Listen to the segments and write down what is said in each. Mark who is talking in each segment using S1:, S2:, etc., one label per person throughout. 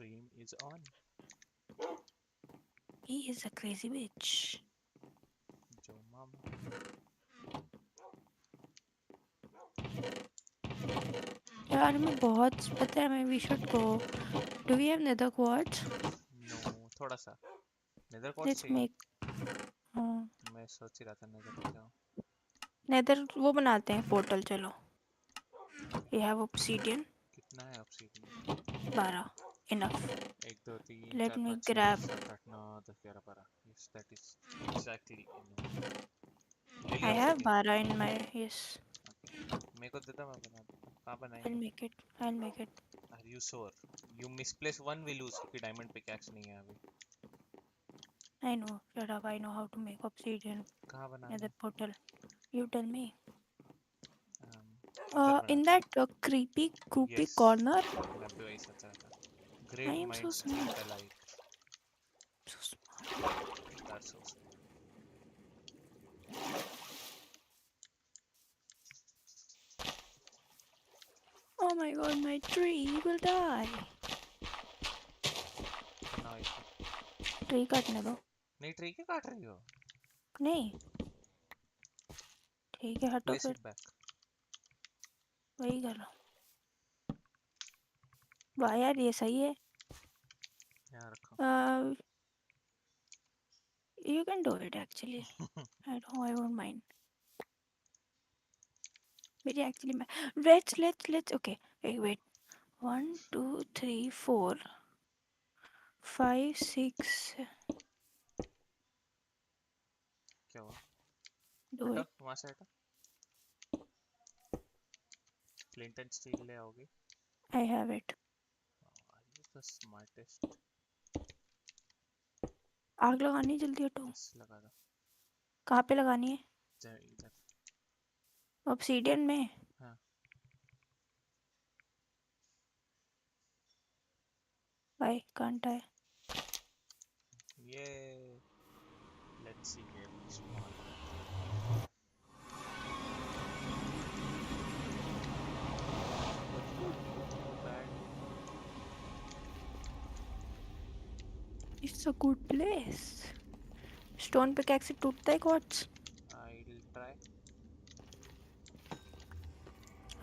S1: Stream is on.
S2: He is a crazy bitch.
S1: जो मामा
S2: यार मैं बहुत पता है मैं we should go. Do we have nether quartz?
S1: No थोड़ा सा नेदर कोट
S2: Let's
S1: चाहिए.
S2: make.
S1: मैं सोच ही रहा था नेदर को जाऊं.
S2: nether वो बनाते हैं पोर्टल चलो. We have obsidian.
S1: कितना है obsidian?
S2: 12. Enough.
S1: 1 2 3
S2: Let
S1: 4
S2: me
S1: 5 6
S2: grab.
S1: 7 8 9 10 11 12. Yes, that is exactly enough. ले
S2: I
S1: लिया
S2: have
S1: obsidian.
S2: 12 in my yes.
S1: मेरे को देता मैं बना देता. कहाँ
S2: I'll
S1: बनाएंगे?
S2: make it. I'll make it.
S1: Are you sure? You misplace one, we lose क्योंकि डायमंड पिकैक्स नहीं है अभी.
S2: I know. Shut up. I know how to make obsidian.
S1: कहाँ बनाना
S2: Nether
S1: है?
S2: portal. You tell me.
S1: इधर
S2: In
S1: बनाते
S2: that
S1: हैं.
S2: creepy
S1: Yes,
S2: corner.
S1: मैं भी वही सोच रहा था.
S2: I
S1: Great
S2: am so
S1: minds
S2: smart.
S1: think alike.
S2: So smart.
S1: That's so smart.
S2: Oh my god, my tree will die.
S1: Nice.
S2: Tree काटने दो.
S1: नहीं ट्री क्यों काट रही हो?
S2: नहीं ठीक है हटो
S1: Place
S2: फिर.
S1: it back.
S2: वही करो. वाह यार ये सही है.
S1: यहाँ रखो.
S2: You can do it actually. I won't mind. मेरी actually let's okay. Wait. 1 2 3 4 5 6.
S1: क्या हुआ?
S2: Do
S1: हटो
S2: it.
S1: वहाँ से हटो. Flint and steel ले आओगे?
S2: I have it.
S1: Are you the smartest?
S2: आग लगानी है, जल्दी हटो.
S1: Yes, लगा दो.
S2: कहाँ पे लगानी है?
S1: इधर.
S2: ऑब्सीडियन में.
S1: हाँ.
S2: Why can't I?
S1: ये. Let's see where we spawn. Not bad.
S2: It's a good place. Stone पे कैसे टूटता है क्वार्ट्ज?
S1: I'll try.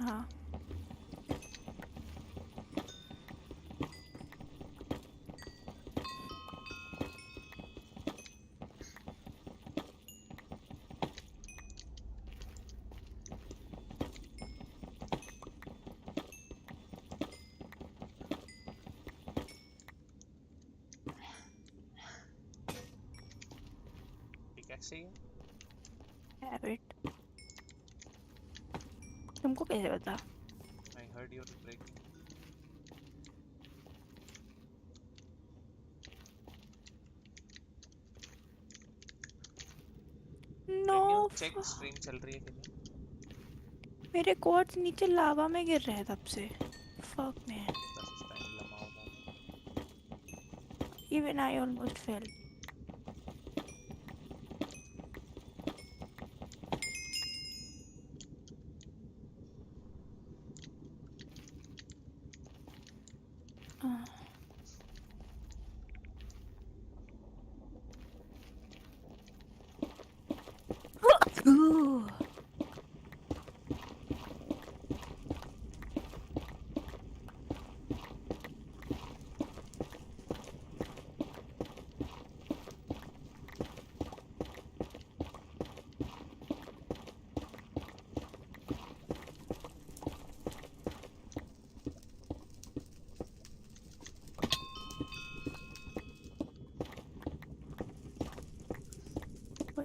S2: हाँ.
S1: Pickaxe चाहिए?
S2: Have it. तुमको कैसे पता?
S1: I heard you're breaking.
S2: No.
S1: Can you check stream चल रही है कि नहीं?
S2: मेरे क्वार्ट्ज नीचे लावा में गिर रहे हैं तब से. Fuck man.
S1: That's time लमाओ momo.
S2: Even I almost fell. Ooh.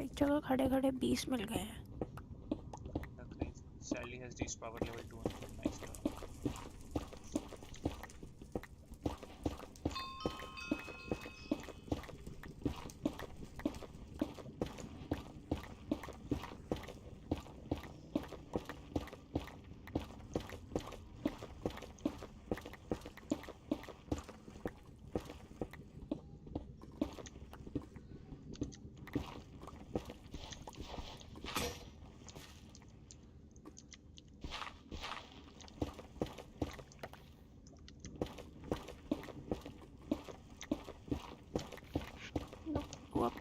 S2: एक जगह खड़े खड़े 20 मिल गए हैं.
S1: Sally has reached power level 200. Nice job.
S2: up.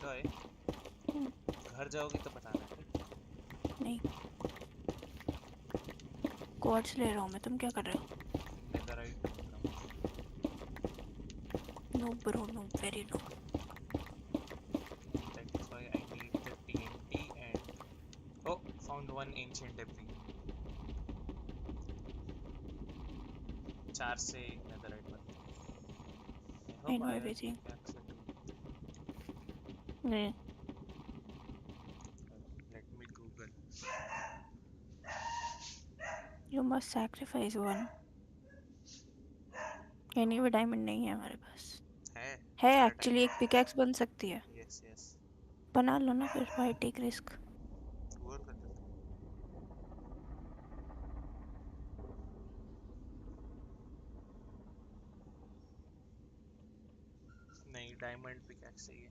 S1: Doe
S2: हम्म,
S1: घर जाओगी तो बताना ठीक?
S2: नहीं, क्वार्ट्स ले रहा हूँ मैं। तुम क्या कर रहे हो?
S1: नेदरराइट ढूंढ रहा हूँ।
S2: No bro, no, very no.
S1: That is why I need the TNT and oh, found one ancient debris. 4 से एक नेदरराइट बनता है. I
S2: I
S1: hope
S2: know
S1: iron
S2: everything.
S1: pickaxe will do.
S2: नहीं.
S1: Let me Google.
S2: You must sacrifice one. Anyway, diamond नहीं है हमारे पास.
S1: है
S2: है
S1: 4
S2: एक्चुअली, एक
S1: डायमंड.
S2: पिकैक्स बन सकती है.
S1: Yes, yes.
S2: बना लो ना फिर. Why take risk?
S1: और कर देता हूँ. नहीं, डायमंड पिकैक्स चाहिए.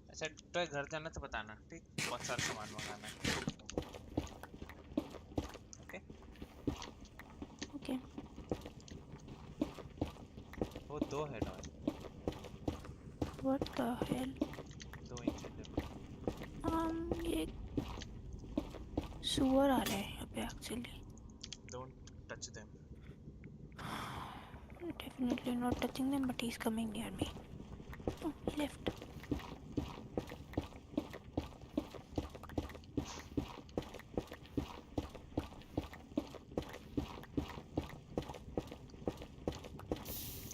S1: अच्छा तो घर जाना तो बताना ठीक? बहुत सारा सामान मंगाना है. ओके.
S2: ओके.
S1: वो 2 है doe.
S2: What the hell?
S1: 2 ancient debris.
S2: ये सुअर आ रहे हैं यहाँ पे actually.
S1: Don't touch them.
S2: Definitely not touching them, but he's coming near me. Oh, he left.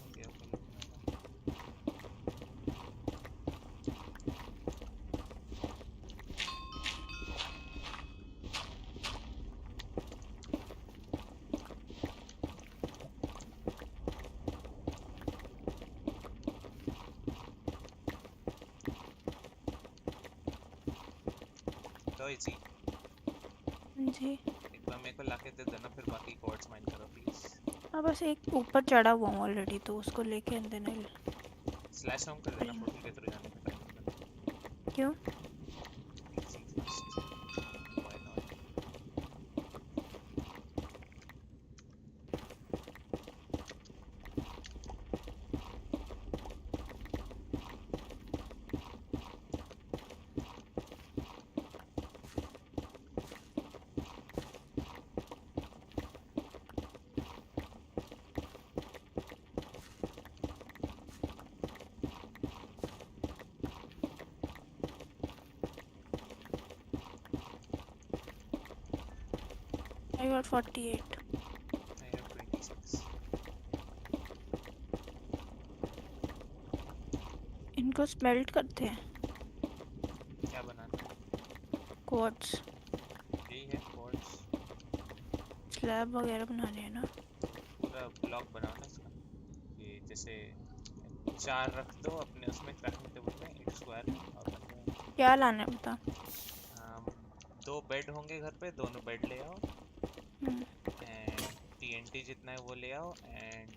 S1: Okay, okay, let me know. डॉय जी,
S2: जी.
S1: एक बार मेरे को लाके दे देना, फिर बाकी कोड्स माइन करो प्लीज.
S2: हाँ, बस एक ऊपर चढ़ा हुआ हूँ ऑलरेडी, तो उसको लेके अंदर नहीं.
S1: स्लैश होम कर देना पोर्टल के थ्रू जाने का टाइम पे.
S2: क्यों?
S1: Easy first. Why not?
S2: I got 48.
S1: I have 26.
S2: इनको स्मेल्ट करते हैं.
S1: क्या बनाना है?
S2: क्वार्ट्स.
S1: यही है कोड्स.
S2: स्लैब वगैरह बनाने हैं ना.
S1: पूरा ब्लॉक बनाओ ना इसका. ये जैसे 4 रख दो अपने उसमें क्राफ्टिंग टेबल में, एक स्क्वायर में, और बन जाएगा.
S2: क्या लाना है बता.
S1: 2 बेड होंगे घर पे, दोनों बेड ले आओ.
S2: हम्म.
S1: एंड टीएनटी जितना है वो ले आओ. एंड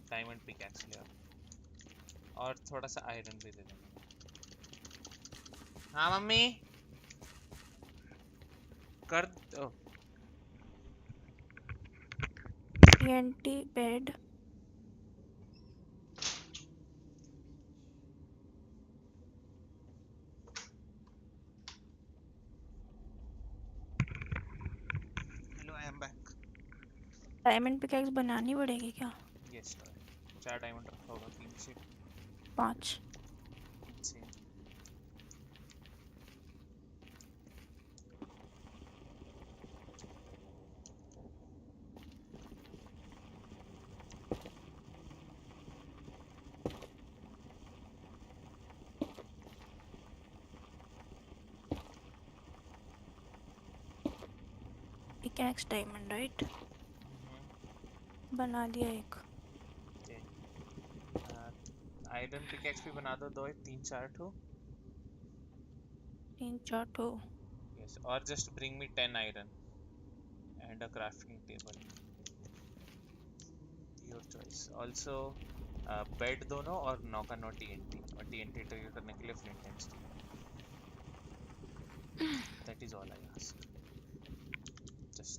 S1: डायमंड पिकैक्स ले आओ. और थोड़ा सा आयरन भी दे देना. हाँ मम्मी कर दो.
S2: TNT bed.
S1: Hello I am back.
S2: Diamond pickaxe बनानी पड़ेगी क्या?
S1: यस. 4 डायमंड रखा होगा, 3 से
S2: 5.
S1: 3 से.
S2: Pickaxe diamond right. बना दिया एक.
S1: आयरन पिकैक्स भी बना दो. 2 3 4 ठो.
S2: 3 4 ठो.
S1: यस. और just bring me 10 iron and a crafting table. Your choice. Also bed दोनों, और 9 का 9 टीएनटी. और टीएनटी ट्रिगर करने के लिए flint and steel. That is all I ask. Just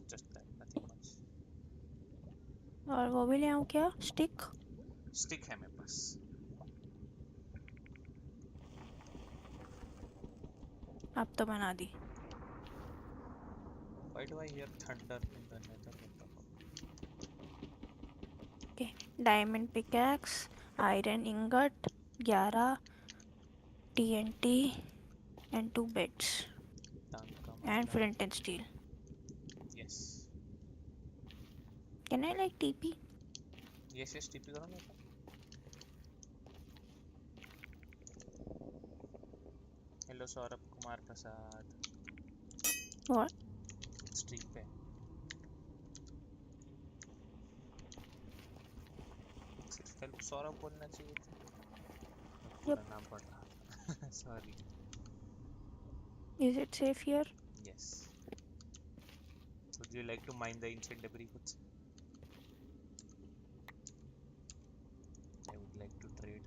S2: और वो भी ले आऊँ क्या? स्टिक?
S1: स्टिक है मेरे पास।
S2: अब तो बना दी।
S1: Why do I hear thunder in the nether? What the fuck?
S2: Okay, diamond pickaxe, iron ingot 11, TNT and 2 beds
S1: Tanka
S2: and
S1: Maila.
S2: flint and steel.
S1: Yes.
S2: Can I like TP?
S1: Yes, yes, TP करो मेरे को। Hello Saurabh Kumar Prasad.
S2: What?
S1: Stream पे। सिर्फ help Saurabh बोलना चाहिए था। मैं
S2: Yep.
S1: पूरा नाम पढ़ रहा था। Sorry.
S2: Is it safe here?
S1: Yes. Would you like to mine the ancient debris खुद से? I would like to trade.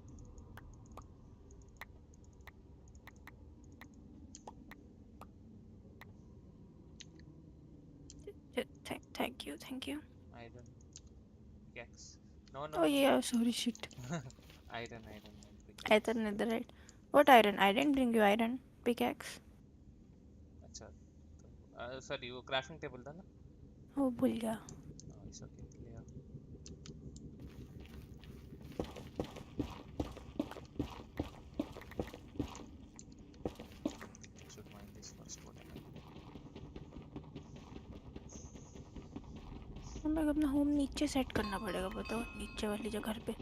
S2: Thank you, thank you.
S1: Iron pickaxe. No, no,
S2: Oh
S1: no.
S2: yeah, sorry, shit.
S1: Iron and
S2: I
S1: pickaxe.
S2: thought netherite. What iron? I didn't bring you iron. Pickaxe.
S1: अच्छा तो sorry वो crafting table था ना।
S2: Oh, भूल गया.
S1: It's okay ले आओ। I should mine this first. What am I doing?
S2: हमें अपना होम नीचे सेट करना पड़ेगा, बताओ, नीचे वाली जगह पे.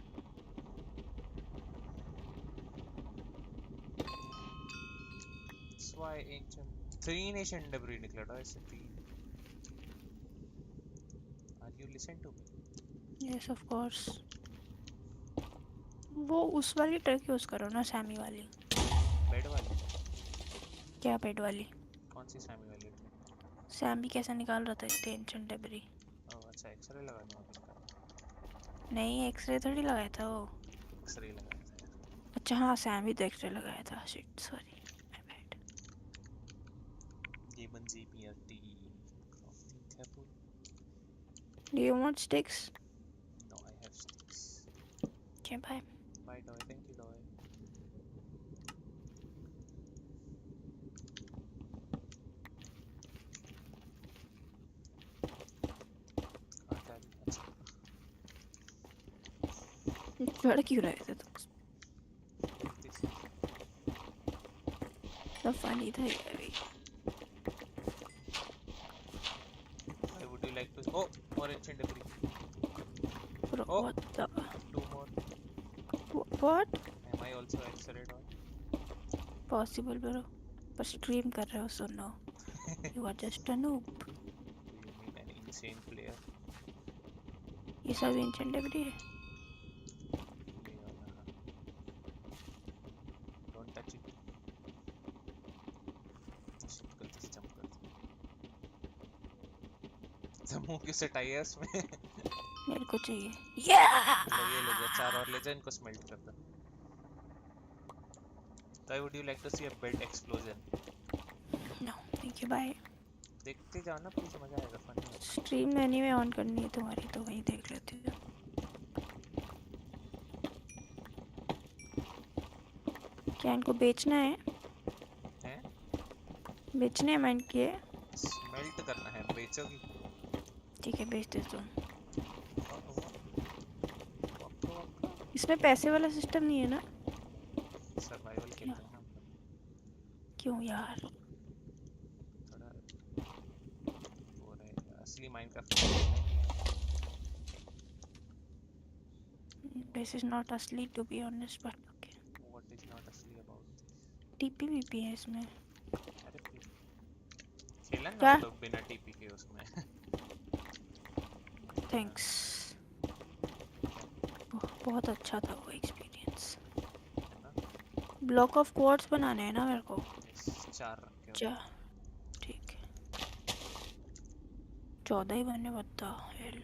S1: That's why ancient 3 ancient debris निकला था इससे 3। Are you listen to me?
S2: Yes, of course. वो उस वाली ट्रिक यूज करो ना, सैमी वाली.
S1: बेड वाली।
S2: क्या बेड वाली?
S1: कौन सी सामी वाली ट्रिक?
S2: सैमी कैसा निकाल रहा था इतने एंशिएंट डेब्री?
S1: ओह अच्छा एक्सरे लगाने वाला निकाला।
S2: नहीं, एक्सरे थोड़ी लगाया था वो.
S1: एक्सरे लगाया था यार।
S2: अच्छा हाँ, सैमी तो एक्सरे लगाया था. Shit, sorry, my bad.
S1: Demon GPRT crafting table.
S2: Do you want sticks?
S1: No, I have sticks.
S2: Okay, bye.
S1: Bye Doy, thank you Doy. कहाँ जा रही? अच्छा
S2: चढ़ क्यों रहे थे तुम?
S1: this.
S2: तो फनी था ये भी.
S1: Why would you like to? Oh, more ancient debris.
S2: Bro,
S1: Oh,
S2: what the?
S1: 2 more.
S2: What?
S1: Am I also X-ray Doy?
S2: Possible bro. पर स्ट्रीम कर रहे हो, so no. You are just a noob.
S1: Do you mean an insane player?
S2: ये सब ancient debris है.
S1: ये वाला हाँ। Don't touch it. Shit, गलती से jump कर दिया। मुंह क्यों सटाई है उसमें?
S2: मेरे को चाहिए.
S1: ये ले जा 4 और ले जा, इनको स्मेल्ट कर दो। Why would you like to see a bed explosion?
S2: No, thank you, bye.
S1: देखते जाओ ना प्लीज, मजा आएगा, फनी होगा।
S2: स्ट्रीम एनीवे ऑन करनी है तुम्हारी, तो वहीं देख लेती हूँ. क्या इनको बेचना है?
S1: हैं?
S2: बेचने हैं माइंड किए?
S1: स्मेल्ट करना है, बेचोगी?
S2: ठीक है, बेच देता हूँ.
S1: वक्का वक्का।
S2: इसमें पैसे वाला सिस्टम नहीं है ना?
S1: सर्वाइवल
S2: क्या?
S1: खेलते हैं ना हम लोग।
S2: क्यों यार?
S1: थोड़ा वो रहेगा, असली माइनक्राफ्ट खेलना ही नहीं है।
S2: This is not asleep to be honest, but okay.
S1: What is not असली about this?
S2: टीपी वीपी है इसमें.
S1: अरे फिर खेला ना
S2: क्या?
S1: वो लोग बिना टीपी के उसमें।
S2: थैंक्स. बहुत अच्छा था वो एक्सपीरियंस.
S1: है ना?
S2: ब्लॉक ऑफ क्वार्ट्स बनाने हैं ना मेरे को.
S1: 4 रखे हो।
S2: 4. ठीक है, 14 ही बनने बता. Hell.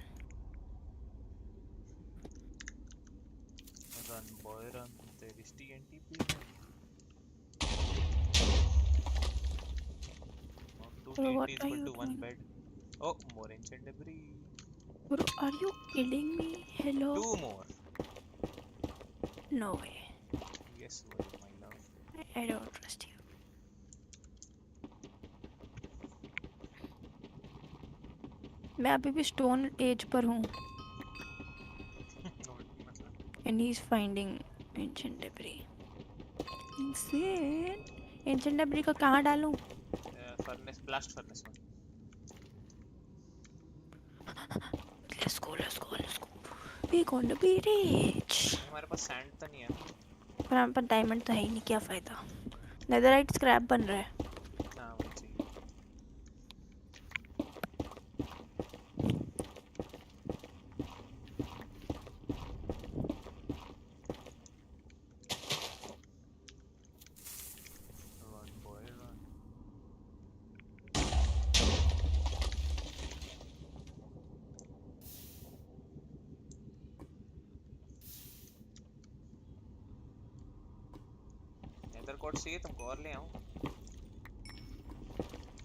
S1: Run boy run, there is TNT behind. Or 2
S2: Bro, what
S1: TNT is
S2: are
S1: equal
S2: you
S1: to 1
S2: doing?
S1: bed. Oh, more ancient debris.
S2: Bro, are you kidding me? Hello?
S1: 2 more.
S2: No way.
S1: Yes, boy, my love.
S2: I don't trust you. मैं अभी भी stone as per हूँ.
S1: मतलब
S2: And he's finding ancient debris. Insane. Ancient debris को कहाँ डालूं?
S1: Furnace, blast furnace में.
S2: Let's go, let's go, let's go. We're gonna be rich.
S1: हमारे पास सैंड तो नहीं है ना.
S2: पर हमारे पास डायमंड तो है ही नहीं, क्या फायदा. नेदरराइट स्क्रैप बन रहा है.
S1: हाँ वही चाहिए. Run boy run. Nether code चाहिए तुमको और ले आऊं?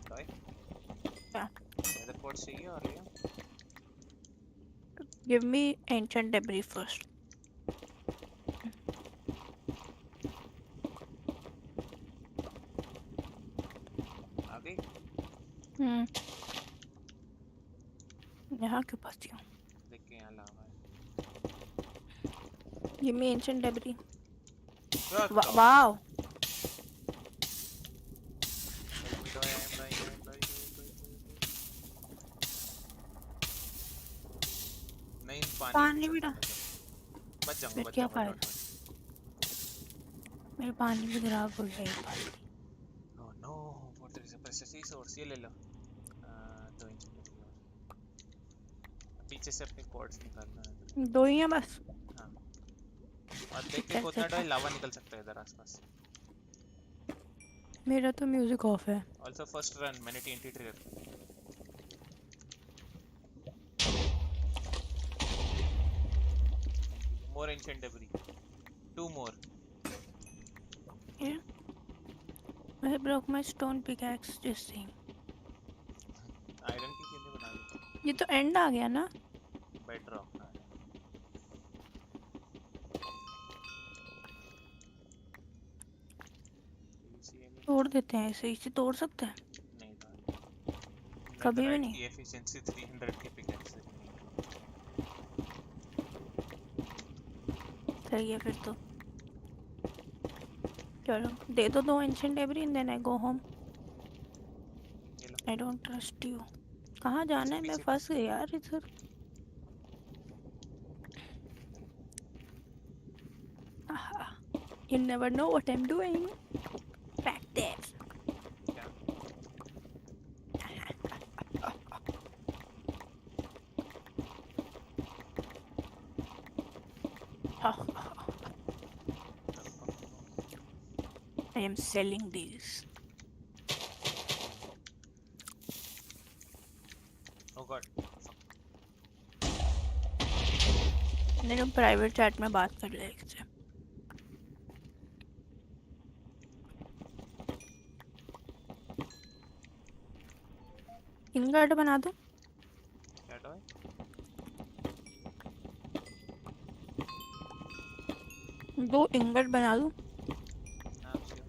S1: टॉय
S2: क्या?
S1: नेदर कोड चाहिए और ले आऊं?
S2: Give me ancient debris first.
S1: आ गई.
S2: यहाँ क्यों फंसी हूँ?
S1: देख के यहाँ लावा है.
S2: Give me ancient debris.
S1: What the?
S2: Wow.
S1: Help me, toy. I'm dying. I'm dying. नहीं
S2: पानी भी
S1: सकता
S2: डाल.
S1: मैं तो. बच जाऊंगा,
S2: फिर
S1: बच
S2: क्या
S1: जाऊंगा.
S2: फायदा? मेरे पानी भी खराब हो गया एक बार.
S1: Oh no, what there is a precious resource. ये ले लो. 2 इंच डबरी और. पीछे से अपने कॉर्ड्स निकालना है.
S2: 2 ही है बस.
S1: हाँ. और देख के
S2: चल
S1: खोदना
S2: चल.
S1: टॉय, लावा निकल सकता है इधर आसपास.
S2: मेरा तो म्यूजिक ऑफ है.
S1: ऑल्सो फर्स्ट रन मैंने TNT trigger. More ancient debris. 2 more.
S2: Yeah. I broke my stone pickaxe just saying.
S1: Iron की कैसे बना ली?
S2: ये तो एंड आ गया ना?
S1: Bed rock. हाँ.
S2: तोड़ देते हैं इसे. इसे तोड़ सकते हैं?
S1: नहीं था.
S2: कभी भी
S1: नेदरराइट
S2: नहीं.
S1: की एफिशिएंसी 300 की पिकैक्स से.
S2: सही है फिर तो. चलो दे दो 2 ancient debris and then I go home.
S1: ये लो.
S2: I don't trust you. कहाँ जाना है? मैं
S1: पीछे
S2: फंस गई यार इधर. You never know what I'm doing. Practice.
S1: क्या?
S2: I am selling these.
S1: Oh god.
S2: नहीं हम प्राइवेट चैट में बात कर ले इससे. इंगट बना दो.
S1: क्या टॉय?
S2: 2 इंगट बना दो.
S1: हाँ sure.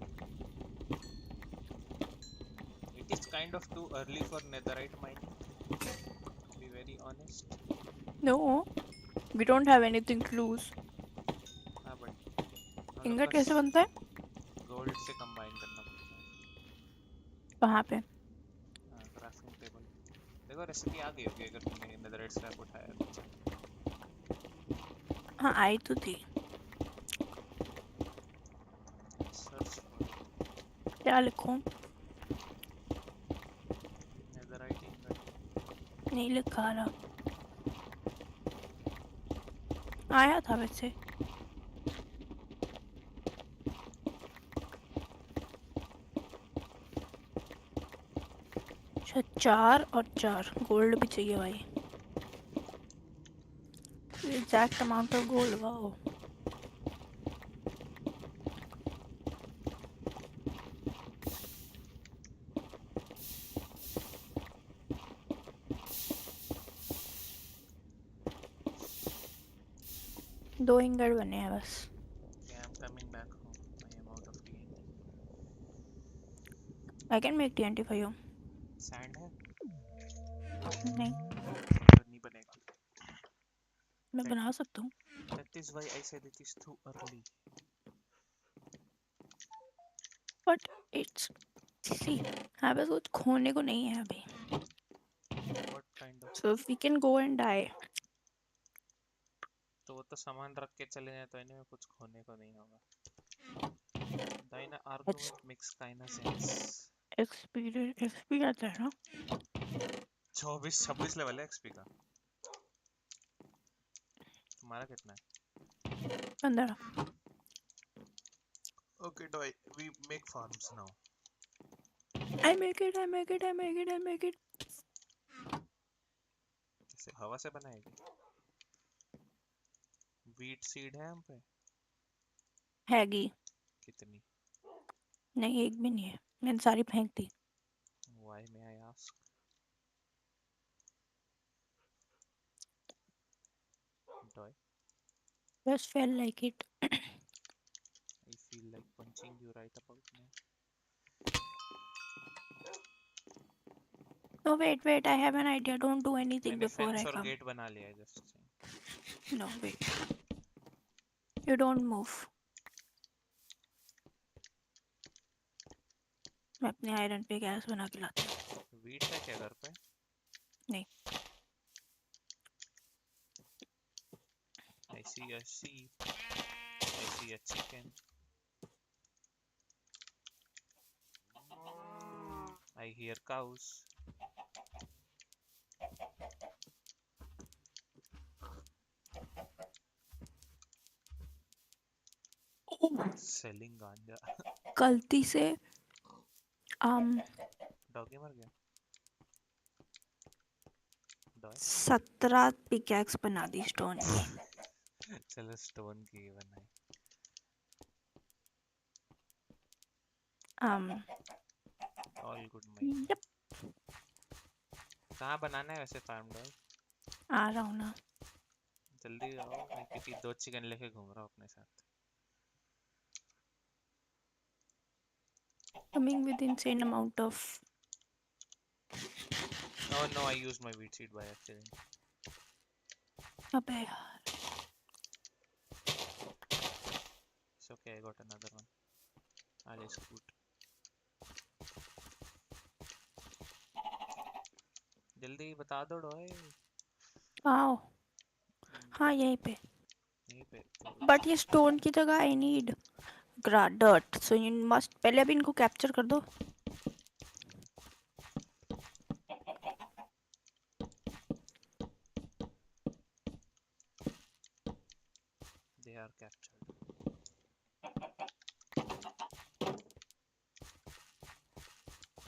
S1: It is kind of too early for netherite mining. To be very honest.
S2: No, we don't have anything to lose.
S1: हाँ but
S2: इंगट कैसे बनता है?
S1: गोल्ड से कंबाइन करना पड़ता है.
S2: कहाँ पे?
S1: Crafting table. देखो रेसिपी आ गई होगी अगर तुमने नेदरराइट स्क्रैप उठाया तो.
S2: हाँ आई तो थी.
S1: सर्च
S2: क्या लिखूं?
S1: Netherite ingot.
S2: नहीं लिखा रहा. आया था वैसे. अच्छा 4 और 4 गोल्ड भी चाहिए भाई. Exact amount of gold. Wow. 2 ingot बने हैं बस।
S1: Okay, I'm coming back home. I am out of TNT.
S2: I can make TNT for you.
S1: Sand है?
S2: नहीं,
S1: तो नहीं बनेगा.
S2: मैं
S1: That,
S2: बना सकता हूँ।
S1: that is why I said it is too early.
S2: But it's see, यहाँ पे कुछ खोने को नहीं है अभी।
S1: What kind of?
S2: So we can go and die.
S1: तो वो तो सामान रख के चले जाए तो इन्हें कुछ खोने को नहीं होगा. Deine argument makes kinda sense.
S2: XP आता है ना।
S1: 26 लेवल है XP का. तुम्हारा कितना है?
S2: 15।
S1: Okay, Doy, we make farms now.
S2: I make it, I make it, I make it, I make it.
S1: कैसे हवा से बनाएगी? वीट सीड है हम पे?
S2: हैगी।
S1: कितनी?
S2: नहीं, एक भी नहीं है, मैंने सारी फेंक दी।
S1: Why may I ask? Doy,
S2: Just felt like it.
S1: I feel like punching you right about now.
S2: No, wait, I have an idea. Don't do anything
S1: मैंने
S2: before
S1: फेंस
S2: I
S1: और
S2: come.
S1: गेट बना लिया है just.
S2: No, wait. You don't move. मैं अपने iron पे gas बना के लाती हूँ।
S1: वीट है क्या घर पे?
S2: नहीं।
S1: I see a sheep. I see a chicken. I hear cows. Selling ganja.
S2: गलती से
S1: डॉगी मर गया. डॉग
S2: 17 पिकैक्स बना दी स्टोन की।
S1: चलो स्टोन की बनाई. All good my.
S2: यप,
S1: कहाँ बनाना है वैसे फार्म डॉग?
S2: आ रहा हूँ ना।
S1: जल्दी आओ, मैं क्योंकि 2 चिकन लेके घूम रहा हूँ अपने साथ.
S2: Coming with insane amount of.
S1: Oh no, I used my wheat seed by accident.
S2: अबे यार।
S1: It's okay, I got another one. I'll scoot. जल्दी बता दो डॉय.
S2: आओ। हाँ, यहीं पे।
S1: यहीं पे.
S2: बट ये स्टोन की जगह I need dirt, so you must पहले अभी इनको कैप्चर कर दो।
S1: They are captured.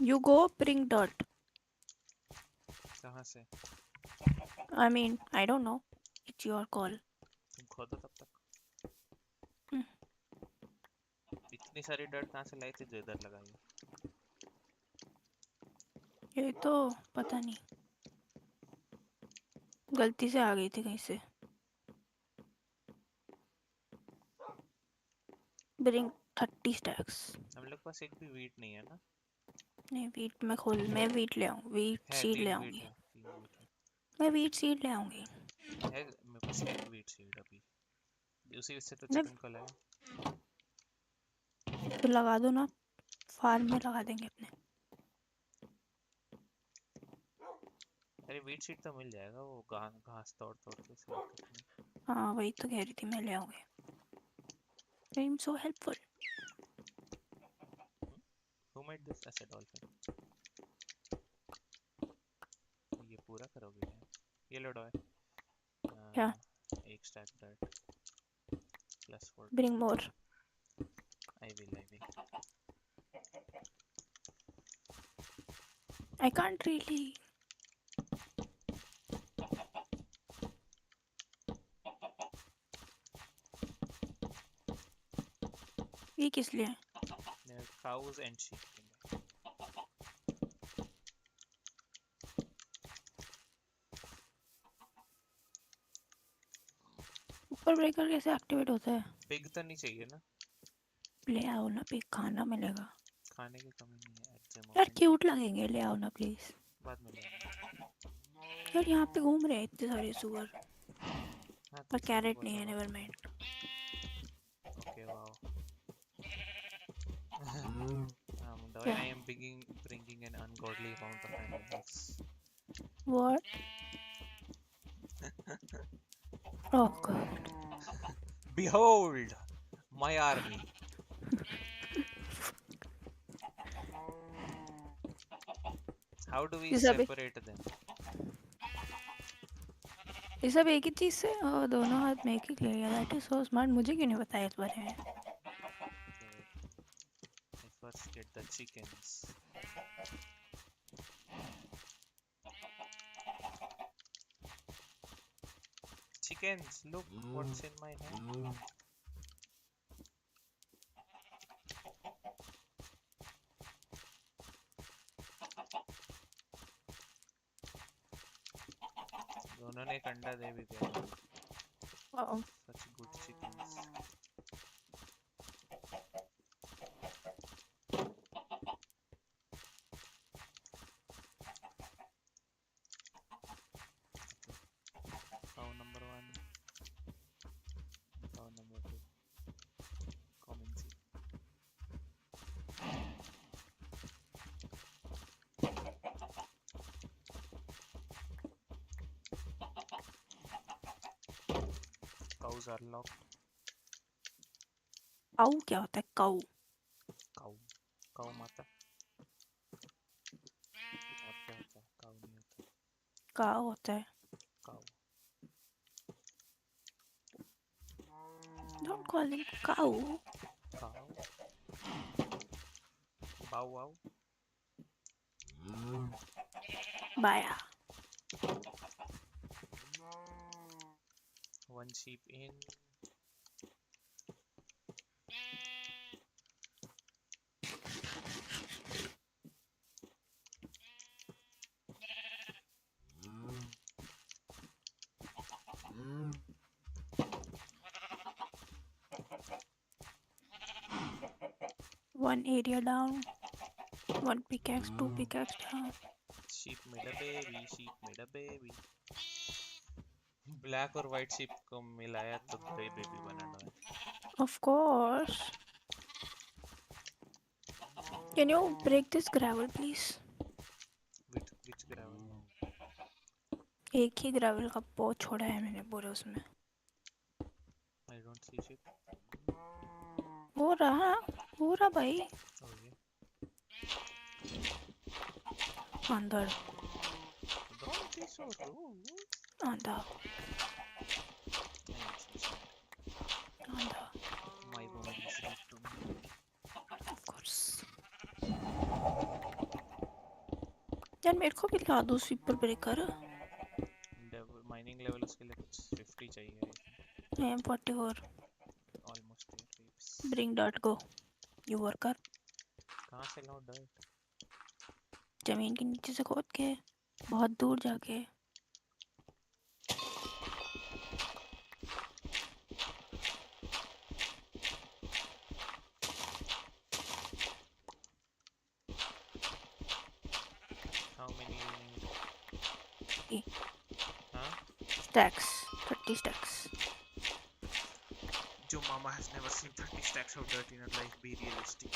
S2: You go bring dirt.
S1: कहाँ से?
S2: I mean I don't know, it's your call.
S1: तुम खोदो तब तक. इतनी सारी डर्ट कहाँ से लाई थी जो इधर लगाई?
S2: ये तो पता नहीं, गलती से आ गई थी कहीं से। Bring 30 stacks.
S1: हम लोग पास एक भी वीट नहीं है ना?
S2: नहीं, वीट मैं वीट ले आऊँ, वीट
S1: है
S2: सीड ले
S1: 3 वीट
S2: आऊँगी।
S1: है. 3 वीट है.
S2: मैं वीट सीड ले आऊँगी।
S1: है मेरे पास एक वीट सीड अभी. उसी से तो
S2: मैं
S1: चिकन को लाया.
S2: तो लगा दो ना, फार्म में लगा देंगे अपने।
S1: अरे वीट सीड तो मिल जाएगा, वो घास तोड़ तोड़ के से दिक्कत नहीं.
S2: हाँ, वही तो कह रही थी, मैं ले आऊँगी। I am so helpful.
S1: Who made this? ऐसे डॉल्फिन. ये पूरा करोगे क्या? ये लो डॉय.
S2: क्या?
S1: एक stack dirt plus 4.
S2: Bring more.
S1: I will.
S2: I can't really. ये किस लिए?
S1: Cows and sheep के लिए.
S2: सुपर ब्रेकर कैसे एक्टिवेट होता है?
S1: पिग तो नहीं चाहिए ना?
S2: ले आओ ना, पे खाना मिलेगा
S1: खाने की कमी नहीं है एट द
S2: यार,
S1: मोमेंट।
S2: क्यूट लगेंगे, ले आओ ना प्लीज।
S1: बाद में लेंगे।
S2: यार यहाँ पे घूम रहे हैं इतने सारे सुअर,
S1: हाँ
S2: पर
S1: तो इसलिए
S2: कैरेट
S1: बोल
S2: नहीं
S1: रहा
S2: है,
S1: हूँ।
S2: Never mind.
S1: Okay wow.
S2: क्या?
S1: I am bringing an ungodly amount of animals.
S2: What? Oh god.
S1: Behold my army. How do we
S2: ये सब
S1: separate them?
S2: ये सब एक ही चीज से दोनों हाथ में एक ही ले लिया। दैट इज सो स्मार्ट, मुझे क्यों नहीं बताया इस बारे में?
S1: Okay, I first get the chickens. Chickens, look what's in my hand. दोनों ने एक अंडा दे भी दिया। Such good chickens. Cow number 1, cow number 2. Common seed. Cows are locked.
S2: काऊ क्या होता है? काऊ?
S1: Cow. Cow माता। और क्या होता है? Cow नहीं होता।
S2: काऊ होता है।
S1: Cow.
S2: Don't call him cow.
S1: Cow. Bow wow.
S2: Baya.
S1: One sheep in.
S2: One area down. One pickaxe, two pickaxe down.
S1: Sheep made a baby. Sheep made a baby. Black और वाइट शिप को मिलाया तो grey baby बना है।
S2: Of course. Can you break this gravel, please?
S1: Which gravel?
S2: एक ही gravel का पो छोड़ा है मैंने पूरे उसमें।
S1: I don't see shit.
S2: हो रहा भाई।
S1: Oh yeah.
S2: अंदर।
S1: Don't be so rude.
S2: अंदर। अंदर।
S1: My woman is rude to me.
S2: Of course. यार मेरे को भी ला दो सुपर ब्रेकर।
S1: माइनिंग लेवल उसके लिए कुछ 50 चाहिए।
S2: I am 44.
S1: Almost there, babes.
S2: Bring dirt, go. You worker.
S1: कहाँ से लाऊं dirt?
S2: जमीन के नीचे से खोद के, बहुत दूर जाके।
S1: How many you need? Huh?
S2: Stacks. 30 stacks.
S1: Your mama has never seen 30 stacks of dirt in her life. Be realistic.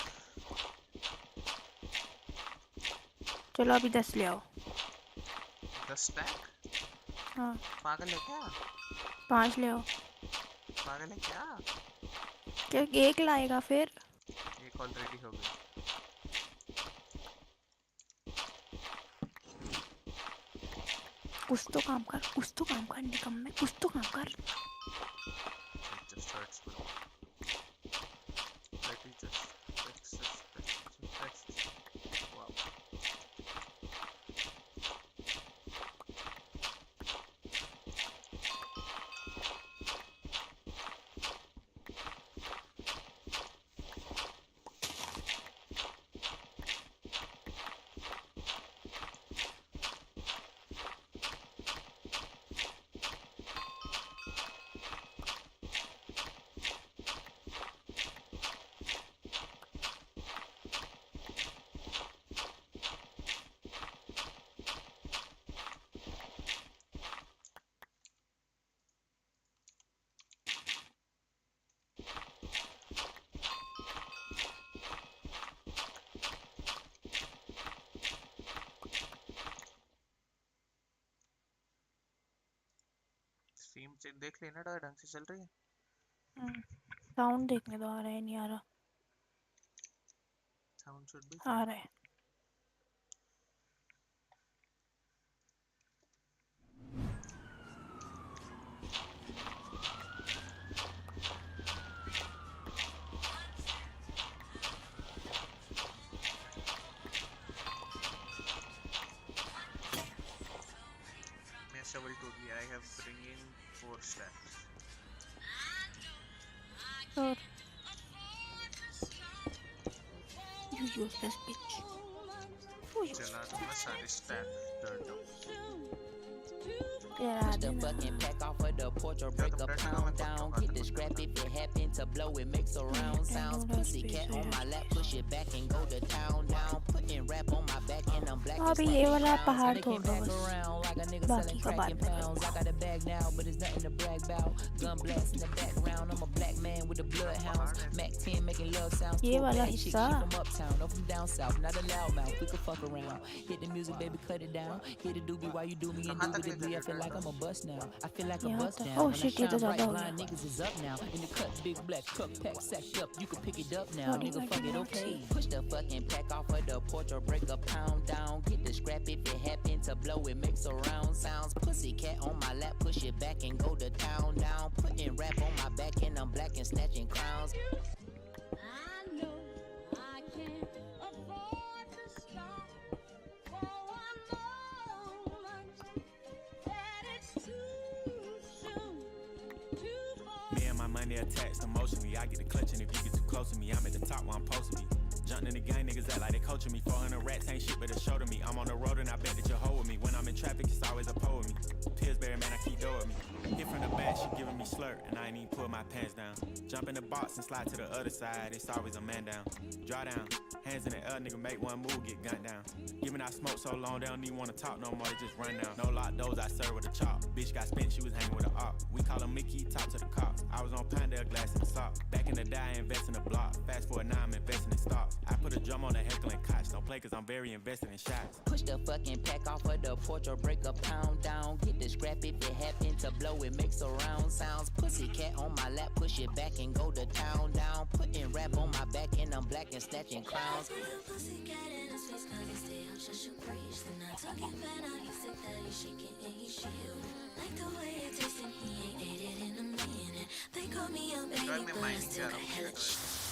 S2: चलो अभी 10 ले आओ।
S1: 10 stack?
S2: हाँ।
S1: पागल है क्या?
S2: 5 ले आओ।
S1: पागल है क्या?
S2: क्या एक लाएगा फिर?
S1: एक ऑलरेडी हो गया।
S2: कुछ तो काम कर निकम्मे, कुछ तो काम कर।
S1: It just hurts, bro. Let me just wow. देख लेना डॉय ढंग से चल रही है।
S2: साउंड देखने दो, आ रहा है नहीं आ रहा?
S1: साउंड शुड बी
S2: आ
S1: फाइन।
S2: रहा है।
S1: मैं shovel tool लिया। I have bringing 4 stacks.
S2: और you useless bitch. You
S1: चला
S2: useless
S1: दूंगा
S2: bitch.
S1: सारे stack dirt up.
S2: तेरा
S3: Push the
S2: दिन
S3: fucking pack off of the porch or break a pound down. Get the scrap if it happen to blow, it makes a round sounds. Pussycat on my lap, push it back and go to town down. Putting rap on my back and I'm black and
S2: अभी ये वाला
S3: stacking
S2: पहाड़
S3: crowns.
S2: तोड़
S3: Making
S2: दो
S3: pack
S2: बस,
S3: around like a nigga
S2: बाकी
S3: selling
S2: का
S3: crack
S2: बाद
S3: in
S2: में
S3: pounds. I got a bag now, but it's nothing to brag about. Gun blast in the background, I'm a black man with the bloodhounds. Mac 10 making love sounds.
S2: ये
S3: To a
S2: वाला
S3: bad chick, she
S2: हिस्सा
S3: from uptown, no from down south. Not a loudmouth, we can fuck around. Hit the music, baby, cut it down. Hit the doobie while you do me indubitably. I feel like I'm a bust now. I feel like a
S2: यहाँ
S3: bust
S2: तक।
S3: down.
S2: Oh
S3: When I
S2: shit, ये तो
S3: shine bright,
S2: ज़्यादा हो
S3: blind
S2: गया।
S3: niggas is up now. In the cut, big black truck pack sacked up. You can pick it up now.
S2: Loading,
S3: Nigga, fuck
S2: loading,
S3: it,
S2: loading.
S3: okay. Push the fucking pack off of the porch or break a pound down. Get the scrap if it happen to blow, it makes a round sounds. Pussycat on my lap, push it back and go to town down. Putting rap on my back and I'm black and snatching crowns.
S4: I know I can't afford to stop for one moment. That it's too soon to fall.
S5: Me and my money attached emotionally. I get the clutch, and if you get too close to me, I'm at the top where I'm supposed to be. Jumping in the gang, niggas act like they coaching me. 400 rats ain't shit, but a show to me. I'm on the road and I bet that you'll hold with me. When I'm in traffic, it's always a pole with me. Pillsbury, man, I keep dough with me. Hit from the back, she giving me slurp, and I ain't even pull my pants down. Jump in the box and slide to the other side, it's always a man down. Draw down, hands in the air, nigga, make one move, get gunned down. Giving out smoke so long, they don't even wanna talk no more, they just run down. No lock doors, I serve with a chop. Bitch got spent, she was hanging with a op. We call him Mickey, talk to the cops. I was on Pinedale, glass in the sock. Back in the day, I invest in the block. Fast forward now, I'm investing in stocks. I put a drum on the heckling cots. Don't play cause I'm very invested in shots.
S3: Push the fucking pack off of the porch or break a pound down. Get the scrap if it happen to blow, it makes a round sounds. Pussycat on my lap, push it back and go to town down. Putting rap on my back and I'm black and snatching crowns.
S4: Pussycat in his face, 'cause he stay up, just should preach. They're not talking bad, now he's sick that he's shaking and he's shield. Like the way it tastes and he ain't ate it in a minute. They call me a baby,
S1: doe मैं
S4: but I
S1: mining
S4: still
S1: जा रहा
S4: got
S1: हूँ।
S4: hella shit.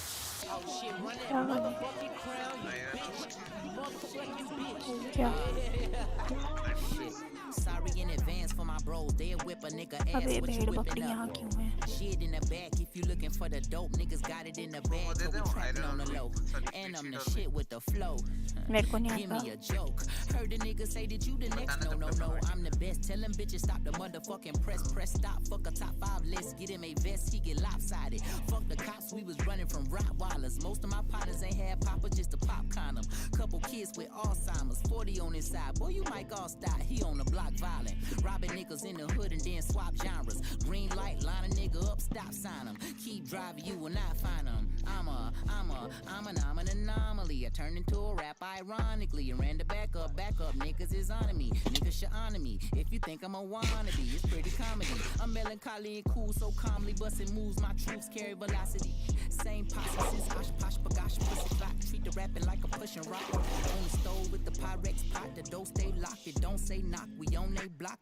S3: Oh shit, run that
S2: क्या करना है?
S3: motherfucking crown, you bitch. Motherfucking bitch.
S2: क्या?
S3: Shit. Sorry in advance for my bros. They'll whip a nigga ass.
S2: अबे
S3: What you
S2: भेड़
S3: whipping
S2: बकरी यहाँ
S3: up?
S2: क्यों है?
S3: Shit in the back if you looking for the dope. Niggas got it in the bag.
S1: They
S3: But we
S1: दो,
S3: trapping on the
S1: iron
S3: low.
S1: sorry,
S3: And I'm the
S1: peach
S3: shit with the flow.
S2: मेरे को नहीं
S3: Give me
S2: आता।
S3: a joke. Heard the nigga say that you the next.
S1: बताने
S3: No,
S1: दो
S3: no,
S1: कब
S3: no. I'm the best. Tell them bitches stop the motherfucking press. Press stop. Fuck a top 5 list. Get him a vest. He get lopsided. Fuck the cops. We was running from Rottweilers. Most of my partners ain't had papa, just a pop condom. Couple kids with Alzheimer's. 40 on his side. Boy, you might all stop. He on the block violent. Robbing niggas in the hood and then swap genres. Green light. Line a nigga up. Stop sign him. Keep driving. You will not find him. I'm an anomaly. I turned into a rap ironically. And ran the back up. Niggas is on me. Niggas should honor me. If you think I'm a wannabe, it's pretty comedy. I'm melancholy and cool, so calmly busting moves. My troops carry velocity. Same posse since Osh Posh Bagosh pussy flat. Treat the rapping like a pushing rock. On the stove with the Pyrex pot. The dough stay locked. It don't say knock. We on they block.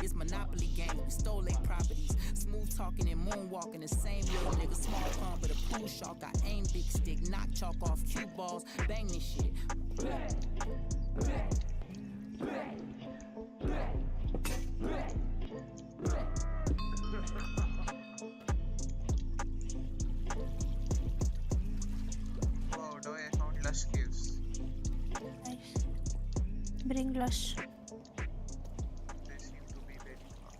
S3: It's Monopoly game. We stole they properties. Smooth talking and moonwalking. The same little nigga. Small pump with a pool shark. I aim big stick. Knock chalk off cue balls. Bang this shit.
S1: Wow, Doyyyy, I found lush caves.
S2: Nice. Bring lush.
S1: They seem to be very far.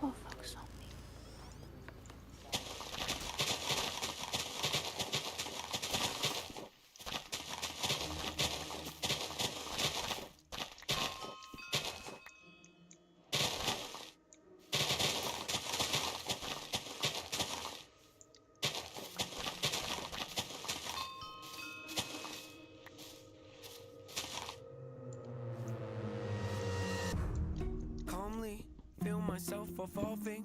S2: Oh fuck, zombie.
S6: myself evolving.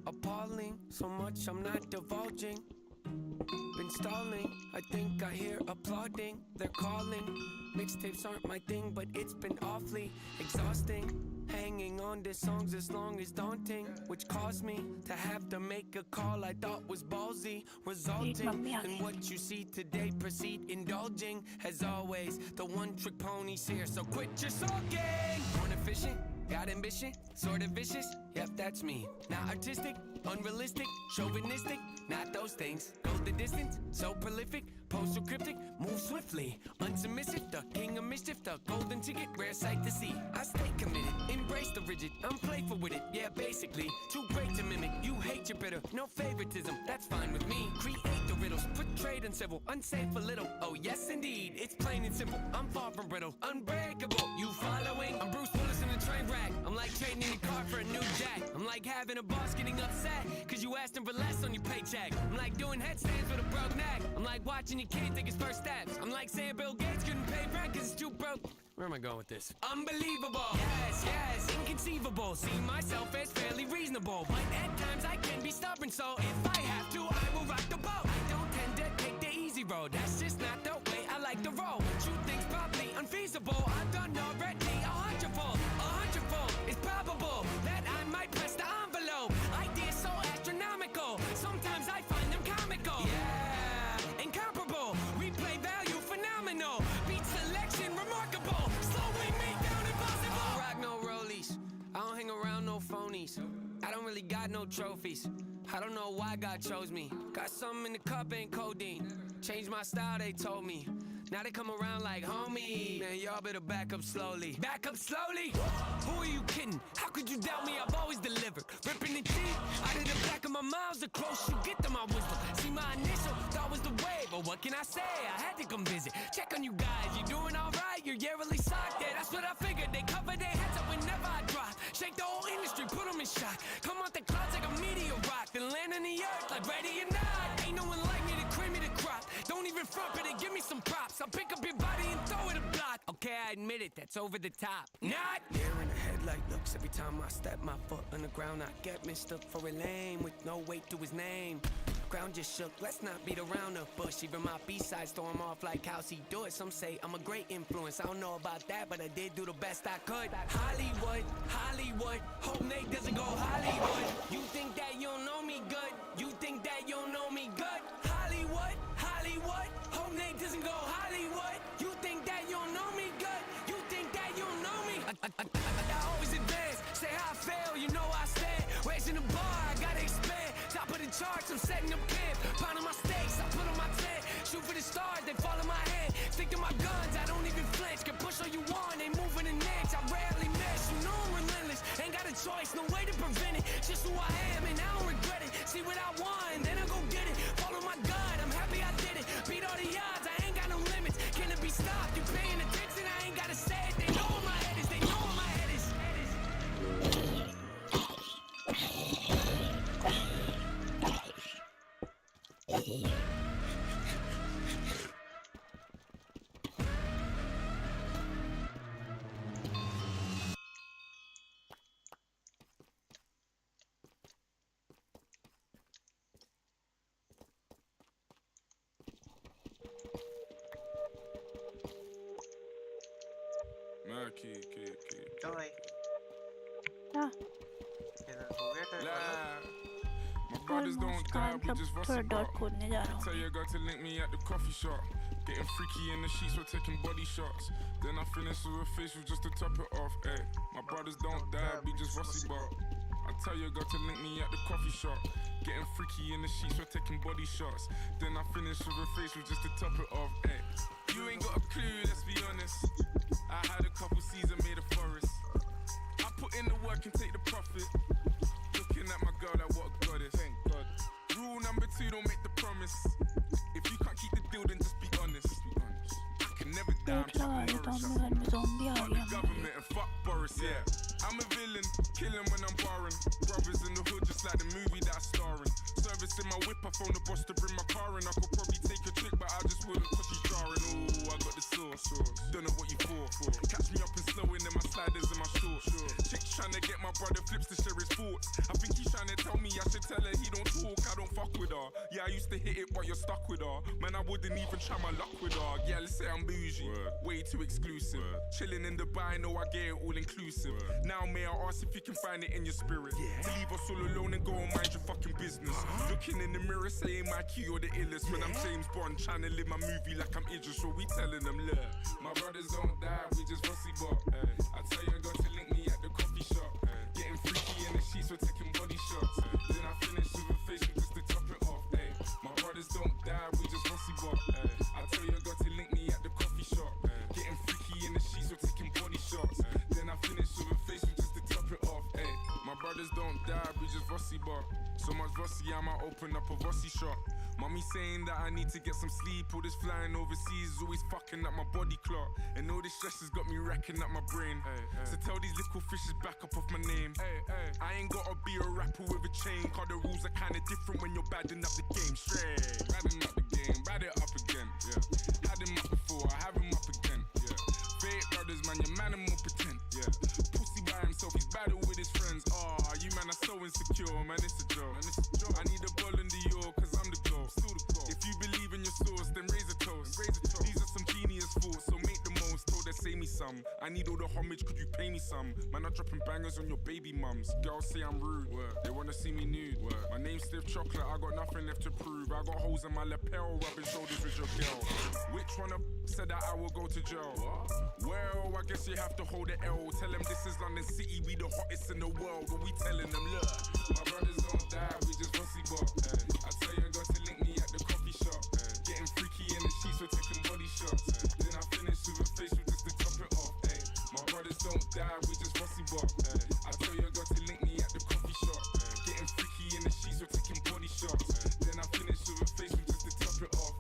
S6: Appalling, so much I'm not divulging. Been stalling, I think I hear applauding. They're calling, mixtapes aren't my thing, but it's been awfully exhausting. Hanging on to songs as long as daunting, which caused me to have to make a call I thought was ballsy, resulting in what you see today. Proceed indulging, as always, the one-trick pony's here, so quit your sulking. Born efficient, got ambition, sort of vicious, yep, that's me. Not artistic, unrealistic, chauvinistic, not those things. Go the distance, so prolific, postal cryptic, move swiftly, unsubmissive, the king of mischief, the golden ticket, rare sight to see. I stay committed, embrace the rigid, I'm playful with it, yeah, basically. Too great to mimic, you hate your bitter, no favoritism, that's fine with me. Create the riddles, portrayed uncivil, unsafe a little, oh yes indeed, it's plain and simple. I'm far from brittle, unbreakable, you following? I'm Bruce Willis in a train wreck, I'm like trading your car for a new jack. I'm like having a boss getting upset, cause you asked him for less on your paycheck. I'm like doing headstands with a broke neck. I'm like watching your kid take his first steps. I'm like saying Bill Gates couldn't pay rent cause it's too broke. Where am I going with this? Unbelievable! Yes, yes, inconceivable. See myself as fairly reasonable, but at times I can be stubborn, so if I have to, I will rock the boat. I don't tend to take the easy road, that's just not the way I like to roll. Shoot things probably unfeasible, I've done already 100-fold. 100-fold, it's probable that I might press the envelope. Ideas so astronomical, sometimes I find them comical. Yeah, incomparable, replay value phenomenal. Beat selection remarkable, slowing me down impossible. I don't rock no rollies, I don't hang around no phonies. I don't really got no trophies, I don't know why God chose me. Got something in the cup, ain't codeine. Changed my style, they told me. Now they come around like, homie, man, y'all better back up slowly. Back up slowly? Who are you kidding? How could you doubt me? I've always delivered. Ripping the teeth out of the back of my mouth. The closer you get to my wisdom. See, my initial thought was the way, but what can I say? I had to come visit. Check on you guys. You doing all right? You're yearly socked. Yeah, that's what I figured. They cover their heads up whenever I drop. Shake the whole industry, put them in shock. Come out the clouds like a meteor rock, then land on the earth like ready or not. Ain't no one like me to cream me the crop. Don't even front, but they give me some props. I'll pick up your body and throw it a block. Okay, I admit it, that's over the top. Not there in the headlight looks. Every time I step my foot on the ground, I get mistook for a lame with no weight to his name. Ground just shook, let's not beat around the bush. Even my B-sides throw him off like how's he do it. Some say I'm a great influence, I don't know about that, but I did do the best I could. Hollywood, Hollywood, hope Nate doesn't go Hollywood. You think that you don't know me good? You think that you don't know me good? Hollywood, Hollywood, hope Nate doesn't go Hollywood. You think that you don't know me good? You think that you don't know me? I always advance, say how I fail, you know I stand. Raising the bar, I gotta expand. Top of the charts, I'm setting up camp. Pounding my stakes, I put on my tent. Shoot for the stars, they fall in my hand. Stick to my guns, I don't even flinch. Can push all you want, they moving an inch. I rarely miss, you know I'm relentless. Ain't got a choice, no way to prevent it. Just who I am and I don't regret it. See what I want, then I go get it. Follow my gut, I'm happy I did it. Beat all the odds, I ain't got no limits. Can it be stopped? You paying attention? I ain't gotta say it. They know where my head is, they know where my head is.
S1: Doyyyy.
S2: हाँ
S1: इधर हो गया time
S7: My brothers don't die, we just rustle
S2: थोड़ा dot
S7: about.
S2: खोदने जा रहा हूँ.
S7: Tell your girl to link me at the coffee shop. Getting freaky in the sheets, we're taking body shots. Then I finish with a facial just to top it off. Ay, my brothers don't die, we just rusty bar. I tell your girl to link me at the coffee shop. Getting freaky in the sheets, we're taking body shots. Then I finish with a facial just to top it off. Ay, you ain't got a clue, let's be honest. I had a couple seasons made a forest. I put in the work and take the profit. Looking at my girl like what a goddess. Thank God. Rule number 2, don't make the promise. If you can't keep the deal, then just be honest. I can never die.
S2: पेट लगा रही तो हमने घर में zombie आ
S7: Fuck
S2: गया
S7: the government and fuck Boris, yeah. I'm a villain, killing when I'm barring. Brothers in the hood, just like the movie that I'm starring. Servicing my whip, I phone the boss to bring my car in. I could probably take a trick, but I just wouldn't cause she's jarring. Ooh, I got the sauce. Don't know what you for. Catch me up and slowing in my sliders and my shorts. Chicks trying to get my brother Flips to share his thoughts. I think he's trying to tell me I should tell her he don't talk, I don't fuck with her. Yeah, I used to hit it, but you're stuck with her. Man, I wouldn't even try my luck with her. Yeah, let's say I'm bougie, way too exclusive. Chilling in Dubai, know I get it all inclusive. Now may I ask if you can find it in your spirit to leave us all alone and go and mind your fucking business. Looking in the mirror, saying my key or the illest. When I'm James Bond, trying to live my movie like I'm Idris, so we telling them, look, my brothers don't die, we just rusty bop. I tell you, I got to link me at the coffee shop. Getting freaky in the sheets, we're taking body shots. Then I finish with a facial just to top it off. My brothers don't die, we just rusty bop. I tell you, I got to link me at the coffee shop. Getting freaky in the sheets, we're taking body shots. Then I finish with a facial just to top it off. My brothers don't die, we just rusty bop. So much rusty, I might open up a rusty shop. Mommy saying that I need to get some sleep. All this flying overseas is always fucking up my body clock. And all this stress has got me racking up my brain. So tell these little fishes back up off my name. I ain't gotta be a rapper with a chain, cause the rules are kinda different when you're badding up the game. Straight, badding up the game, bad it up again. Had him up before, I have him up again. Fake brothers, man, your man and more pretend. Pussy by himself, he's battle with his friends. You man are so insecure, man, it's a joke. I need a ball in the York, cause I'm the GOAT. If you believe in your source, then raise a toast. These are some genius thoughts, so make the most. Told her, say me some. I need all the homage, could you pay me some? Man, I'm dropping bangers on your baby mums. Girls say I'm rude, they wanna see me nude. My name's Stiff Chocolate, I got nothing left to prove. I got holes in my lapel, rubbing shoulders with your girl. Which one of said that I will go to jail? Well, I guess you have to hold the L. Tell them this is London City, we the hottest in the world. But we telling them, look, my brothers don't die, we just rusty bop. I tell you, I got to link me at the coffee shop. Getting freaky in the sheets, we're taking body shots. Then I finish with a facial just to top it off. My brothers don't die, we just rusty bop. I tell you, I got to link me at the coffee shop. Getting freaky in the sheets, we're taking body shots. Then I finish with a facial just to top it off.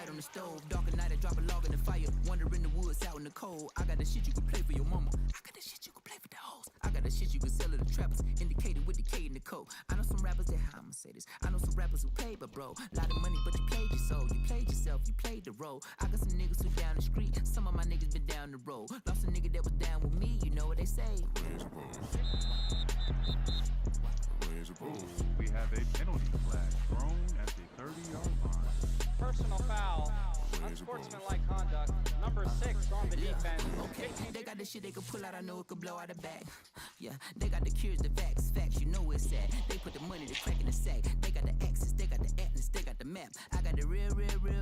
S3: On the stove, dark at night, I drop a log in the fire. Wander in the woods, out in the cold. I got the shit you can play for your mama. I got the shit you can play for the hoes. I got the shit you can sell to the trappers. Indicated with the K and the code. I know some rappers that, I'ma say this. I know some rappers who pay, but bro, lot of money, but you played your soul. You played yourself, you played the role. I got some niggas who down the street. Some of my niggas been down the road. Lost a nigga that was down with me, you know what they say.
S8: We have a penalty flag thrown at the 30-yard line.
S9: Personal foul, unsportsmanlike conduct, number 6 on the defense.
S3: Okay, they got the shit they could pull out, I know it could blow out the bag. Yeah, they got the cures, the facts, you know it's sad. They put the money, the crack in the sack. They got the axis, they got the atlas, they got the map. I got the real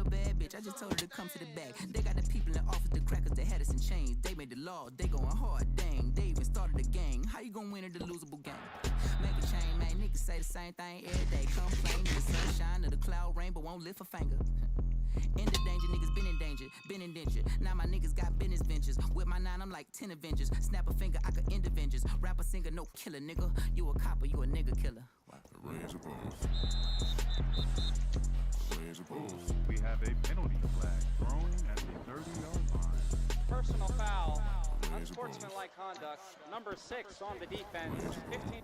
S3: bad bitch, I just told her to come to the back. They got the people in office, the crackers, the had us in chains. They made the law, they going hard, dang. They even started a gang. How you gonna win at the losable game? Make a chain, man, niggas say the same thing every day. Complain in the sunshine of the cloud rain, but won't lift a finger. In the danger, niggas been in danger, been indentured. Now my niggas got business ventures. With my 9, I'm like 10 Avengers. Snap a finger, I could end Avengers. Rapper, singer, no killer, nigga. You a copper, you a nigga killer. Wow.
S8: We have a penalty flag thrown at the 30-yard line.
S9: Personal foul, unsportsmanlike conduct, number 6 on the defense. 15.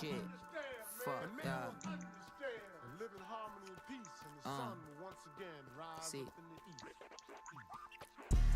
S3: Shit. Fuck,
S10: Live in harmony and peace, and the sun will once again rise up in the east.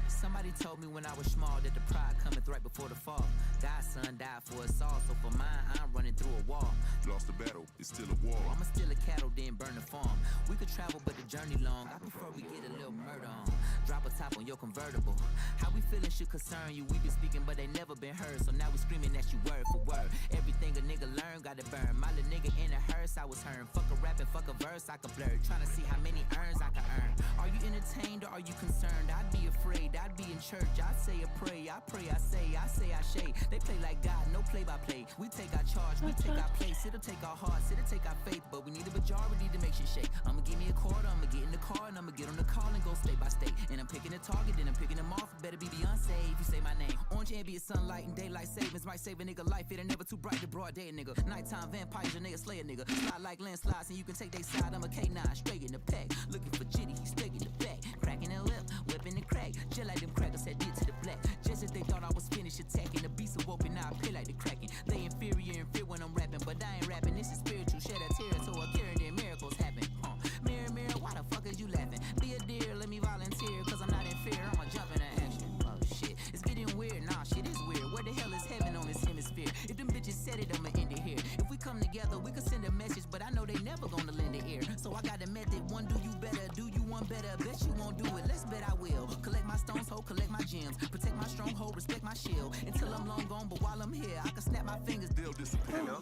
S3: Somebody told me when I was small that the pride cometh right before the fall. God's son died for us all, so for mine, I'm running through a wall.
S11: Lost the battle, it's still a war.
S3: I'ma steal a cattle, then burn the farm. We could travel, but the journey long. I prefer we get a little murder on. Drop a top on your convertible. How we feeling should concern you. We been speaking, but they never been heard. So now we screaming at you word for word. Everything a nigga learn, gotta burn. My little nigga in a hearse, I was hearing. Fuck a rap and fuck a verse, I could blur. Trying to see how many earns I can earn. Are you entertained or are you concerned? I'd be afraid, I'd be in church. I say a pray, I pray, I say I shade. They play like God, no play by play. We take our charge, we take our place. It'll take our hearts, it'll take our faith. But we need a majority to make shit shake. I'ma give me a quarter, I'ma get in the car, and I'ma get on the call and go state by state. And I'm picking a target, then I'm picking them off. Better be Beyonce if you say my name. Orange ambient sunlight and daylight savings might save a nigga life. It ain't never too bright to broad day, nigga. Nighttime vampires, your nigga slay a nigga. Slide like landslides and you can take they side. I'm a K9, straight in the pack. Looking for Jitty, he's straight in the back. Cracking a lip, whipping the crack. back, just like them crackers had did to the black. Just as they thought I was finished attacking, the beast awoke and now I play like the Kraken. They inferior and fear when I'm rapping, but I ain't rapping. This is spiritual, shed a tear to a cure, then miracles happen. Mirror, mirror, why the fuck is you laughing? Be a deer, let me volunteer, cause I'm not in fear. I'ma jump into action. Oh shit, it's getting weird. Nah, shit is weird. Where the hell is heaven on this hemisphere? If them bitches said it, I'ma end it here. If we come together, we could send a message, but I know they never gonna lend an ear. So I got a method, one do you better, do you one better? Bet you won't do it, let's bet I will. Collect my stones, ho, collect my gems. Protect my stronghold, respect my shield. Until I'm long gone, but while I'm here, I can snap my fingers.
S12: They'll disappear.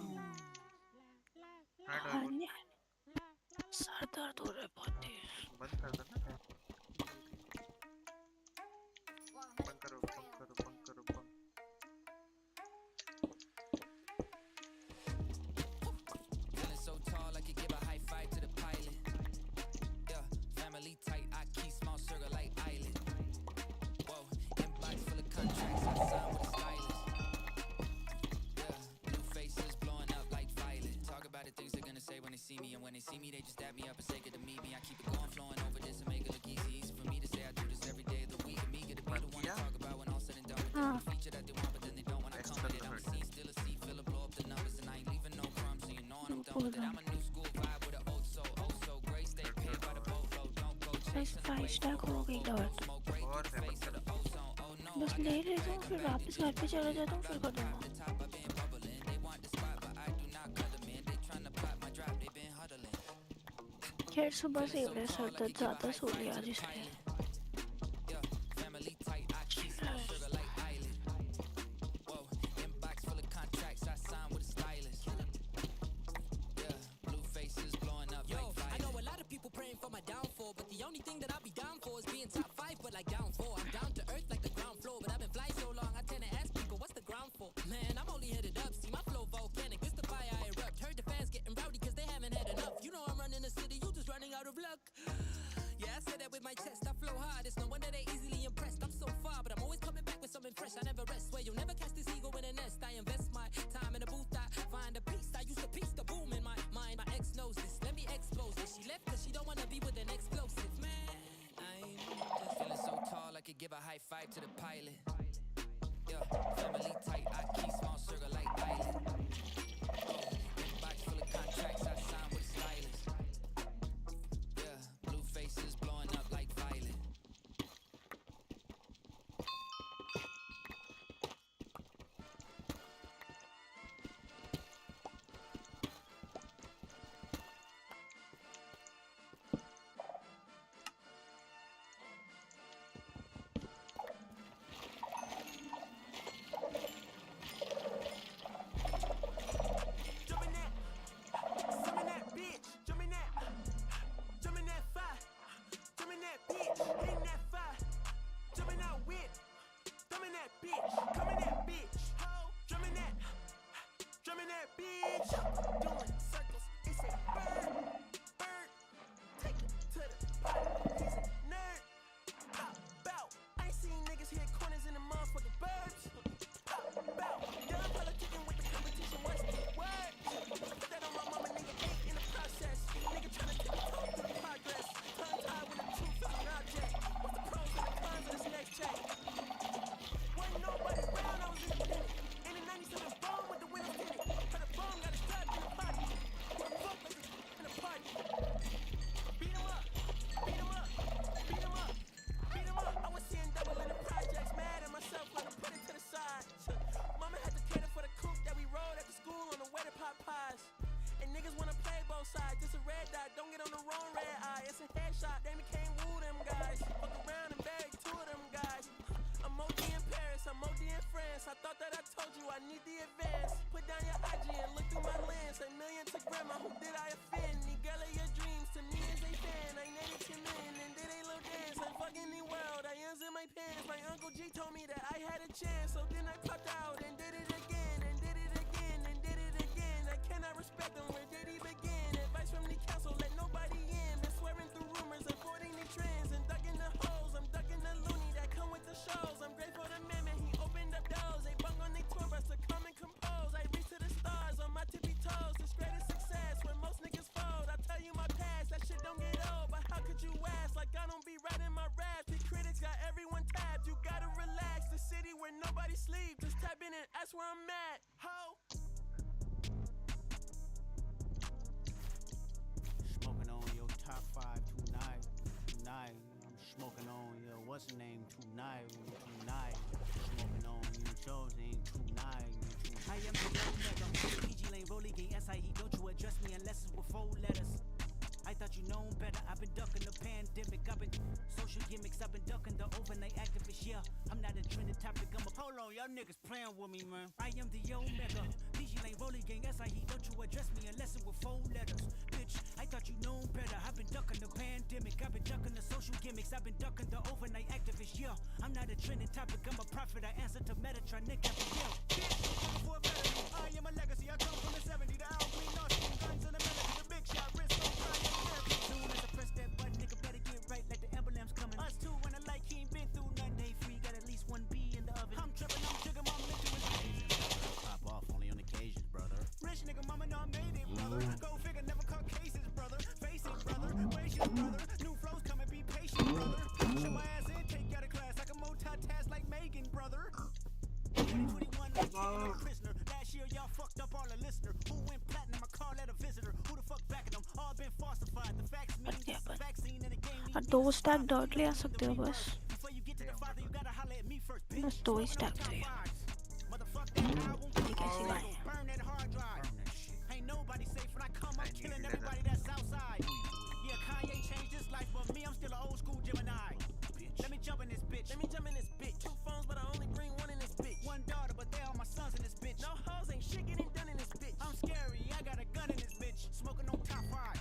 S2: Sir दर्द हो रहा है बहुत तेज।
S13: बंद कर दो ना। बंद करो, बंद करो, बंद करो, बंद।
S3: Feeling so tall, I could give a high five to the pilot. Yeah, family tight, I keep small circle like island. Whoa, inbox full of contracts, I sign with a stylist. Yeah, new faces blowing up like violet. Talk about the things they're gonna say when they see me, and when they see me, they just dab me up and say good to meet me. I keep it going, flowing over this and make it look easy. Easy for me to say I do this every day of the week. And me get to be the one to talk about when all said and done. With them, the feature that they want, but then they don't when I come with it. I'm a scene, still a seat, fill a blow up the numbers, and I ain't leaving no crumbs, so you know when I'm done with it. I'm a new school vibe with an oh so great. Stay paid by the boatload, don't go chasing the waves. Smoke great through the face of the ozone. Oh no,
S2: बस ले लेता हूँ फिर वापस घर पे चला जाता हूँ फिर कर दूँगा। खैर सुबह से मेरा सर दर्द ज़्यादा सो लिया आज इसलिए।
S3: For my downfall, but the only thing that I'll be down for is being top 5, but like down 4. I'm down to earth like the ground floor, but I've been flying so long, I tend to ask people, what's the ground for? Man, I'm only headed up, see my flow volcanic, this the fire I erupt. Heard the fans getting rowdy cause they haven't had enough. You know I'm running the city, you just running out of luck. Yeah, I said that with my chest, I flow hard, it's no wonder they easily impressed. I'm so far, but I'm always coming back with something fresh, I never rest. Where you'll never catch this ego in a nest. I invest my time in a booth, I find a piece, I used to piece the boom in my mind. My ex knows this, let me expose this. She left cause she don't wanna be with an explosive man. I'm just feeling so tall, I could give a high five to the pilot. Yeah, family tight, I keep small circle like island. Inbox full of contracts, I sign with a stylist. Yeah, blue faces blowing up like violet.
S14: Told me that I had a chance, so then I popped out and did it again, and did it again, and did it again. I cannot respect them, where did he begin? Advice from the council, let nobody in. Been swearing through rumors, avoiding the trends, and ducking the holes. I'm ducking the loony that come with the shows. I'm grateful to man, he opened up doors. They bung on their tour bus to come and compose. I reach to the stars on my tippy toes. It's greatest success when most niggas fold. I tell you my past, that shit don't get old, but how could you ask? Like I don't be writing my raps. The critics got everyone believe. Just tap in and that's where I'm at. Ho!
S12: Smoking on your top 5 tonight. Tonight. I'm smoking on your what's the name tonight. Tonight. Smoking on your chosen tonight. I am the young nigga. PG Lane Rolly Gang SIE. Don't you address me unless it's with 4 letters. I thought you known better. I've been ducking the pandemic. I've been social gimmicks. I've been ducking the overnight activist. Yeah, I'm not a trending topic. I'm a hold on, y'all niggas playing with me, man. I am the Omega. PG Lane Rolling Gang SIE. Don't you address me unless it with 4 letters. Bitch, I thought you known better. I've been ducking the pandemic. I've been ducking the social gimmicks. I've been ducking the overnight activist. Yeah, I'm not a trending topic. I'm a prophet. I answer to Metatron. Nick after yeah. Bitch, for a better. I am a legacy. I come from the 70s. The Al Green Austin. Guns in the melody. The big shot. Wrist on fire. Soon as I press that button, nigga better get right like the emblem's coming. Us too, when I like he ain't been through none day free. Got at least 1 B in the oven. I'm tripping, I'm trigger, my mental is pop off only on occasions, brother. Rich nigga, mama know I made it, brother. Go figure, never caught cases, brother. Face it, brother. Gracious, brother. New flows coming, be patient, brother. Shut my ass in, take you out of class. I can multitask like Megan, brother. 2021, like kicking a prisoner. Last year, y'all fucked up all the listener. Who went platinum? I call that a visitor. Who the fuck backing them? All been falsified. The facts mean it's a vaccine and a game.
S2: 2 stack dot ले आ सकते हो बस बस 2 ही stack चाहिए ये कैसी बात है
S14: Ain't nobody safe when I come, I'm killing everybody that's outside. Yeah, Kanye changed his life, but me, I'm still an old school Gemini. Let me jump in this bitch. Let me jump in this bitch. 2 phones, but I only bring 1 in this bitch. 1 daughter, but they all my sons in this bitch. No hoes, ain't shit getting done in this bitch. I'm scary, I got a gun in this bitch. Smoking on top 5s.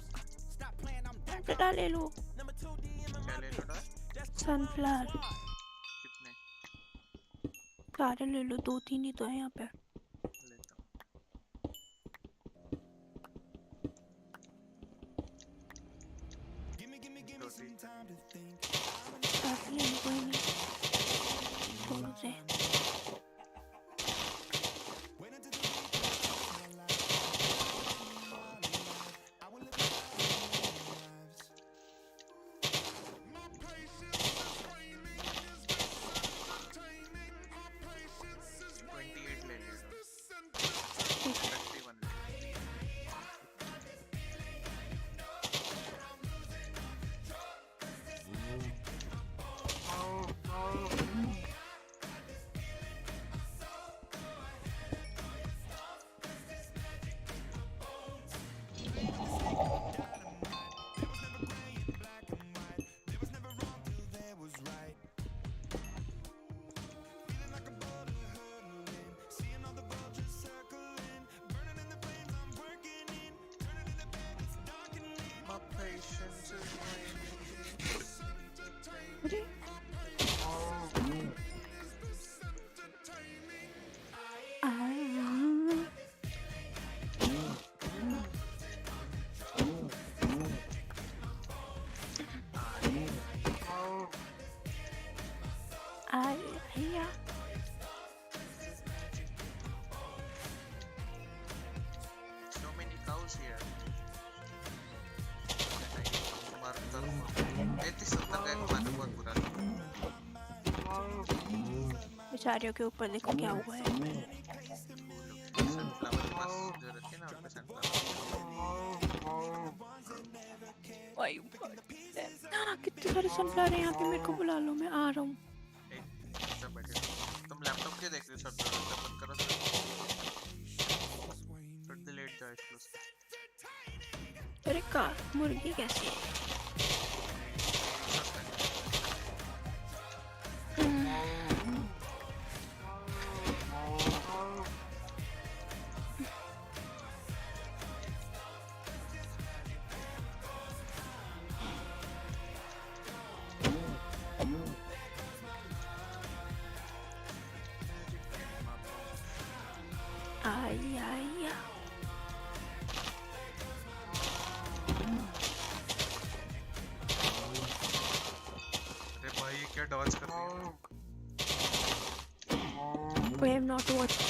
S14: Stop playing, I'm that
S2: बेटा ले लो
S14: Number 2 DM in my bitch. That's
S2: sunflower
S13: कितने
S2: सारे ले लो 2-3 ही तो है यहाँ पे
S13: लेता हूँ
S2: सारे ले लो कोई नहीं दोनों से बेचारियों के ऊपर देखो क्या हुआ है कितने सारे सनफ्लावर हैं यहाँ पे मेरे को बुला लो मैं आ रहा हूँ
S13: तुम लैपटॉप क्यों देख रहे हो सब बंद करो फिर डिलीट जाए क्लोज
S2: अरे का मुर्गी कैसी
S13: डॉज कर रही है
S2: We have not watched it.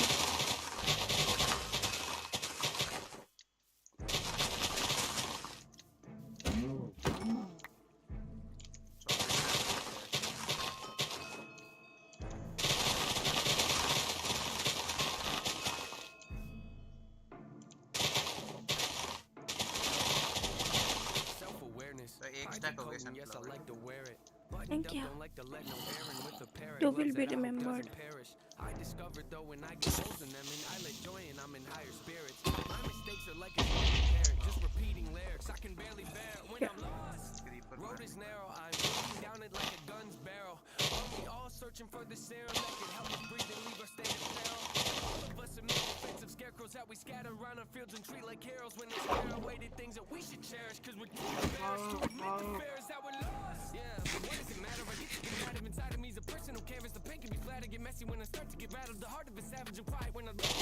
S2: Thank you.
S6: Don't like to let no errand with a parrot.
S2: You will
S6: Loves
S2: be
S6: that I hope
S2: remembered.
S6: doesn't perish. I discovered though when I get holes in them and I let joy in, I'm in higher spirits. My mistakes are like a parent, just repeating lyrics. I can barely bear it when I'm lost. Road is narrow, I'm looking down it like a gun's barrel. Are we all searching for the serum that can help us breathe and leave our state of peril? All of us are made defensive scarecrows that we scatter around our fields and treat like heroes when they scare away the things that we should cherish. Cause we're too embarrassed to admit the fears that we're lost. Yeah, but what does it matter? I get to get out of inside of me is a personal canvas. The pain can be flat and get messy when I start to get rattled. The heart of a savage and quiet when I look at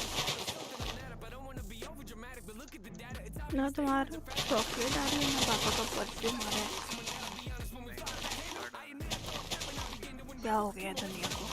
S6: something like that. But I don't want to be over dramatic, but look at the data. It's
S2: ना तुम्हारा chocolate आ रही है ना पापा का perfume आ रहा है क्या हो गया दुनिया को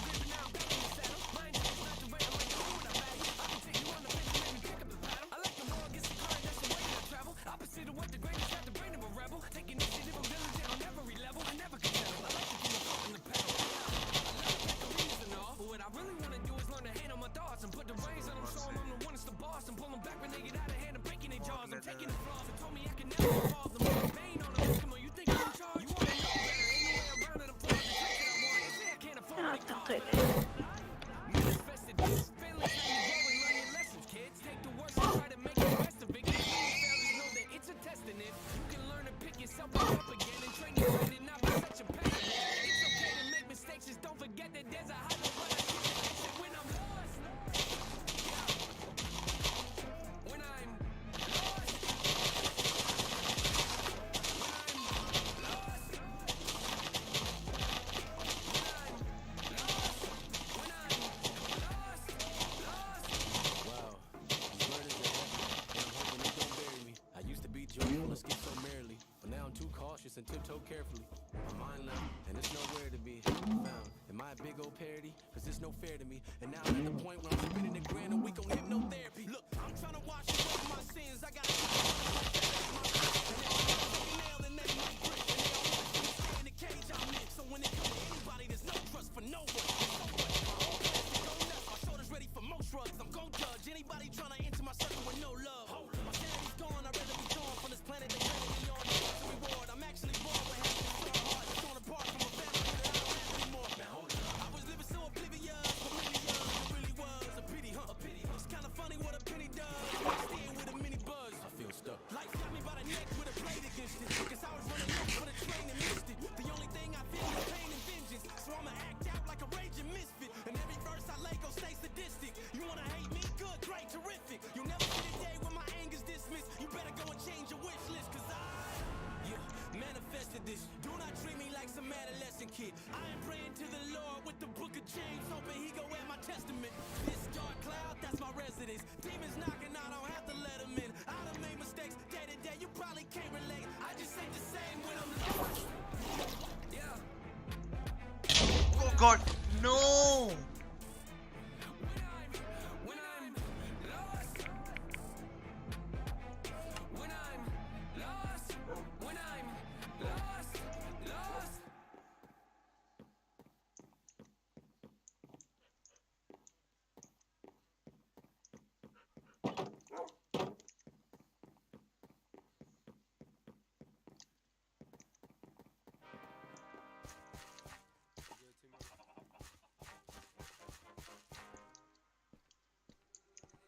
S6: And tiptoe carefully. My mind level, and it's nowhere to be found. Am I a big old parody? Cause it's no fair to me. And now I'm at the point where I'm spending a grand a week on hypnotherapy. Look, I'm trying to wash away my sins. I got to nail and that mic grip. And they all want to stay in the cage I'm in. So when it comes to anybody, there's no trust for no one. My shoulders ready for most drugs. I'm gon' judge anybody trying to enter my circle with no love. My sanity's gone. I'd rather be gone from this planet than ready to be on the reward. I'm actually born with half this strong heart. Torn apart from a family that I don't have anymore. I was living so oblivious for many years. It really was a pity, huh? A pity. It's kinda funny what a penny does. Staying with a mini buzz. I feel stuck. Life got me by the neck with a blade against it. Cause I was running up for the train and missed it. The only thing I feel is pain and vengeance. So I'ma act out like a raging misfit. And every verse I lay gon' stay sadistic. You wanna hate me? Good, great, terrific. You'll never see a day when my anger's dismissed. You better go and change your wish list. Cause manifested this. Do not treat me like some adolescent kid. I am praying to the Lord with the book of James, hoping he go at my testament. This dark cloud, that's my residence. Demons knocking, I don't have to let them in. I done made mistakes day to day, you probably can't relate. I just ain't the same when I'm lost. Yeah.
S13: Oh god, no!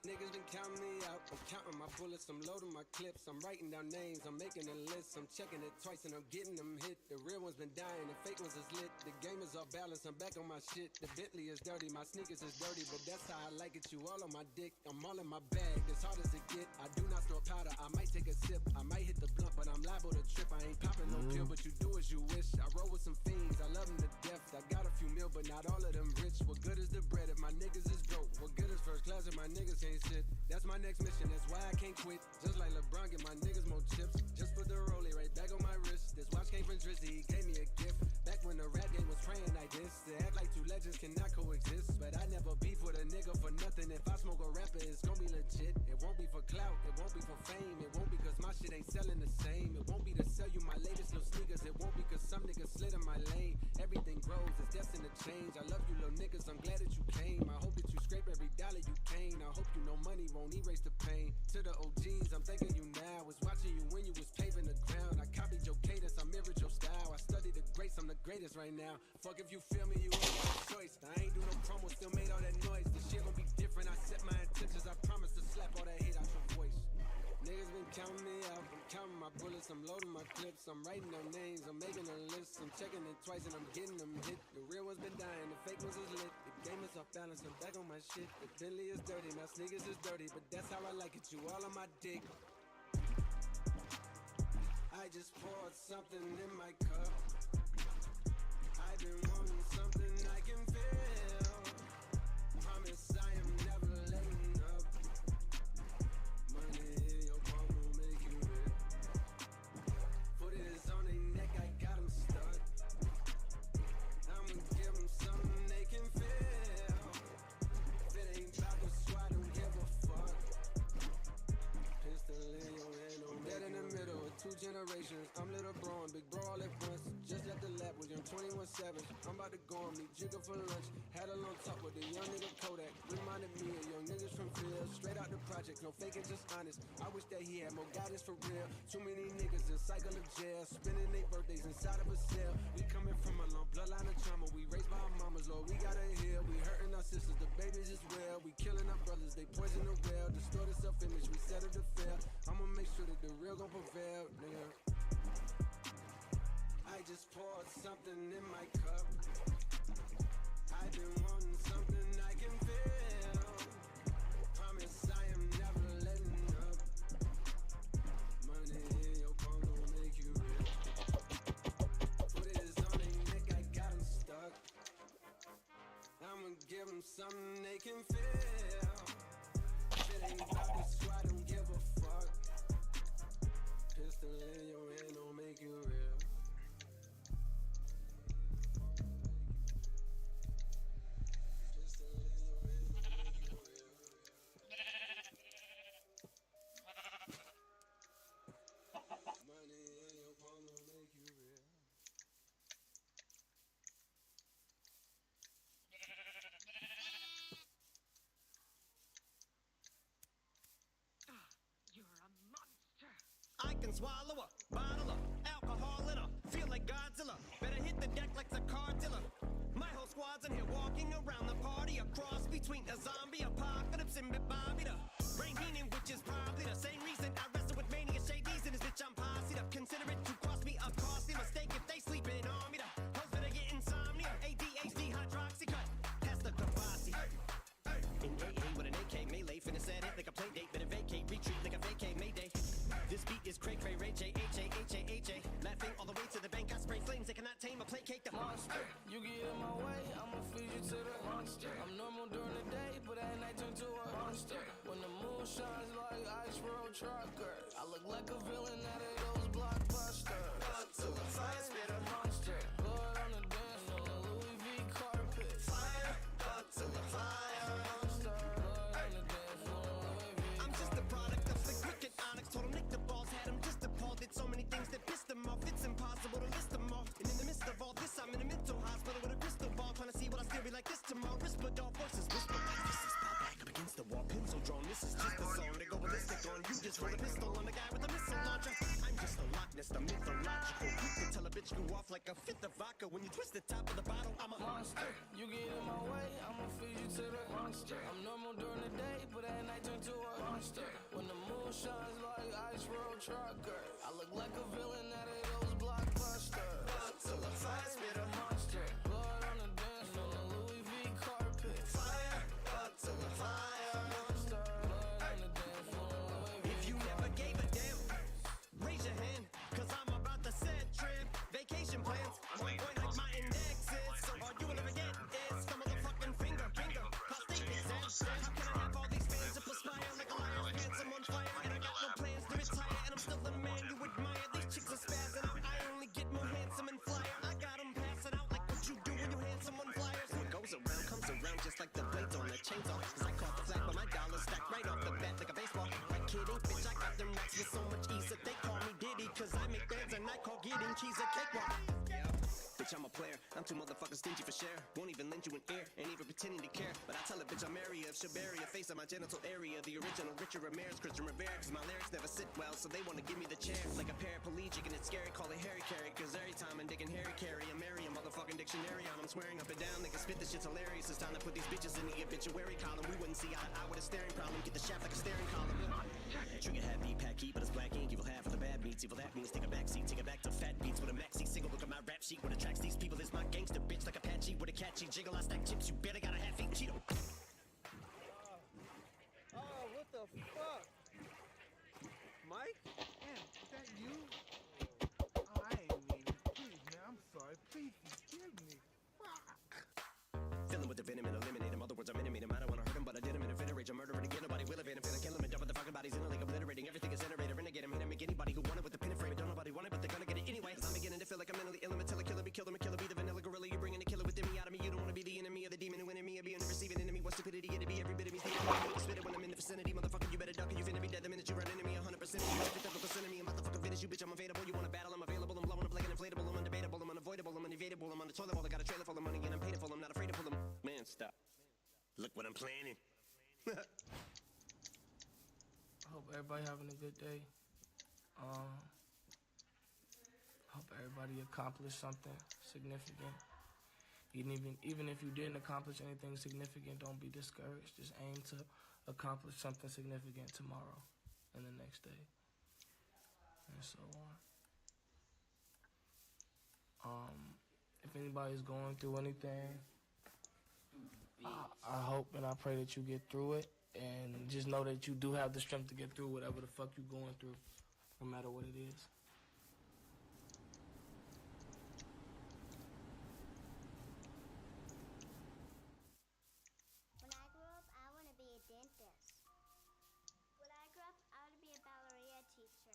S6: Niggas been counting me out. I'm counting my bullets, I'm loading my clips. I'm writing down names, I'm making a list. I'm checking it twice and I'm getting them hit. The real ones been dying, the fake ones is lit. The game is off balance, I'm back on my shit. The Bentley is dirty, my sneakers is dirty, but that's how I like it. You all on my dick, I'm all in my bag. As hard as it get, I do not snort powder. I might take a sip, I might hit the blunt, but I'm liable to trip. I ain't popping no pill, but you do as you wish. I roll with some fiends, I love them to death. I got a few mil, but not all of them rich. What good is the bread if my niggas is broke? What good is first class if my niggas ain't shit? That's my next mission, that's why I can't quit. Just like LeBron, get my niggas more chips. Just put the rollie right back on my wrist. This watch came from Drizzy, he gave me a gift. Back when the rap game was praying like this. They act like two legends cannot coexist. But I never beef with a nigga for nothing. If I smoke a rapper, it's gon' be legit. It won't be for clout, it won't be for fame. It won't be cause my shit ain't selling the same. It won't be to sell you my latest little sneakers. It won't be cause some niggas slid in my lane. Everything grows, it's destined to change. I love you little niggas, I'm glad that you came. I hope that you scrape every dollar you came. I hope you know money won't erase the pain. To the OGs, I'm thanking you now. Was watching you when you was paving the ground. I copied your cadence, I mirrored your style. I studied the greats, I'm the greatest right now. Fuck if you feel me, you ain't got a choice. I ain't do no promo, still made all that noise. This shit gon' be different, I set my intentions. I promise to slap all that hate out your voice. Niggas been counting me out, I'm counting my bullets, I'm loading my clips, I'm writing down names, I'm making a list, I'm checking it twice and I'm getting them hit. The real ones been dying, the fake ones is lit. The game is off balance, I'm back on my shit. The Bentley is dirty, my sneakers is dirty, but that's how I like it, you all on my dick. I just poured something in my cup. I've been wanting something I can feel. Promise I am never letting up. Money in your palm will make you real. Foot is on their neck, I got them stuck. I'ma give them something they can feel. If it ain't about the squad, don't give a fuck. Pistol in your hand, I'm dead in the middle of two generations. I'm little bro and big bro all at once. Just left the lab with young 21 Savage. I'm about to go and meet Jigga for lunch. Had a long talk with the young nigga Kodak. Reminded me of young niggas from field. Straight out the project, no faking, just honest. I wish that he had more guidance for real. Too many niggas in cycle of jail, spending their birthdays inside of a cell. We coming from a long bloodline of trauma. We raised by our mamas, Lord, we gotta heal. We hurting our sisters, the babies as well. We killing our brothers, they poison the well. Distorted self-image, we settle to fail. I'ma make sure that the real gon' prevail, nigga. I just poured something in my cup. I've been wanting something I can feel. Promise I am never letting up. Money in your palm don't make you real. Foot is on their neck, I got them stuck. I'ma give them something they can feel. If it ain't about the squad, don't give a fuck. Pistol in your hand don't make you real.
S15: I can swallow a bottle of alcohol in her. Feel like Godzilla. Better hit the deck like the cartilla. My whole squad's in here walking around the party. A cross between a zombie apocalypse and Bobby the brain meaning, which is probably the same reason I wrestle with mania shades in this bitch. I'm posse up. Consider it to cost me a costly mistake if they sleeping on me. The hoes better get insomnia. ADHD hydroxy cut. Pass the Kabasi. In AA with an AK melee, finna set it like a play date. Better vacate, retreat like a vacay Mayday. This beat is cray cray, Ray J, H-A-H-A-H-A. Laughing all the way to the bank, I spray flames. They cannot tame or placate the monster.
S16: You get in my way, I'ma feed you to the monster. I'm normal during the day, but at night turn to a monster. When the moon shines like ice road truckers, I look like a villain out of those blockbusters. To the fire, spit a monster. Blood on the dance floor, Louis V carpet. Fire, to the fire, monster. Blood on the dance floor, Louis V.
S15: I'm just a product of the cricket onyx. Told him Nick the balls had him just appalled. Did so many things that pissed him off. It's impossible to list them all. And in the midst of all this, I'm in a mental hospital with a crystal ball, trying to see what I still be like this tomorrow. Whisper dog voices, whisper like this is fall back up against the wall. Pencil drawn, this is just a song to go ballistic on. You just roll a pistol on the guy with a missile launcher. I'm just a Loch Ness, the mythological. You can tell a bitch go off like a fifth of vodka. When you twist the top of the bottle, I'm a monster.
S16: You get in my way, I'ma feed you to the monster. I'm normal during the day, but at night turn to a monster. When the moon shines like ice road truckers, I look like a villain out of those blockbusters. To the fire, spit a monster. Blood on the dance floor, Louis V carpet. Fire, to the fire, monster. Blood on the dance floor, Louis V.
S15: If you never gave a damn, raise your hand, cause I'm about to set trip. Vacation plans, on point like my index is. So all you will ever get is some motherfucking finger. Prostate exam. How can I have all these fans that perspire like a lion's pants? I'm on fire and I got no plans to retire. And I'm still the man you admire. These chicks are spazzing out. I only get more handsome and flyer. I got them passing out like what you do when you hand someone flyers. What goes around comes around just like the blades on a chainsaw. Cause I caught the flag but my dollar stacked right off the bat like a baseball. Like kidding, bitch, I got them racks with so much ease that they call me Diddy. Cause I make bands and I call getting keys a cakewalk. The bitch, I'm a player. I'm too motherfucking stingy for share. Won't even lend you an ear, ain't even pretending to care. But I tell a bitch I'm area if she'll bury a face on my genital area. The original Richard Ramirez, Christian Rivera. Cause my lyrics never sit well, so they wanna give me the chair. Like a paraplegic and it's scary, call it Harry Carry. Cause every time I'm digging Harry Carry, I'm marry a motherfucking dictionary on. I'm swearing up and down, niggas spit this shit's hilarious. It's time to put these bitches in the obituary column. We wouldn't see eye to eye with a staring problem. Get the shaft like a staring column. Trigger happy, pack heat, but it's black ink. Evil half of the bad meats. Evil that means take a back seat, take it back to fat beats with a maxi single. Look at my rap sheet. What attracts these people is my gangster bitch like Apache with a catchy jiggle. I stack chips. You better got a half-eat Cheeto.
S17: Oh, what the fuck? Mike?
S10: Damn, is that you? Oh, I ain't mean it. Please, man, I'm sorry. Please forgive me.
S15: Filling with the venom and eliminate him. Other words, I'm intimate him. I don't wanna hurt him, but I did him in a fit of rage. I'm murdering again. Nobody will evade him. Finna kill him and dump the fucking bodies in a lake, obliterating everything is generator. Renegade him, hit him, make anybody who want it with the pin and frame. Don't nobody want it, but they're gonna get it anyway. Cause I'm beginning to feel like I'm mentally ill. I'm a killer, be killer, be the vanilla gorilla. You bringing the killer within me out of me. You don't wanna be the enemy of the demon who in me. Or being the receiving enemy. What stupidity it'd be every bit of me. Spit it when I'm in the vicinity. Motherfucker, you better duck or you finna be dead the minute you run into me. 100%. You better 50% of me. I'm motherfucking finish you, bitch. I'm available. You wanna battle? I'm available. I'm blowing up like an inflatable. I'm undebatable. I'm unavoidable. I'm unevadable. I'm on the toilet bowl. I got a trailer full of money and I'm paid for. I'm not afraid to pull them. Man, stop. Look what I'm planning.
S18: I hope everybody having a good day. Hope everybody accomplished something significant. Even if you didn't accomplish anything significant, don't be discouraged. Just aim to accomplish something significant tomorrow and the next day, and so on. If anybody's going through anything, I hope and I pray that you get through it, and just know that you do have the strength to get through whatever the fuck you're going through, no matter what it is.
S19: When I grow up, I want to be a dentist. When I grow up, I want to be a ballerina teacher.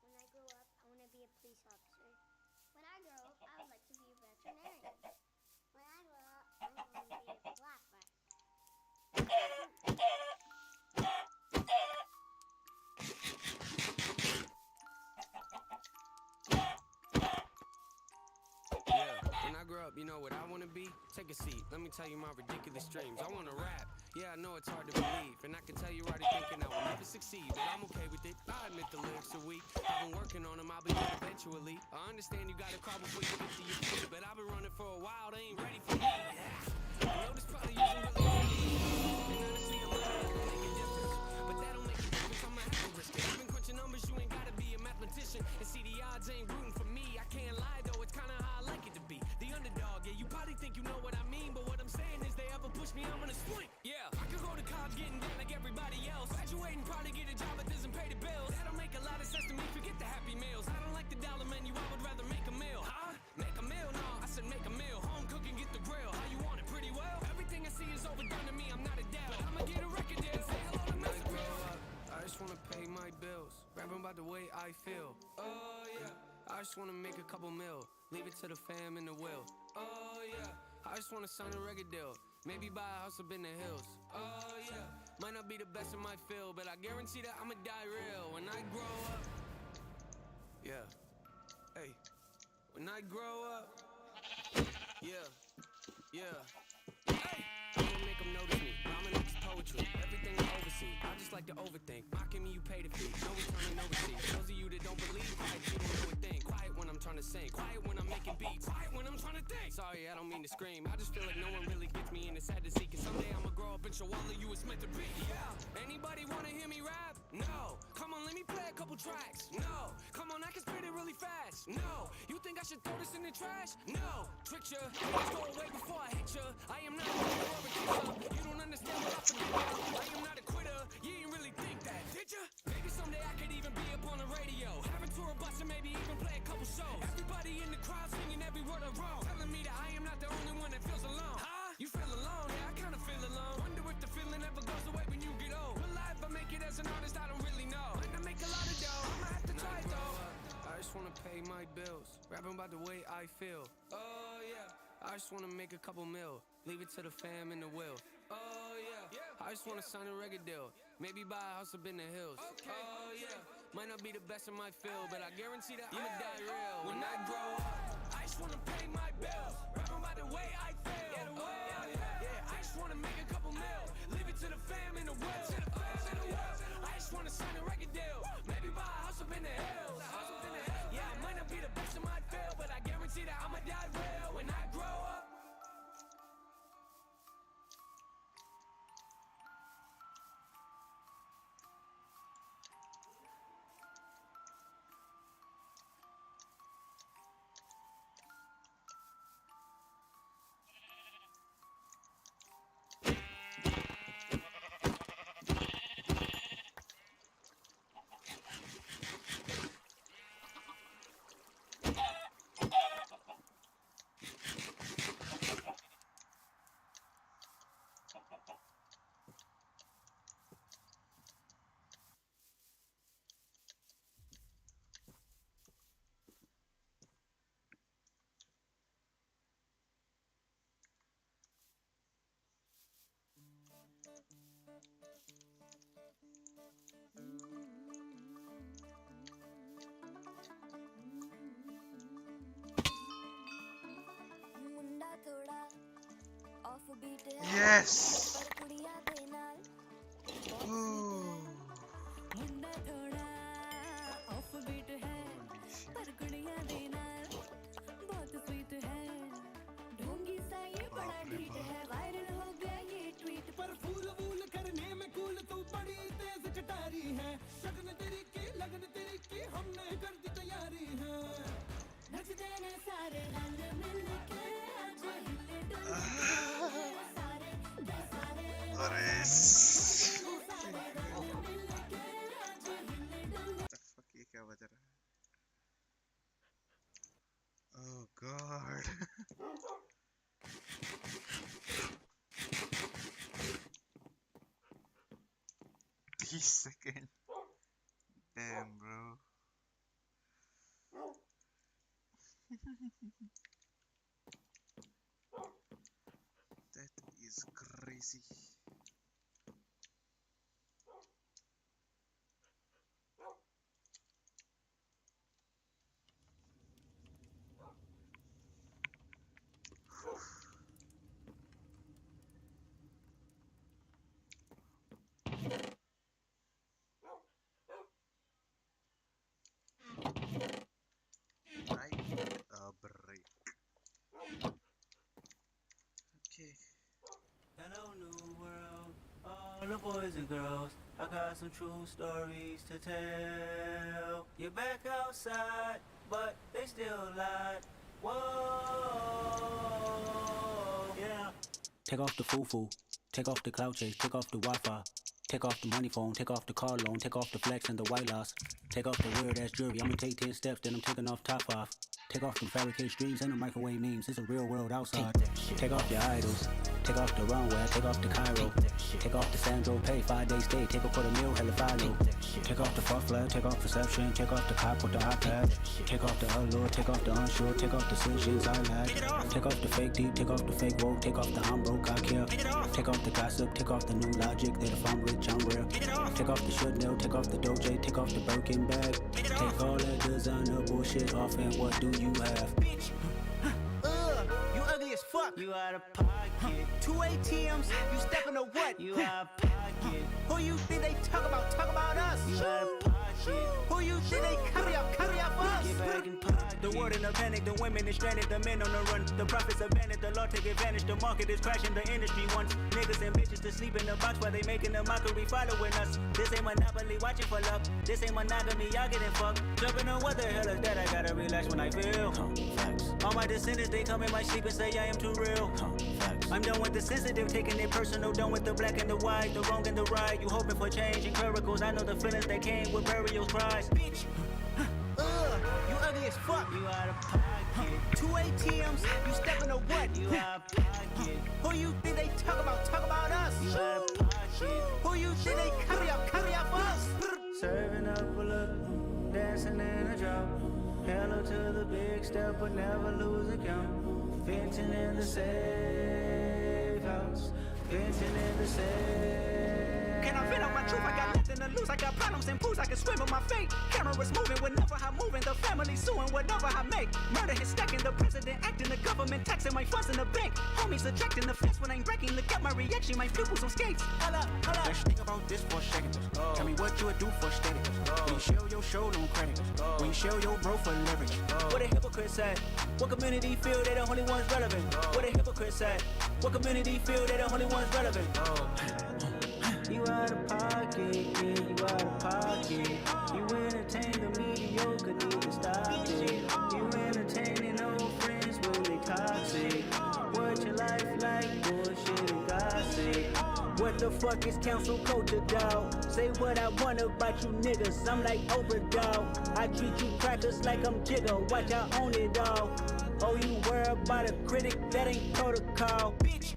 S19: When I grow up, I want to be a police officer. When I grow up, I would like to be a veterinarian. When I grow up, I want to be a flapper.
S6: When I grow up, you know what I wanna be? Take a seat, let me tell you my ridiculous dreams. I wanna rap, yeah, I know it's hard to believe. And I can tell you're already thinking I will never succeed, but I'm okay with it, I admit the lyrics are weak. I've been working on them, I'll be good eventually. I understand you gotta crawl before you get to your feet, but I've been running for a while, they ain't ready for me. I know this probably isn't really ready, and honestly I'm learning to make a difference. But that don't make a difference, I'ma have to risk it. I've been crunching numbers, you ain't gotta be a mathematician. And see the odds ain't rooting for me, I can't lie though, it's kinda how I like it to be. The underdog, yeah, you probably think you know what I mean, but what I'm saying is they ever push me, I'm gonna swing. Yeah, I could go to college getting down like everybody else. Graduating, probably get a job that doesn't pay the bills. That don't make a lot of sense to me, forget the happy meals. I don't like the dollar menu, I would rather make a meal. Huh? Make a meal? No, I said make a meal. Home cooking, get the grill. How you want it? Pretty well? Everything I see is overdone to me, I'm not a dad, but I'ma get a record deal. Say hello to Mr. Grow up, I just wanna pay my bills. Rapping about the way I feel. Oh yeah, I just wanna make a couple mil. Leave it to the fam and the will. Oh yeah, I just wanna sign a record deal. Maybe buy a house up in the hills. Oh yeah, might not be the best in my field, but I guarantee that I'ma die real when I grow up. Yeah, hey, when I grow up. Yeah, yeah. Hey, I wanna make them notice me. Dominate this poetry, everything I oversee. I just like to overthink. Mocking me, you pay the fee. No returning, no receipt. Those of you that don't believe, quiet, you don't know a thing. Quiet when I'm trying to sing. Quiet when I'm making beats. Quiet when I'm trying to think. Sorry, I don't mean to scream. I just feel like no one really gets me, and it's sad to see. Cause someday I'ma grow up and show all of you it's meant to be. Yeah. Anybody wanna hear me rap? No. Come on, let me play a couple tracks. No. Come on, I can spit it really fast. No. You think I should throw this in the trash? No. Trick ya. Let's go away before I hit ya. I am not a quitter or a kisser. You don't understand what I forget. I am not a quitter. You didn't really think that, did ya? Maybe someday I could even be up on the radio. Have a tour bus and maybe even play a couple shows. Everybody in the crowd singing every word I wrote. Telling me that I am not the only one that feels alone. Huh? You feel alone? Yeah, I kinda feel alone. Wonder if the feeling ever goes away when you get old. Will I ever make it as an artist? I don't really know. Might not make a lot of dough. I'ma have to try it though. I just wanna pay my bills. Rapping about the way I feel. Oh yeah. I just wanna make a couple mil. Leave it to the fam and the will. Oh yeah. I just wanna sign a record deal. Maybe buy a house up in the hills. Oh yeah. Might not be the best in my field, but I guarantee that I'ma die real when I grow up. I just
S16: just wanna pay my bills. Rapping about the way I feel. Yeah, I just wanna make a couple mil. Leave it to the fam in the will. I just wanna sign a record deal. Maybe buy a house up in the hills. Yeah, I might not be the best in my field, but I guarantee that I'ma die real when I grow up.
S13: Yes. Ooh. ये क्या बज रहा है? Oh God. 30 seconds. Damn, bro. That is crazy. Break. Okay.
S12: Hello, new world, all the boys and girls. I got some true stories to tell. You're back outside, but they still lied. Whoa, yeah. Take off the foo-foo, take off the cloud chase, take off the Wi-Fi. Take off the money phone, take off the car loan, take off the flex and the white loss. Take off the weird ass jewelry, I'ma take 10 steps, then I'm taking off top off. Take off the fabricated streams and the microwave memes, it's a real world outside. Take off your idols, take off the runway, take off the Cairo. Take off the Sandro pay, 5 days stay, take off for the meal, hella follow. Take off the fuck flag, take off perception, take off the cop with the iPad. Take off the allure, take off the unsure, take off decisions I lack. Take off the fake deep, take off the fake woke, take off the I'm broke, I care. Take off the gossip, take off the new logic, that if I'm rich, I'm real. Take off the Chanel, take off the Doyyyy, take off the Birkin bag. Take all that designer bullshit off and what do you have?
S16: You ugly as fuck.
S12: You out of pocket.
S16: 2 ATMs, you stepping to what?
S12: You out of pocket.
S16: Who you think they talk about? Talk about us.
S12: You out of pocket.
S16: Who you think they carry up us?
S12: Get back in pocket.
S16: The world in a panic, the women is stranded, the men on the run. The profits abandoned, the law take advantage. The market is crashing, the industry wants niggas and bitches to sleep in the box while they making a mockery following us. This ain't monopoly, watching for luck. This ain't monogamy, y'all getting fucked. Jumping on what the hell is that? I gotta relax when I feel. All my descendants, they come in my sleep and say I am too real. I'm done with the sensitive, taking it personal. Done with the black and the white, the wrong and the right. You hoping for change and miracles. I know the feelings that came with burial cries. Bitch. You ugly as fuck.
S12: You out of pocket.
S16: 2 ATMs, you stepping to what?
S12: You out of pocket.
S16: Who you think they talk about? Talk about us.
S12: You out of pocket.
S16: Who you think they carry up us?
S12: Serving up a look, dancing in a drop. Hello to the big step, but never lose a count. Venting in the safe house. Venting in the safe.
S16: Can I vent on my truth? I got nothing to
S12: lose. I got problems and pools, I can swim with my fate. Cameras moving whenever I'm moving. The family suing whatever I make. Murder is stacking, the president acting, the government taxing my funds in the bank. Homies subtracting the fence when I'm breaking. Look at my reaction, my pupils on skates. Hold up, hold up. Let's think about this for a second. Tell me what you would do for status. When you show your show, no credit. When you show your bro for leverage. What a hypocrite said. What community feel they the only ones relevant? What a hypocrite said. What community feel they the only ones relevant? You out of pocket, yeah, you out of pocket. You entertain the mediocre, need to stop it. You entertaining old friends when they toxic. What your life like, bullshit and gossip. What the fuck is council culture, dawg? Say what I want about you niggas, I'm like Oprah, dawg. I treat you crackers like I'm Jigga, watch I own it all. Oh, you worry about a critic, that ain't protocol, bitch.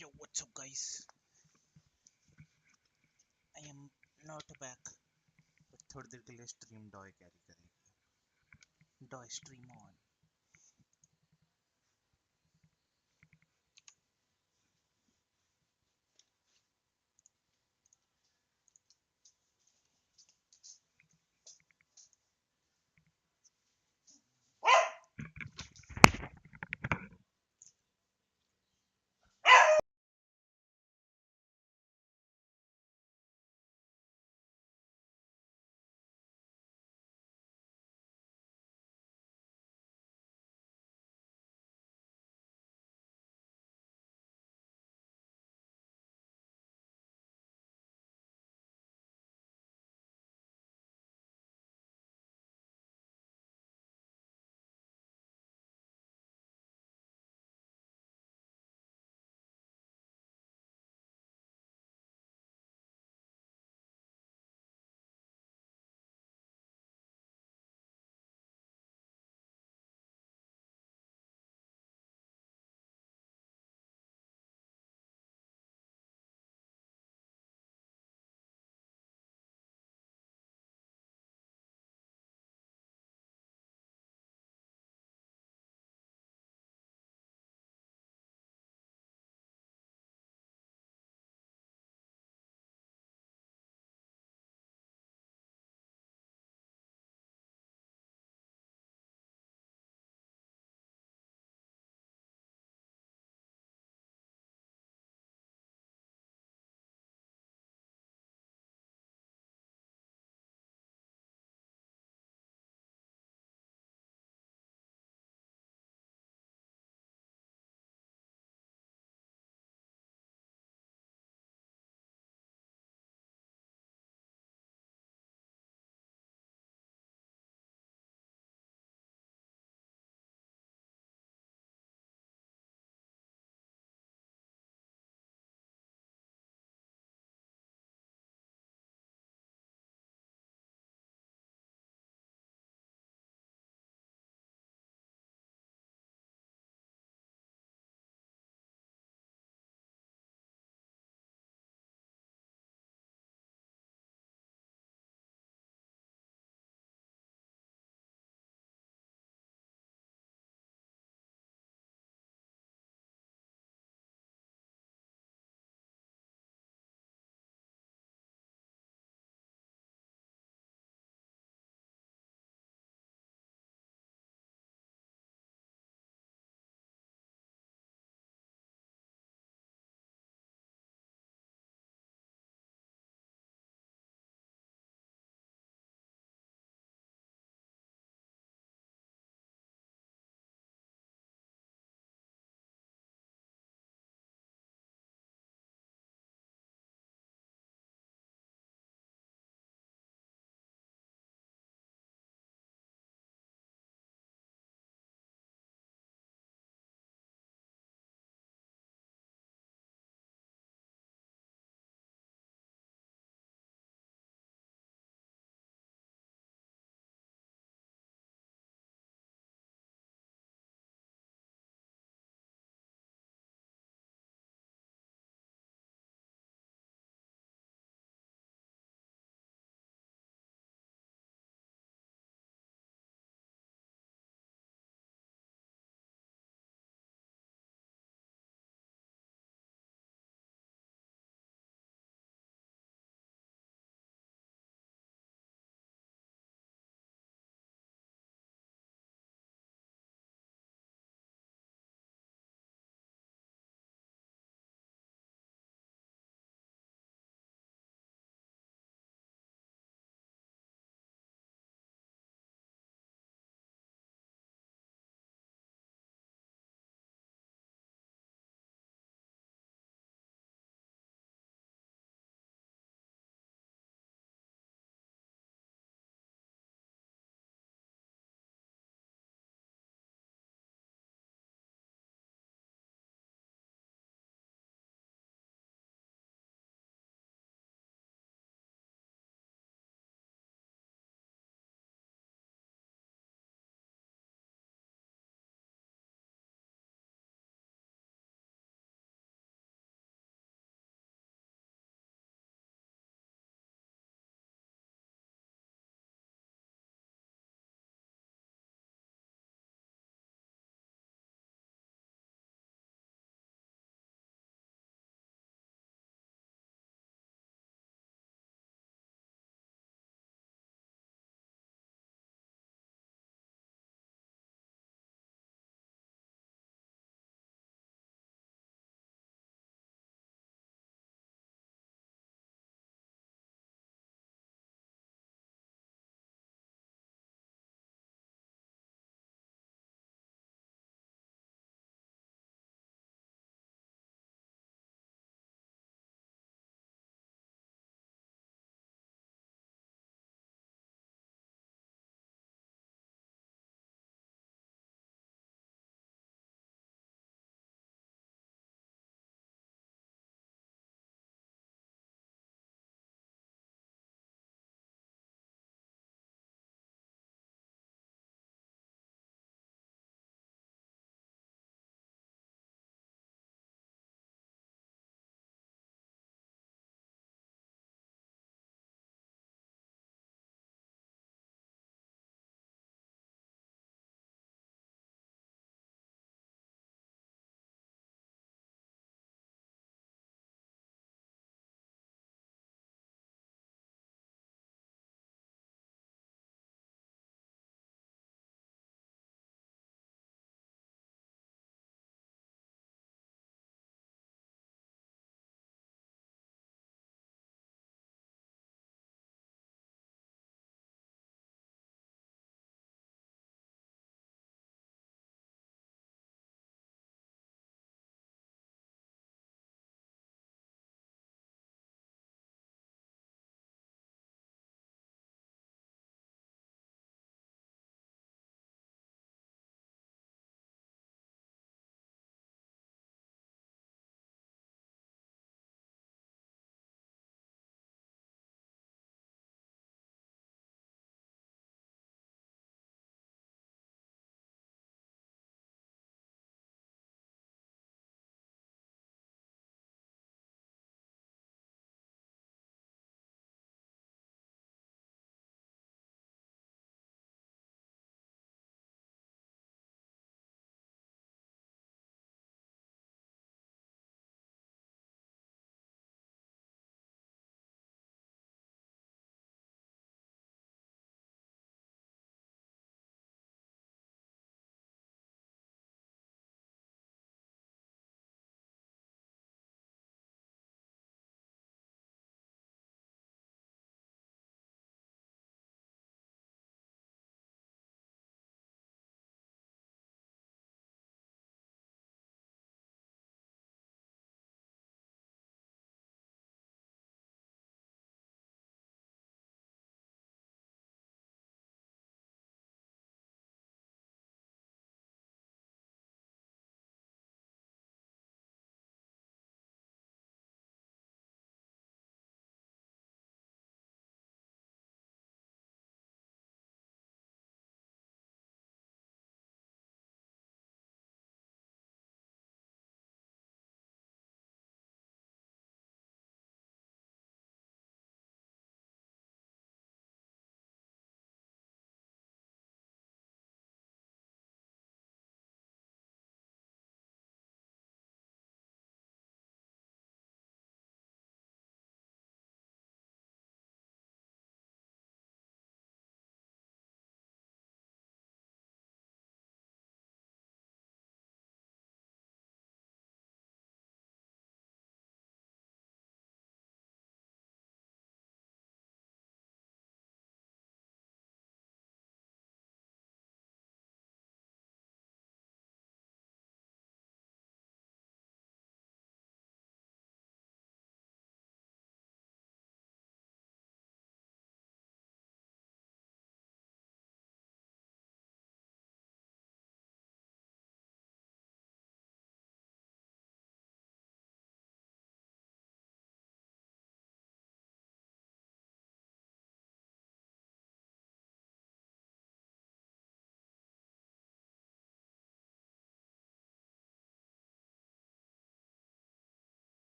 S1: Yo, what's up, guys? I am not back, but थोड़ी देर के लिए stream doe carry करेगी. Doe stream on.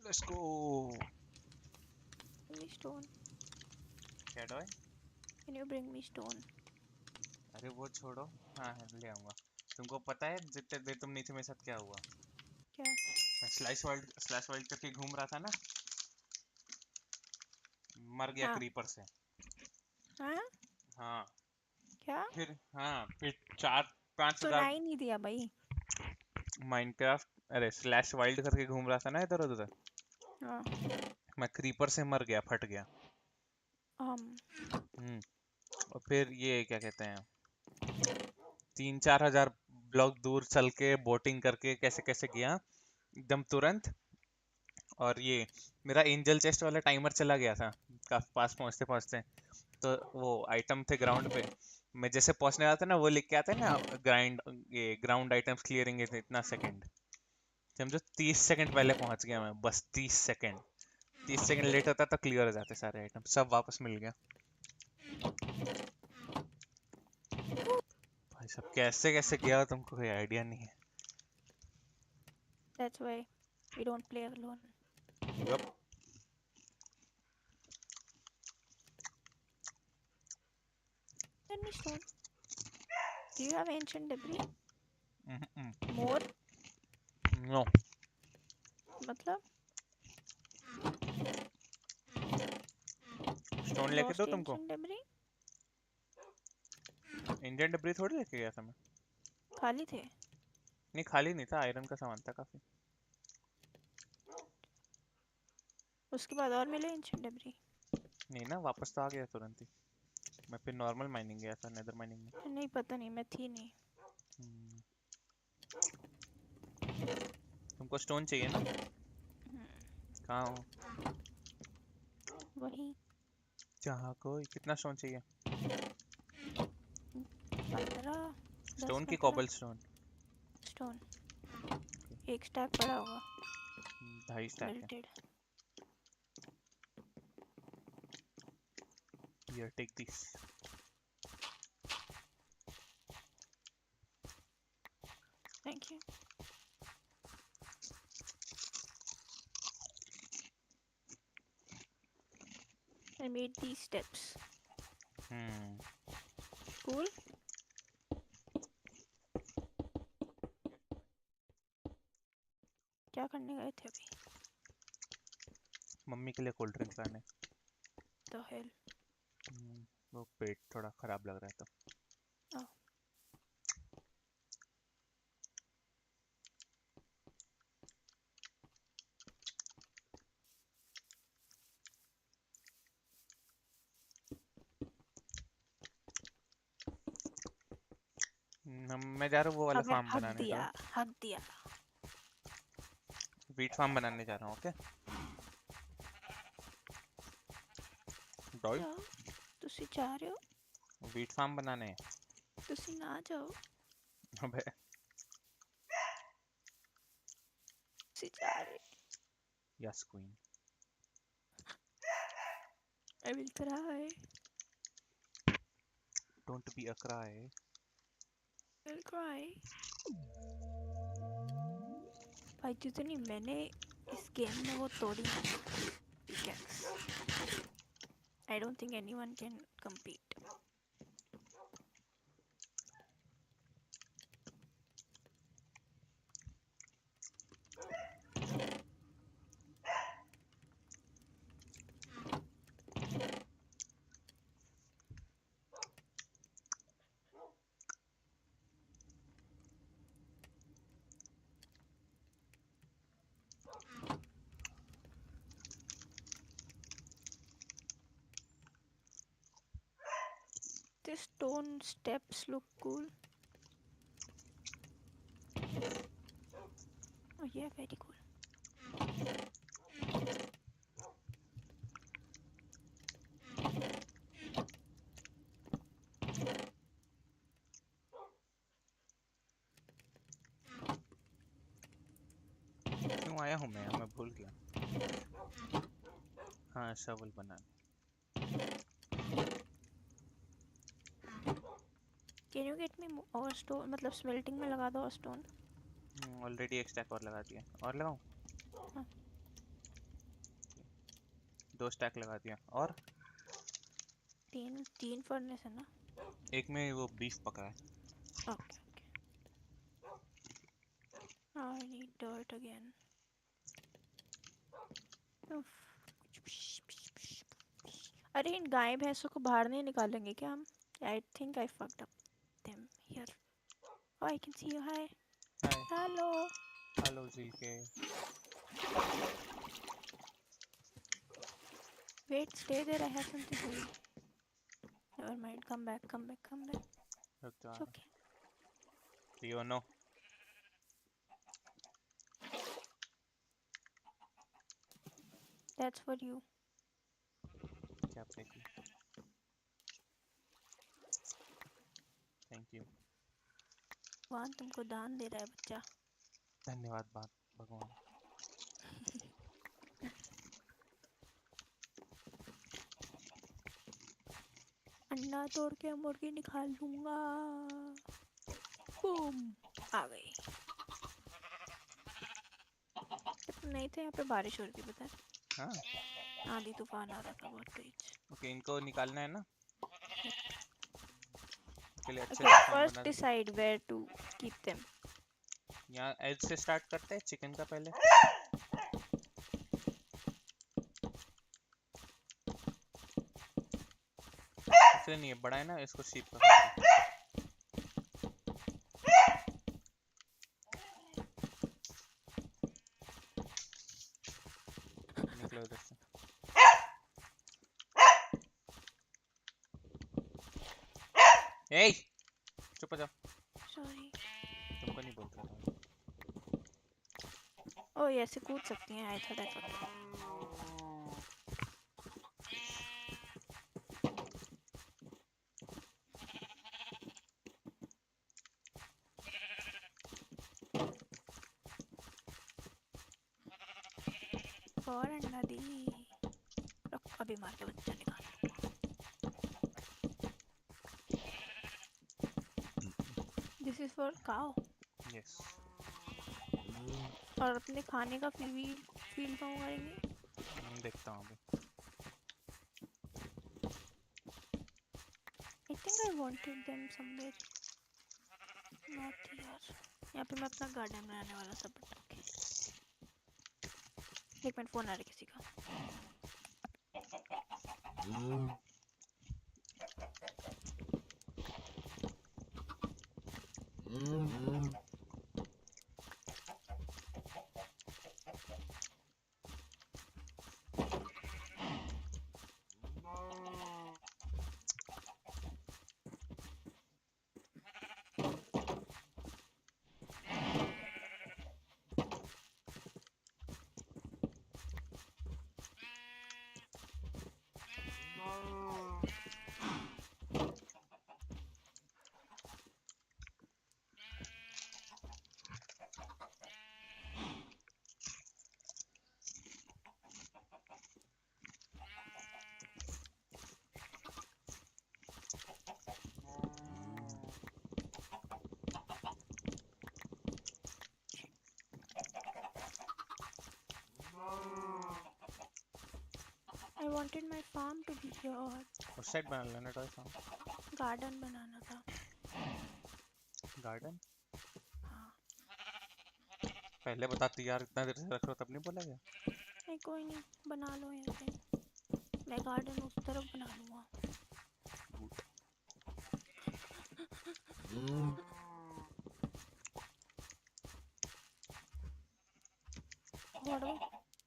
S1: Let's go.
S2: Bring me stone.
S1: क्या doe?
S2: Can you bring me stone?
S1: अरे वो छोड़ो, हाँ ले आऊंगा। तुमको पता है जितने देर तुम नहीं थे मेरे साथ क्या हुआ?
S2: क्या?
S1: मैं स्लैश वर्ल्ड करके घूम रहा था ना, मर गया
S2: हाँ।
S1: क्रीपर से।
S2: हाँ?
S1: हाँ
S2: क्या?
S1: फिर 4-5
S2: सुनाई
S1: हजार
S2: नहीं दिया भाई।
S1: माइनक्राफ्ट, अरे स्लैश वाइल्ड करके घूम रहा था ना इधर उधर,
S2: हाँ।
S1: मैं क्रीपर से मर गया, फट गया। और फिर ये क्या कहते हैं, 3-4 हजार ब्लॉक दूर चल के बोटिंग करके कैसे कैसे गया एकदम तुरंत। और ये मेरा एंजल चेस्ट वाला टाइमर चला गया था काफी पास पहुंचते पहुंचते, तो वो आइटम थे ग्राउंड पे, मैं जैसे पहुंचने वाला था ना, वो लिख के आता है ना, ग्राउंड आइटम्स क्लियरिंग इतना सेकंड, समझो 30 सेकंड पहले पहुंच गया मैं, बस 30 सेकंड लेट होता तो क्लियर हो जाते सारे आइटम, सब वापस मिल गया। भाई सब कैसे कैसे गया तुमको कोई आइडिया नहीं है।
S2: That's why we don't play alone.
S1: Yup.
S2: Send me stone. Do you have ancient debris?
S1: Mm-mm.
S2: More?
S1: No.
S2: मतलब?
S1: स्टोन लेके दो
S2: Lost
S1: तुमको?
S2: ancient debris?
S1: इंडियन डब्री थोड़ी लेके गया था मैं।
S2: खाली थे?
S1: नहीं खाली नहीं था, आयरन का सामान था काफी।
S2: उसके बाद और मिले ancient debris?
S1: नहीं ना, वापस तो आ गया तुरंत ही। मैं फिर नॉर्मल माइनिंग गया था, नेदर माइनिंग में।
S2: नहीं पता नहीं, मैं थी नहीं।
S1: तुमको स्टोन चाहिए ना? कहाँ हो?
S2: वही।
S1: जहाँ कोई। कितना स्टोन चाहिए?
S2: 15।
S1: स्टोन की कॉबल स्टोन?
S2: स्टोन। एक स्टैक पड़ा होगा।
S1: 2.5 स्टैक है।
S2: Melted.
S1: Here, take this.
S2: Thank you. I made these steps. Cool. क्या करने गए थे अभी?
S1: मम्मी के लिए कोल्ड ड्रिंक लाने।
S2: The hell.
S1: वो पेट थोड़ा खराब लग रहा है तो।
S2: Oh.
S1: मैं जा रहा हूँ वो वाला फार्म बनाने।
S2: हक दिया।
S1: वीट फार्म बनाने जा रहा हूँ। ओके डॉय,
S2: तुसी जा रहे हो?
S1: वीट फार्म बनाने।
S2: तुसी ना जाओ।
S1: अबे
S2: तुसी जा रहे।
S1: Yes queen.
S2: I will try.
S1: Don't be a cry.
S2: I will cry. भाई जितनी मैंने इस गेम में वो तोड़ी pickaxe. I don't think anyone can compete. The stone steps look cool. Oh yeah, very cool.
S1: क्यों आया हूँ मैं भूल गया। हाँ शवल बनाने।
S2: Can you get me more stone? मतलब smelting में लगा दो stone.
S1: ऑलरेडी एक स्टैक और लगा दिया। और लगाऊं?
S2: हाँ.
S1: 2 स्टैक लगा दिया। और
S2: तीन फर्नेस है ना?
S1: एक में वो बीफ पका है।
S2: Okay okay. I need dirt again. अरे इन गाय भैंसों को बाहर नहीं निकालेंगे क्या हम? I think I fucked up them here. Oh, I can see you. Hi.
S1: Hi.
S2: Hello.
S1: Hello जी के।
S2: Wait, stay there. I have something for you. Never mind. Come back. Come back. Come back.
S1: रुक जा।
S2: It's okay.
S1: Leo no.
S2: That's for you.
S1: क्या फेंकी? Thank you.
S2: भगवान तुमको दान दे रहा है बच्चा।
S1: धन्यवाद बात भगवान।
S2: अंडा तोड़ के मुर्गी निकाल लूंगा। बूम आ गई। जब तुम नहीं थे यहाँ पे बारिश हो रही थी पता है?
S1: हाँ।
S2: आंधी तूफान आ रहा था बहुत तेज।
S1: ओके इनको निकालना है ना? के लिए अच्छे
S2: Okay,
S1: से फार्म
S2: first
S1: बना दे।
S2: decide where to keep them.
S1: यहाँ एज से स्टार्ट करते हैं चिकन का पहले। इसलिए नहीं है बड़ा है ना इसको शीप का करते हैं। निकलो उधर से। ए चुप हो जाओ।
S2: Sorry.
S1: तुमको नहीं बोल रहा था।
S2: Oh ये ऐसे कूद सकती हैं। I thought I forgot. और अंडा दी। रुक अभी मार के बच्चा निकाल। This is for cow.
S1: Yes.
S2: और अपने खाने का फील कहाँ करेंगे?
S1: देखता हूँ अभी।
S2: I think I wanted them somewhere. Not here. यहाँ पे मैं अपना गार्डन बनाने वाला सब बट ओके। एक मिनट फोन आ रहा है किसी का। I wanted my farm to be here.
S1: उस साइड बना लेना टॉय फार्म।
S2: गार्डन बनाना था।
S1: गार्डन?
S2: हाँ।
S1: पहले बताती यार इतना देर से रख रहा तब नहीं बोला क्या?
S2: नहीं कोई नहीं बना लो यहाँ पे। मैं गार्डन उस तरफ बना लूँगा।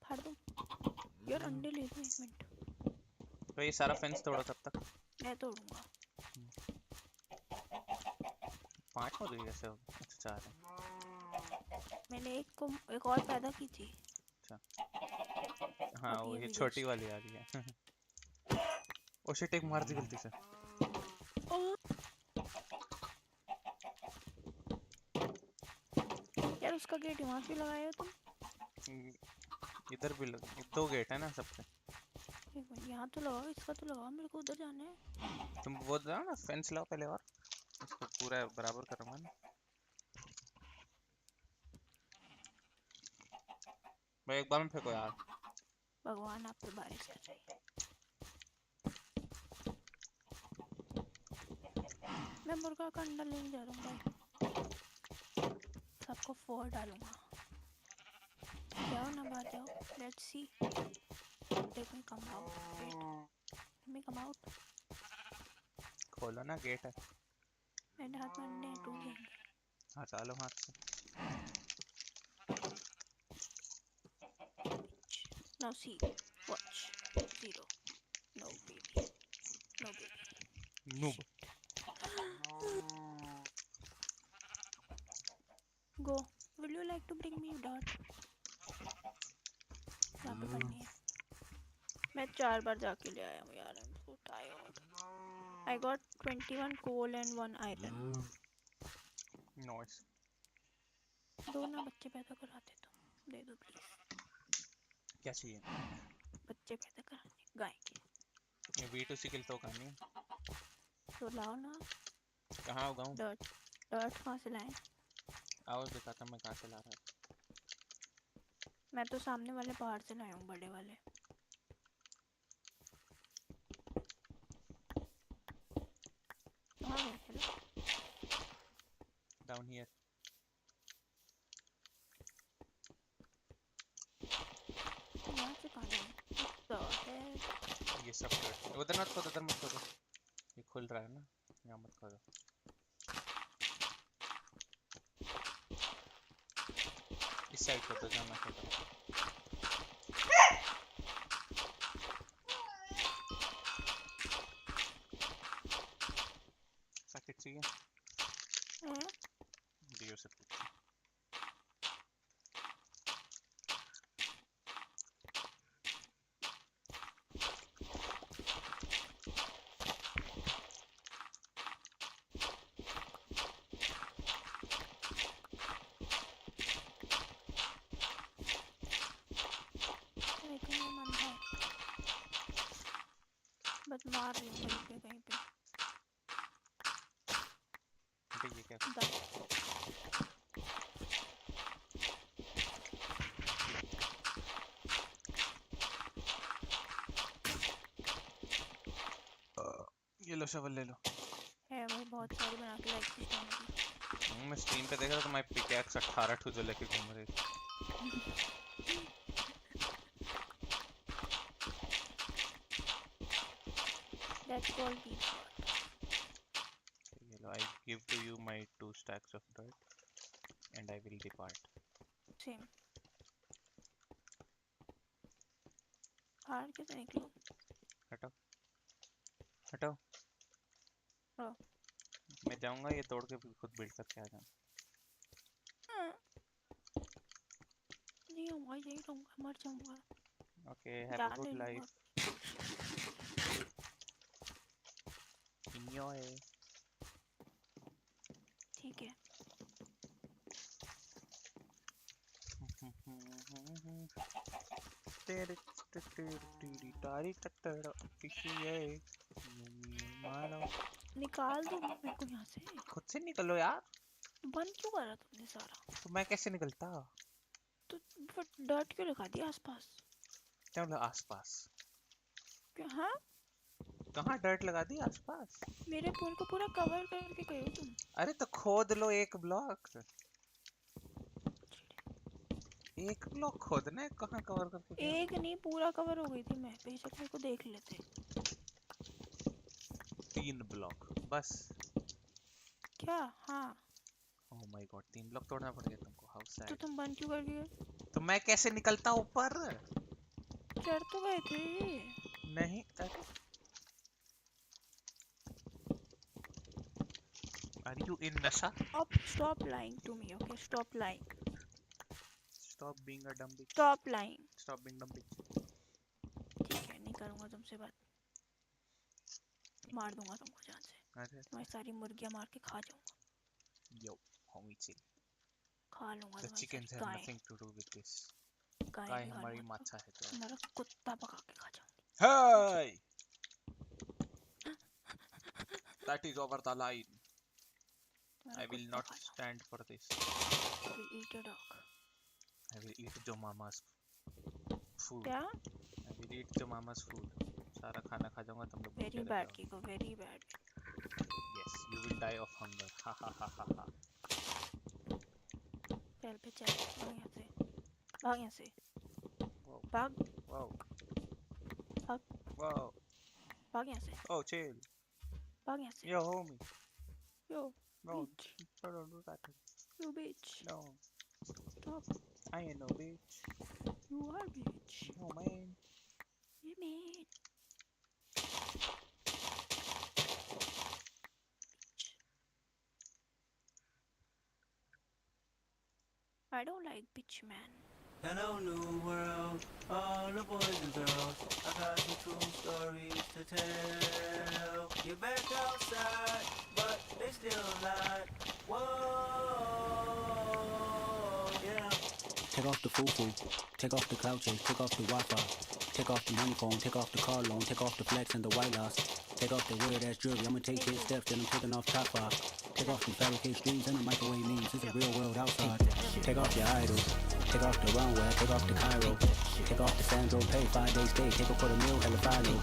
S2: फाड़ दो यार अंडे ले लो एक मिनट।
S1: तो ये सारा फेंस तोड़ो तब तक।
S2: मैं तोड़ूंगा।
S1: 5 हो गई ऐसे। अच्छा 4 है।
S2: मैंने एक और पैदा की थी।
S1: अच्छा हाँ वो ये छोटी वाली आ रही है। ओ शिट एक मार दी गलती से।
S2: यार उसका गेट वहाँ क्यों लगाए हो तुम?
S1: इधर भी लग 2 गेट है ना सबसे।
S2: यहाँ तो लगाओ इसका तो लगाओ मेरे को उधर जाना है।
S1: तुम वो जाओ ना फेंस लाओ पहले और इसको पूरा बराबर करूँगा ना। भाई एक बार में फेंको यार।
S2: भगवान आप पे बारिश कर रही है। मैं मुर्गा का अंडा लेने जा रहा हूँ भाई, सबको 4 डालूंगा। जाओ ना बाहर जाओ, let's see they can come out. Wait, let me come out.
S1: खोलो ना गेट है।
S2: मेरे हाथ में अंडे टूट जाएंगे।
S1: हाँ चालो हाथ से।
S2: Now see, watch. 0. No baby. No baby.
S1: Noob.
S2: Go. Will you like to bring me dot? यहाँ पे करनी है। मैं 4 बार जाके ले आया हूँ यार। I'm so tired. I got 21 coal and 1 iron.
S1: Nice.
S2: 2 ना बच्चे पैदा कराते तुम, दे दो प्लीज।
S1: क्या चाहिए?
S2: बच्चे पैदा कराने गाय के।
S1: ये V2C किल तो करनी है।
S2: तो लाओ ना।
S1: कहाँ उगाऊं?
S2: डर्ट कहाँ से लाएं?
S1: आओ दिखाता मैं कहाँ से ला रहा हूँ।
S2: मैं तो सामने वाले पहाड़ से लाया हूँ, बड़े वाले। कहाँ गए? हेलो।
S1: Down here.
S2: यहाँ से कहाँ गए? तो है।
S1: ये सब उधर मत खोदो, उधर मत खोदो। ये खुल रहा है ना, यहाँ मत खोदो। इस साइड खोदो जहाँ मैं खोदो। सॉकेट चाहिए? दियो से पूछ।
S2: बस मार रही हूँ कहीं पे।
S1: ये क्या? ये लो शवल ले लो।
S2: है भाई बहुत सारी बना के लाइक की।
S1: मैं स्क्रीन पे देख रहा था मैं पिकैक्स 18 ठो जो लेके घूम रही थी।
S2: That's called beef.
S1: I give to you my 2 stacks of dirt and I will depart.
S2: Same. बाहर कैसे निकलूं?
S1: हटाओ हटाओ। मैं जाऊंगा ये तोड़ के खुद बिल्ड करके आ जाऊंगा।
S2: नहीं होगा, यही रहूंगा, मर जाऊंगा।
S1: Okay, have a good life. Enjoy.
S2: ठीक है। निकाल दो मेरे को यहाँ से।
S1: खुद से निकलो यार।
S2: बंद क्यों करा तुमने सारा?
S1: तो मैं कैसे निकलता?
S2: तो डर्ट क्यों लगा दिया आसपास?
S1: क्या मतलब आसपास?
S2: क्या? हाँ?
S1: कहाँ डर्ट लगा दी आसपास?
S2: मेरे फोन को पूरा कवर करके गए हो तुम।
S1: अरे तो खोद लो एक ब्लॉक। एक ब्लॉक खोदना है, कहाँ कवर करके गया?
S2: एक नहीं, पूरा कवर हो गई थी मैं। बेशक मेरे को देख लेते।
S1: 3 ब्लॉक बस?
S2: क्या? हाँ।
S1: ओह माय गॉड, 3 ब्लॉक तोड़ना पड़ गया तुमको। How sad.
S2: तो तुम बंद क्यों कर गए?
S1: तो मैं कैसे निकलता ऊपर?
S2: चढ़ तो गए थे।
S1: नहीं अरे Are you in Nasha?
S2: Stop lying to me, okay? Stop lying.
S1: Stop being a dumb bitch.
S2: Stop lying.
S1: Stop being dumb bitch.
S2: ठीक है, नहीं करूँगा तुमसे बात। मार दूँगा तुमको जान से। तुम्हारी सारी मुर्गियाँ मार के खा जाऊँगा।
S1: Yo, homie chill.
S2: खा लूँगा।
S1: The chickens have nothing to do with this. गाय हमारी माता है तो।
S2: तुम्हारा कुत्ता पका के खा जाऊँगी।
S1: Hey! That is over the line. I will not stand for this.
S2: I will eat a dog.
S1: I will eat your mama's food.
S2: क्या?
S1: eat the mama's food. सारा खाना खा जाऊंगा तुम लोग भूखे
S2: Very
S1: रह
S2: bad,
S1: जाओगे.
S2: Kiko. Very bad.
S1: Yes, you will die of hunger. Ha ha ha ha ha.
S2: चल पे चल. भाग यहाँ से. भाग यहाँ से.
S1: Wow.
S2: भाग.
S1: Wow.
S2: भाग.
S1: Wow.
S2: भाग यहाँ से.
S1: Oh, chill.
S2: भाग यहाँ से.
S1: Yo, homie.
S2: Yo,
S1: No,
S2: bitch.
S1: don't do that.
S2: You bitch.
S1: No,
S2: Stop.
S1: I ain't no bitch.
S2: You are bitch.
S1: No, man.
S2: You mean. I don't like bitch, man.
S12: Hello, new world, all the boys and girls. I got some true stories to tell. You're back outside, but they still lie. Whoa, yeah.
S20: Take off the foo-foo, take off the cloud chase, take off the Wi-Fi, take off the money phone, take off the car loan, take off the flex and the white loss, take off the weird ass jewelry, I'ma take 10 steps, then I'm taking off top 5. Take off the fabricate streams and the microwave memes, it's a real world outside. Take off your idols, take off the runway, take off the Cairo, take off the Sandro pay, 5 days stay, take a quarter meal, hella final.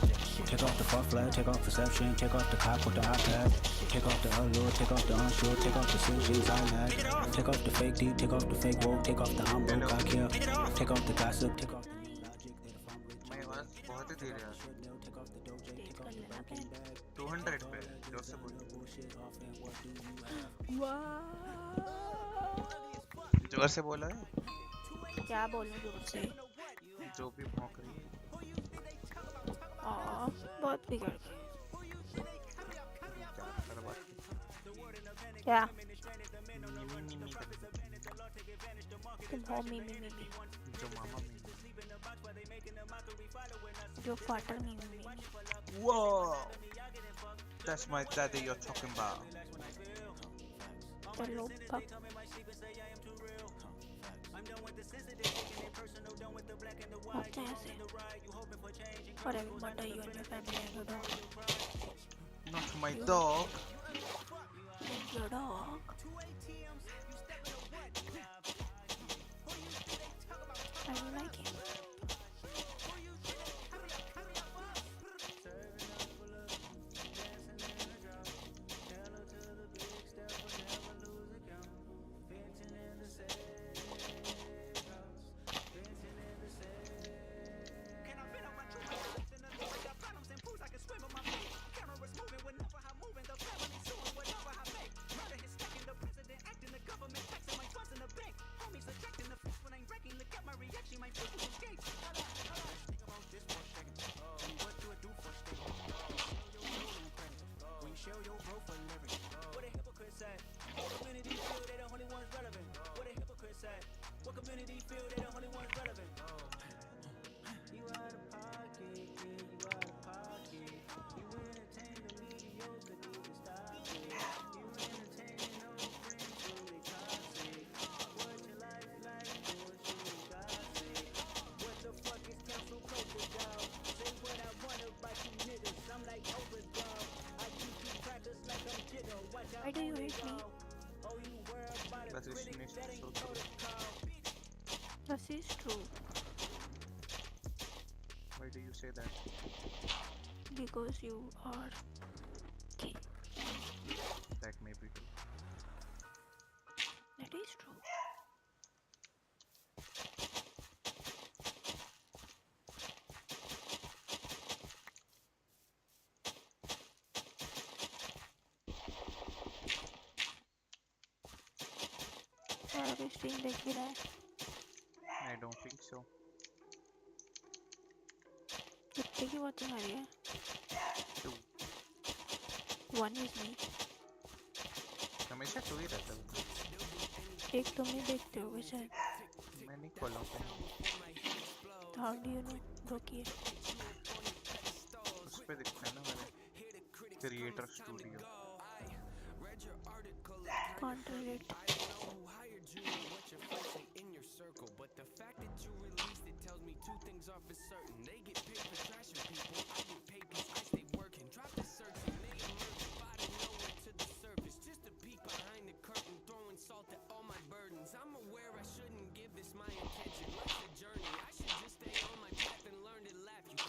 S20: Take off the fuck flag, take off perception, take off the cop with the iPad, take off the allure, take off the unsure, take off the silk jeans I had, take off the fake deep, take off the fake woke, take off the I'm broke, I care, take off the gossip, take off the new logic that if I'm rich,
S13: मैं आवाज बहुत ही धीरे है.
S20: take off the doje, take off the
S2: Again.
S13: 200 पे जोर से बोलो. जोर से बोला है.
S2: क्या बोलूं जोर से?
S13: जो भी भौंक रही है.
S2: बहुत बिगड़ गई. क्या? तुम हो मी.
S13: जो मामा में.
S2: जो फाटर मी.
S13: Whoa, that's my daddy you're talking about.
S2: चलो भाग. भाग जा यहाँ से. Or I will murder you and your family and your dog.
S13: Not my dog.
S2: Your dog. I don't like him. Why do you hate me?
S13: That is so true.
S2: This is true.
S13: Why do you say that?
S2: Because you are gay.
S13: That may be true.
S2: That is true. Stream देख भी रहा है.
S13: I don't think so.
S2: कितने की watching आ रही है?
S13: 2.
S2: 1 is me.
S13: हमेशा 2 ही रहता है.
S2: एक तुम ही देखते होगे शायद.
S13: मैं नहीं खोला हूँ.
S2: How do you know? रोकिए.
S13: उस पे दिखता है ना मेरे creator studio.
S2: Can't relate.
S6: But the fact that you released it tells me 2 things are for certain. They get paid for trashing people. I get paid cause I stay working. Drop the search and they emerge out of nowhere to the surface. Just a peek behind the curtain, throwing salt at all my burdens. I'm aware I shouldn't give this my attention. Life's a journey. I should just stay on my path and learn to laugh. You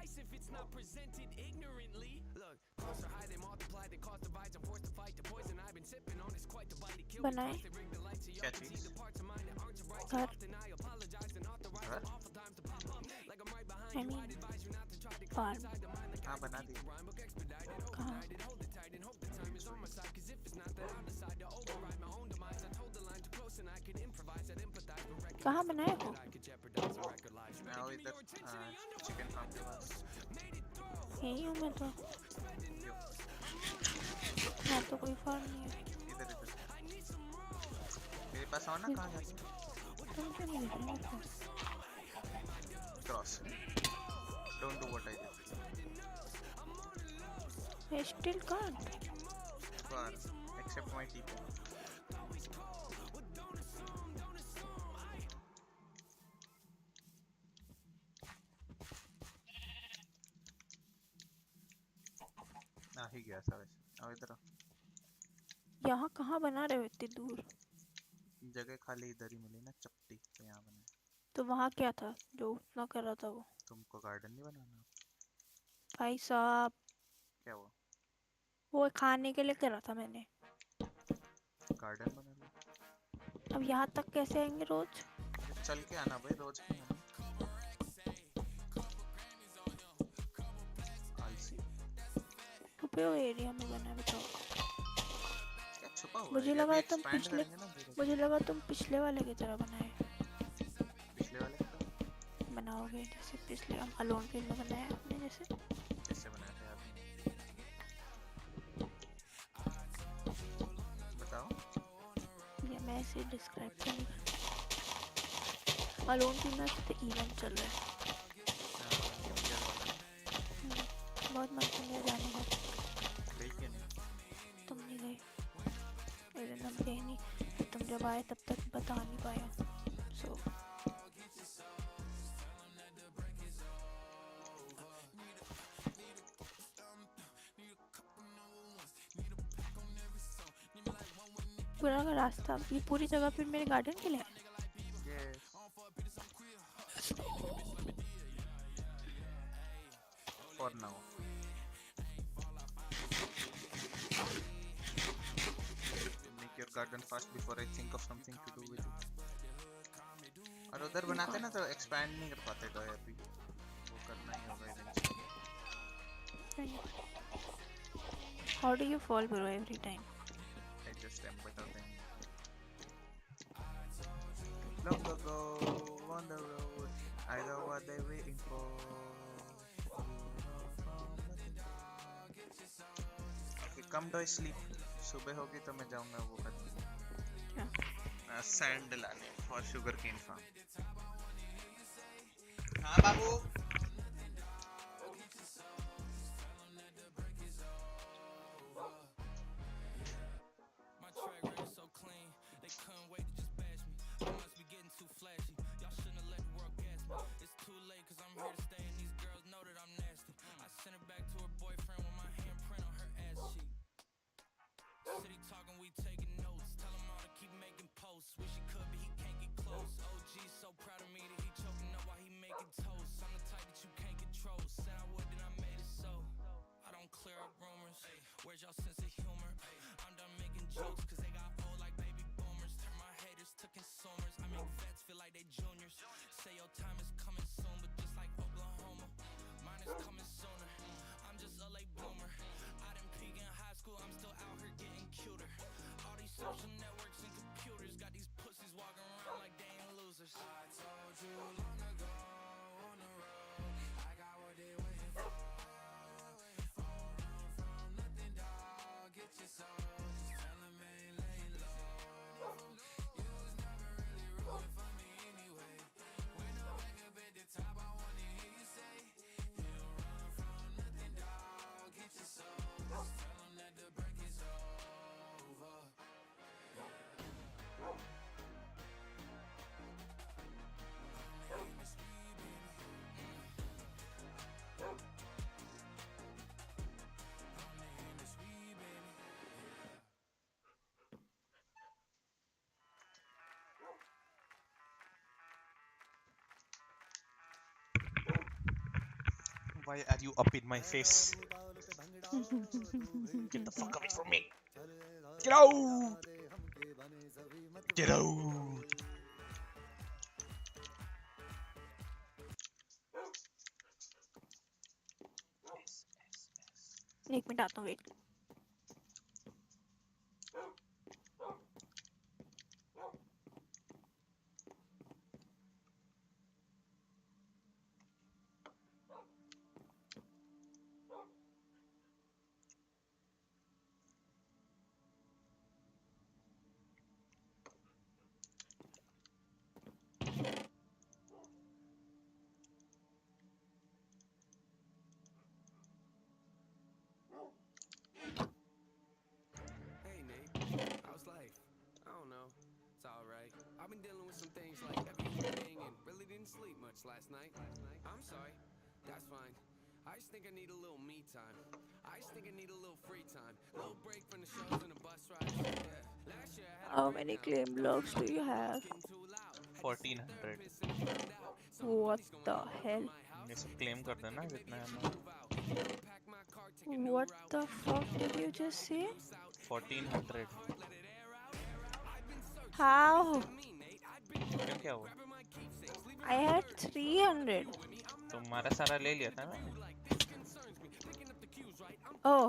S6: advice if it's not presented ignorantly. Look, closer high, they multiply, they cause divides. I'm forced to fight the poison I've been sipping on. It's quite the bite to kill me.
S2: बनाए
S6: They rig the lights so y'all can see the parts of mine that aren't so bright. So
S2: घर
S6: often I apologize and authorize them awful times to pop up. Like I'm right behind
S2: I
S6: you,
S2: mean
S6: I'd advise you not to try to come
S2: farm
S6: inside the mind. Like
S13: हाँ
S6: I
S13: बना
S6: keep
S13: the
S6: the rhyme book expedited,
S2: कहाँ
S6: overnighted. Hold it tight and hope the time is on my side. Cause if it's not, then I'll decide to override my own demise. I told the line too close and I could improvise. I'd empathize, but recognize
S2: कहाँ बनाए हो?
S6: that I could jeopardize a record life. You
S13: now
S6: better give me
S13: इधर
S6: your attention and your
S13: chicken farm के पास
S2: यही हूँ मैं तो कोई फार्म नहीं है
S13: इधर इधर मेरे पास आओ ना कहाँ जाते
S2: तुम क्यों नहीं देख रहे हो
S13: cross don't do what I did
S2: I still can't
S13: far except my TP आ ही गया था वैसे अब इधर
S2: यहाँ कहाँ बना रहे हो इतनी दूर
S13: जगह खाली इधर ही मिली ना चपटी तो यहाँ बना
S2: तो वहाँ क्या था जो उतना कर रहा था वो
S13: तुमको गार्डन नहीं बनाना
S2: भाई साहब
S13: क्या हुआ
S2: वो खाने के लिए कर रहा था मैंने
S13: गार्डन बना लो
S2: अब यहाँ तक कैसे आएंगे रोज
S13: चल के आना भाई रोज क्यों आना आलसी
S2: छुपे हुए एरिया में बना है बताओ
S13: क्या छुपा हुआ
S2: मुझे
S13: है
S2: लगा
S13: अभी
S2: तुम
S13: expand
S2: पिछले
S13: करेंगे ना धीरे
S2: मुझे लगा तुम पिछले वाले की तरह बनाए
S13: पिछले वाले का
S2: बनाओगे जैसे पिछले हम अलोन फील्ड में बनाया आपने जैसे
S13: कैसे बनाया था आपने बताओ
S2: ये मैं ऐसे डिस्क्राइब करूँगा अलोन फील्ड में तो इवेंट चल रहा है बहुत मन कर रहा है जाने का
S13: गई क्या नहीं
S2: तुम नहीं गए मेरे नाम गए नहीं तो तुम जब आए तब तक बता नहीं पाया सो पूरा का रास्ता ये पूरी जगह फिर मेरे गार्डन के लिए है
S13: for now make your garden fast before I think of something to do with it और उधर बनाते ना तो expand नहीं कर पाते डॉयर भी वो करना ही होगा eventually
S2: How do you fall bro every time
S13: I just am better than you. Long ago on the road I know what they're waiting for okay come to sleep सुबह होगी तो मैं जाऊंगा वो करने सैंड लाने फॉर शुगर केन फार्म हाँ बाबू
S6: Wish he could, but he can't get close. OG so proud of me that he choking up while he making toast. I'm the type that you can't control. Said I would, then I made it so. I don't clear up rumors. Where's y'all sense of humor? I'm done making jokes, cause they got old like baby boomers. Turn my haters to consumers. I make vets feel like they juniors. Say your time is coming soon, but just like Oklahoma, mine is coming sooner. I'm just a late bloomer. I didn't peak in high school, I'm still out here getting cuter. All these social networks and computers got these pussies walking around like they ain't losers. I told you long ago on the road, I got what they waiting for. Don't run from nothing, dog. Get your soul. Just tell them ain't laying low. You was never really rooting for me anyway.
S1: Why are you up in my face? Get the fuck away from me. Get out. Get out.
S2: एक minute आता हूँ wait
S6: Hey Nate, how's life? I don't know. It's alright. I've been dealing with some things like every human being and really didn't sleep much last night. I'm sorry. That's fine. I just think I need a little me time. I just think I need a little free time. A little break from the shows and the bus rides. Yeah. Last year I had
S2: How many claim logs do you have?
S1: 1400.
S2: What the hell?
S1: ये सब claim कर देना जितना है ना.
S2: What the fuck did you just say?
S1: 1400.
S2: How?
S1: क्यों क्या हुआ?
S2: I had 300.
S1: तुम्हारा सारा ले लिया था मैंने.
S2: Oh.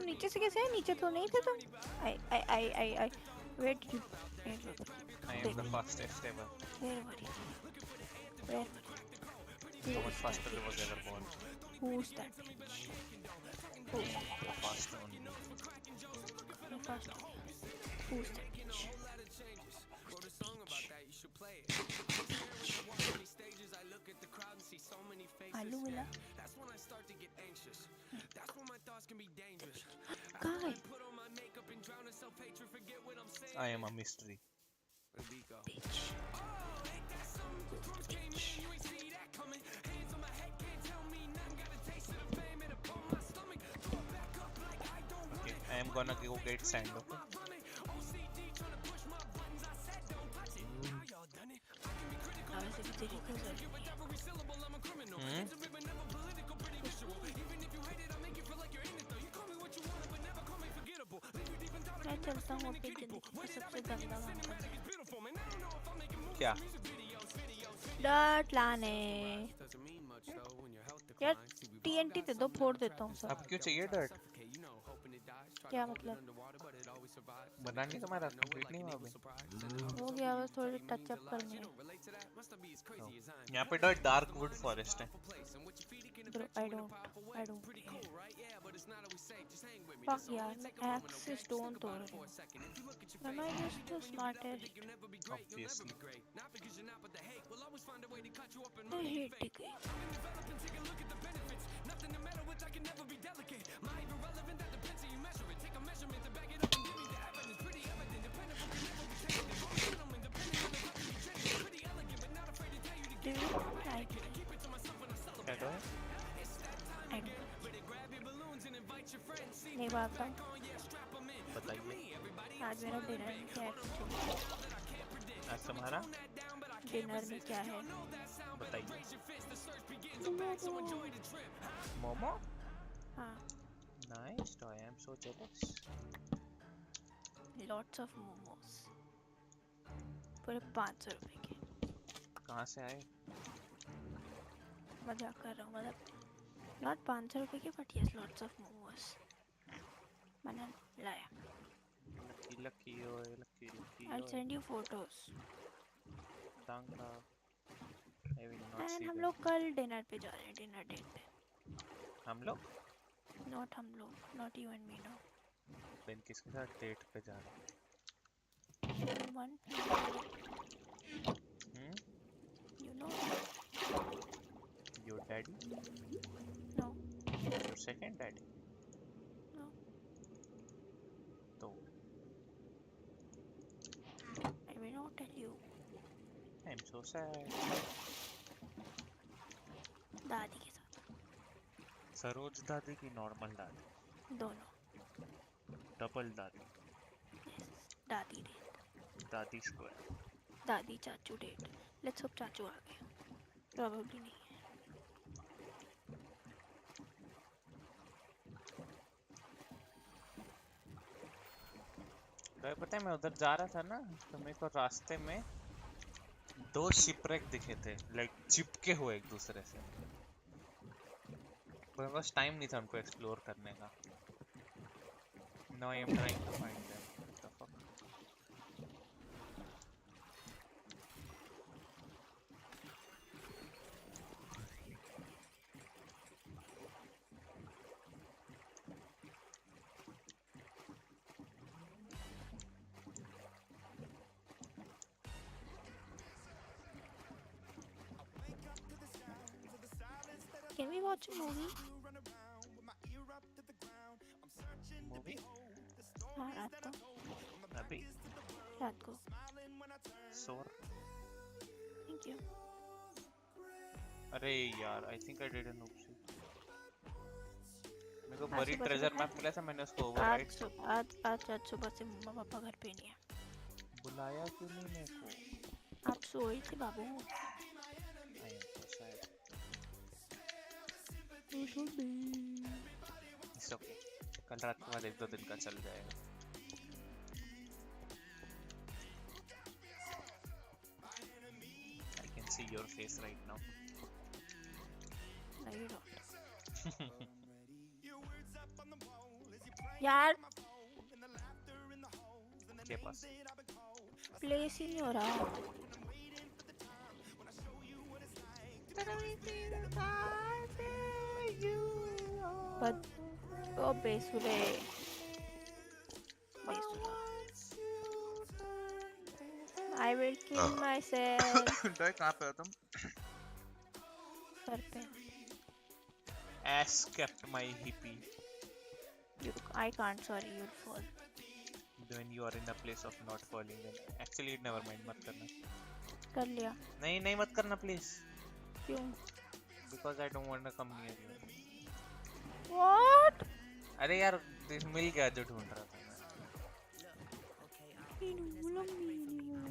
S2: नीचे से कैसे है? नीचे तो नहीं थे तुम. I. Where did you?
S1: I am the fastest ever.
S2: Where were you? Where?
S1: So much faster than was ever born.
S2: Who's that bitch? Who's that?
S1: Fast on.
S2: The fast one. Who's that bitch? Hello, Willa.
S6: That's when I start to get anxious. That's when my thoughts can be dangerous.
S2: Guy.
S6: Put on my makeup and drown in self-hatred, forget what I'm saying.
S1: I am a mystery.
S2: Bitch.
S1: Okay, I am gonna go get sand. Okay.
S2: मैं चलता हूँ अपनी जिंदगी का सबसे गंदा काम करने.
S1: क्या?
S2: डर्ट लाने. यार TNT दे दो फोड़ देता हूँ सब.
S1: अब क्यों चाहिए डर्ट?
S2: क्या मतलब?
S1: बना नहीं तुम्हारा कंप्लीट नहीं हुआ अभी.
S2: हो गया बस थोड़ी टच अप करनी है.
S1: यहाँ पे डर्ट डार्क वुड फॉरेस्ट है.
S2: Bro, I don't. Fuck यार मैं axe से stone तोड़ रही हूँ. Am I just the smartest?
S1: Obviously.
S2: I hate the game. Do you like it?
S1: क्या कहो?
S2: I do. नहीं बात
S1: बताइए.
S2: आज मेरा डिनर में क्या है?
S1: आज तुम्हारा
S2: डिनर में क्या है?
S1: बताइए. मोमो?
S2: हाँ.
S1: Nice. I am so jealous.
S2: Lots of momos. पूरे 500 रुपए के.
S1: कहाँ से आए?
S2: मजाक कर रहा हूँ मतलब. Not 500 रुपए के but yes lots of momos. मैंने लाया.
S1: Lucky.
S2: I'll send you photos.
S1: Danka. I will not
S2: And
S1: see
S2: हम
S1: them.
S2: लोग कल डिनर पे जा रहे हैं. डिनर डेट पे.
S1: हम लोग?
S2: Not हम लोग. Not you and me no.
S1: Ben किसके साथ डेट पे जा रहे हैं?
S2: One. You know.
S1: Your daddy?
S2: No.
S1: Your second daddy?
S2: No.
S1: तो
S2: I will not tell you.
S1: I'm so sad.
S2: दादी के साथ.
S1: सरोज दादी की नॉर्मल दादी?
S2: दोनों.
S1: डबल दादी?
S2: Yes. दादी डेट.
S1: दादी स्क्वायर.
S2: दादी चाचू डेट. Let's hope चाचू आ गए. Probably नहीं.
S1: तो पता है मैं उधर जा रहा था ना, तो मेरे को रास्ते में 2 शिपरेक दिखे थे, लाइक चिपके हुए एक दूसरे से. मेरे पास टाइम नहीं था उनको एक्सप्लोर करने का. Now I am trying to find them. What the fuck?
S2: Can we watch a movie?
S1: Movie?
S2: हाँ रात को.
S1: अभी
S2: रात को.
S1: Sore?
S2: Thank you.
S1: अरे यार, I think I did an oopsie. मेरे को
S2: आज
S1: बड़ी
S2: सुबह से
S1: ट्रेजर
S2: पता
S1: मैप
S2: है?
S1: मिला था, मैंने उसको ओवरराइट
S2: आज सुबह से मम्मा पापा घर पे नहीं है.
S1: बुलाया क्यों नहीं मेरे को?
S2: आप सोए थे बाबू.
S1: I am so sad. It's okay. कल रात के बाद 1-2 दिन का चल जाएगा. I can see your face right now.
S2: No, you don't. यार
S1: के पास
S2: प्लेस ही नहीं हो रहा. But oh बेसुरे. I will kill myself.
S1: Doe कहाँ पे हो तुम?
S2: सर पे.
S1: Ass kept my hippie.
S2: I can't. Sorry, you'll fall.
S1: When you are in a place of not falling, then actually never mind, मत करना.
S2: कर लिया.
S1: नहीं नहीं मत करना please.
S2: क्यों?
S1: Because I don't want to come near you.
S2: What?
S1: अरे यार मिल गया जो ढूंढ रहा था मैं.
S2: He don't love me anymore.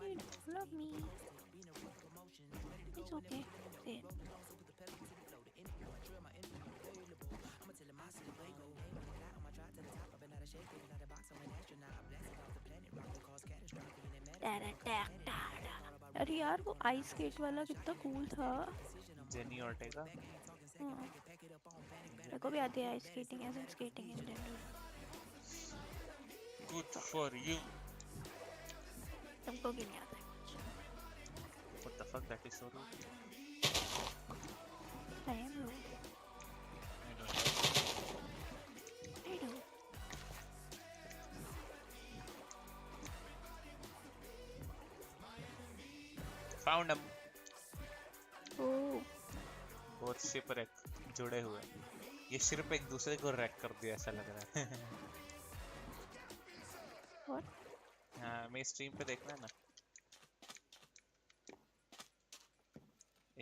S2: He don't love me. It's okay. Say it. अरे यार वो आइस स्केट वाला कितना कूल था.
S1: Jenna Ortega.
S2: मेरे को भी आती है ice skating as in skating in general.
S1: Good for you.
S2: तुमको भी नहीं आता है कुछ.
S1: What the fuck, that is so rude.
S2: I am rude.
S1: I don't know.
S2: I do.
S1: Found him.
S2: Oh.
S1: Both shipwreck जुड़े हुए. ये सिर्फ एक दूसरे को रैक कर दिया ऐसा लग रहा है.
S2: What?
S1: हाँ मैं स्ट्रीम पे देखना ना.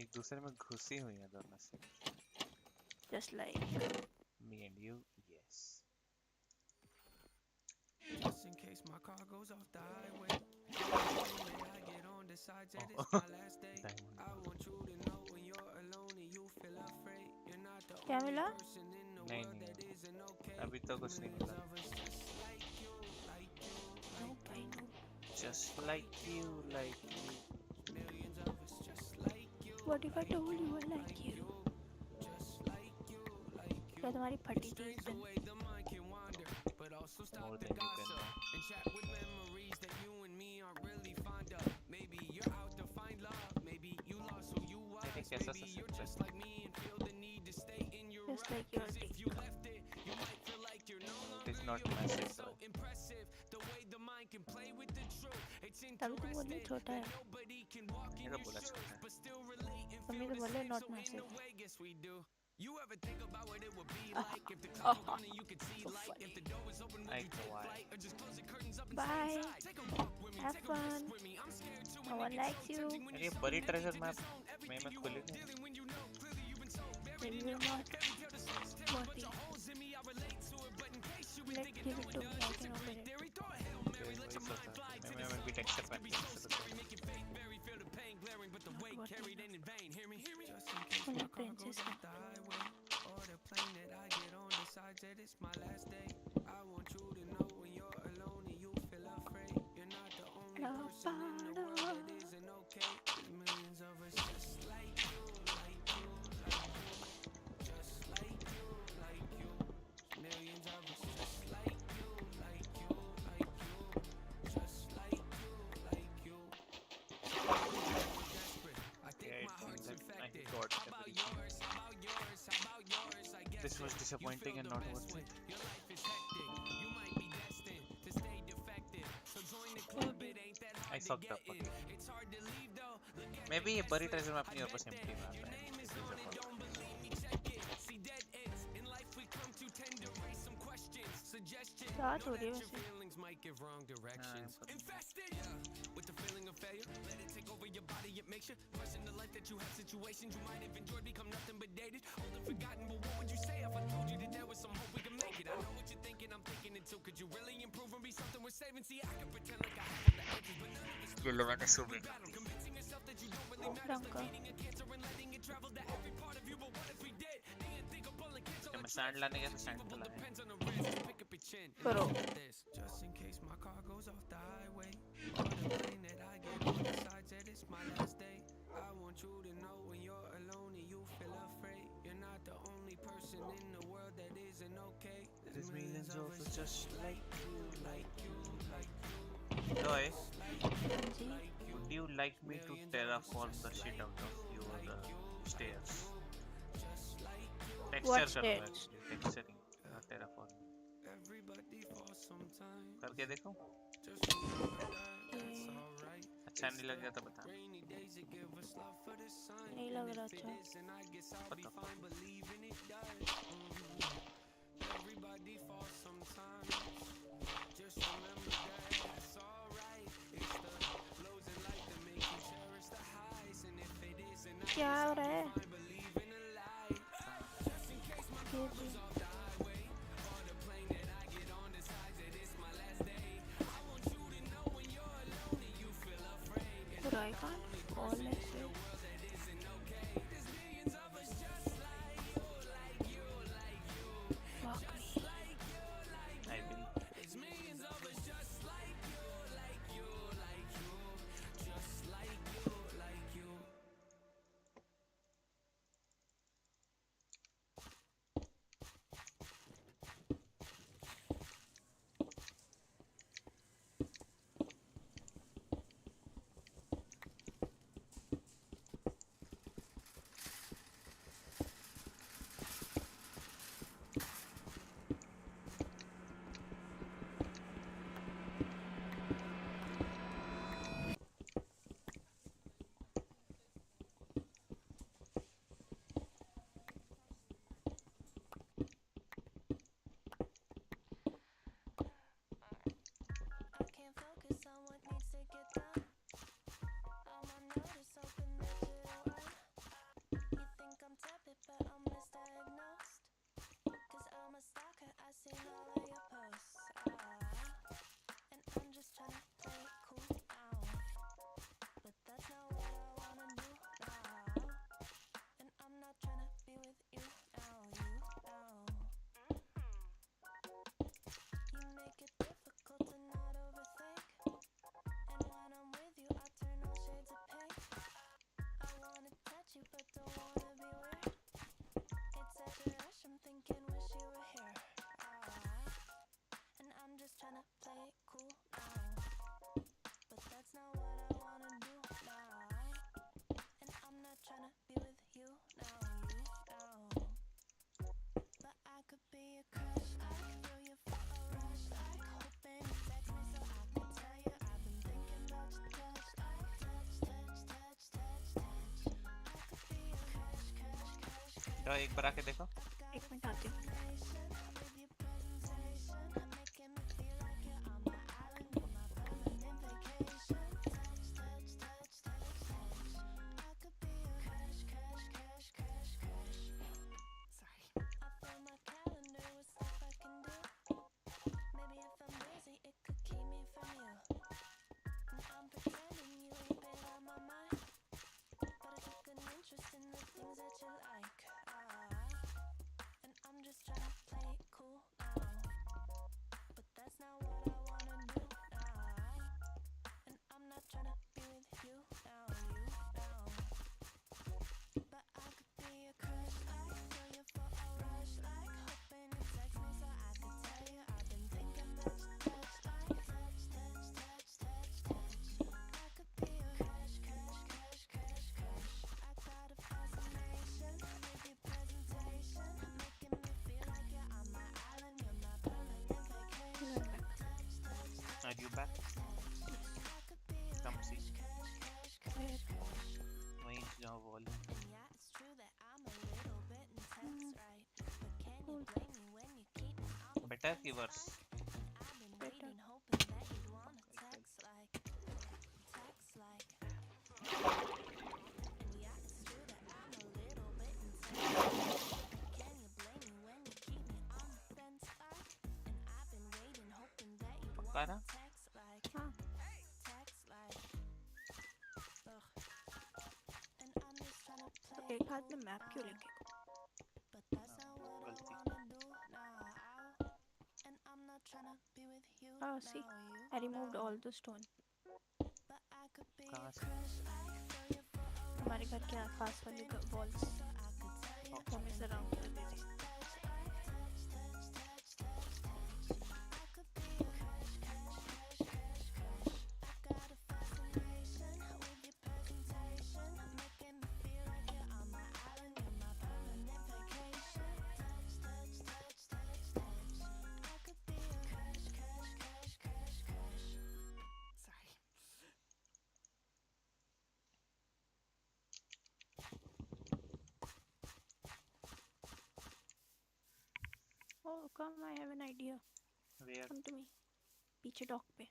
S1: एक दूसरे में घुसी हुई है दोनों से.
S2: Just like
S1: me and you, yes.
S6: Just in case my car goes off the highway, I get on the side that it's my last day. I want you to know when you're alone and you feel afraid, you're not the
S2: क्या
S6: only
S2: मिला?
S6: person in the
S1: नहीं
S6: world
S1: नहीं
S6: that isn't okay.
S1: अभी तो कुछ नहीं मिला.
S2: Nope, I know.
S1: Just like you, like you.
S2: What if I told you I like you? क्या तुम्हारी फटी थी इस दिन?
S1: More than you can know.
S6: And chat with memories that you and me aren't really fond of. Maybe you're out to find love. Maybe you lost who you was. Maybe you're just like me and feel the need to stay in your
S2: Just
S6: rut.
S2: like your
S6: 'Cause if
S2: dick.
S6: you left it, you might feel like you're no
S1: It
S6: longer
S1: is not
S6: human.
S1: massive
S6: It's so
S1: though.
S6: impressive the way the mind can play with the truth. It's
S2: तभी तो बोले
S6: interesting
S2: छोटा
S6: that
S2: है.
S6: nobody can walk in
S1: मेरा
S6: your
S1: बोला
S6: shoes,
S1: छोटा है.
S6: but still relate and
S2: mummy
S6: feel
S2: तो
S6: the
S2: बोले
S6: same.
S2: not
S6: So in a
S2: massive.
S6: way, guess we do. You ever think about what it would be like if the clouds were gone and you could see light? If the door was open, would you take flight or just close the curtains up and stay
S2: Bye.
S6: inside? Take a walk with me,
S2: Have
S6: take a risk
S2: fun.
S6: with me. I'm scared too.
S2: No one likes you.
S1: अरे ये बड़ी treasure map में मत खोलेंगे.
S2: Maybe you're not worthy. Let's give it to me. I can open it.
S1: Okay, वही सोचा. मैं भी टेक्सचर पैक कर सकता हूँ.
S6: weight carried ain't in vain. Hear me? Just in case
S2: Hola,
S6: my car goes
S2: princesa.
S6: off the highway or the plane that I get on decides that it's my last day. I want you to know when you're alone and you feel afraid, you're not the only person in the world that isn't okay. There's millions of us just like you, like you, like you, just like you, like you. Millions of us just like you, like you, like you, just like you, like you. I think my heart's infected. How about yours? How about yours? How about yours? I guess
S1: This was disappointing and not worth it.
S6: your life is hectic. You might be destined to stay defective. So join the club. It ain't that
S1: I
S6: hard to
S1: fucked
S6: get
S1: up.
S6: in. It's hard to leave though. Look at
S1: Maybe ये बड़ी treasure मैं अपनी ओर से empty मार रहा
S6: name is on it. Don't believe me, check it. See dead ends in life we come to tend to raise some questions, suggestions.
S2: क्या
S6: Know
S2: हो रही है
S6: that your
S2: वैसे?
S6: feelings might give wrong directions. Infested with the feeling of failure. Let it take over your body. It makes you question the life that you have. Situations you might have enjoyed become nothing but dated. Old and forgotten. But what would you say if I told you that there was some hope we can make it? I know what you're thinking. I'm thinking it too. Could you really improve and be something worth saving? See, I can pretend like I have all the answers, but none of it's
S1: ये लो मैंने सुबह
S6: convincing yourself that you don't really matter. Like feeding a cancer and letting it travel to every part of you. But what if we did? The unthinkable and cancel
S1: मैं sand लाने गया तो sand तो लाया
S6: depends on the risk. Pick up your chin.
S2: Pero
S6: This just in case my car goes off the highway or the plane that I get on decides that it's my last day. I want you to know when you're alone and you feel afraid, you're not the only person in the world that isn't okay. There's millions of us just like you, like you, like you.
S1: Doyyyy, would you like me to terraform the shit out of your stairs?
S2: What
S1: Texture करूँगा
S2: stairs?
S1: actually, texturing, not terraforming. करके देखो? अच्छा नहीं लग गया तो बता.
S2: नहीं लग रहा अच्छा.
S6: Everybody falls sometimes. Just remember that that's alright. It's the lows and light that make you cherish the highs. And if it isn't, I
S2: क्या हो रहा है?
S6: believe in a lie. Just in case my car goes off the highway or the plane that I get on decides that it's my last day. I want you to know when you're alone and you feel afraid.
S2: But I can't fall like this. Fuck me.
S1: I will.
S6: There's millions of us just like you, like you, like you, just like you, like you.
S4: I can't focus on what needs to get done. I'm on notice, hoping that you don't run. You think I'm tepid, but I'm misdiagnosed. Cause I'm a stalker, I seen all of your posts. And I'm just tryna play it cool now. But that's not what I wanna do now. And I'm not tryna be with you now, you now. You make it difficult to not overthink. And when I'm with you, I turn all shades of pink. I wanna touch you, but don't wanna be weird. It's such a rush, I'm thinking, wish you were here. And I'm just tryna play it cool now. But that's not what I wanna do now. And I'm not tryna be with you now, you now. But I could be a crush, I could feel you for a rush. Like hoping you text me so I can tell you I've been thinking about your touch. Like touch, touch, touch, touch, touch. I could be a crush, crush, crush, crush.
S1: तो एक बार आके देखो.
S2: एक minute आती हूँ.
S4: With your presentation, making me feel like you're on my island with my permanent vacation. Touch, touch, touch, touch, touch. I could be a crush, crush, crush, crush, crush. Sorry. I fill my calendar with stuff I can do. Maybe if I'm busy, it could keep me from you. And I'm pretending you ain't been on my mind.
S1: Better की verse?
S2: Better.
S1: पक्का ना?
S2: हाँ। तो एक हाथ में map क्यों लेके?
S1: गलती।
S2: Oh, see, I removed all the stone.
S1: कहाँ से?
S2: हमारे घर के आसपास वाले walls वो मैं सराउंड कर दी थी। Oh, come! I have an idea.
S1: Where?
S2: Come to me. पीछे डॉक पे.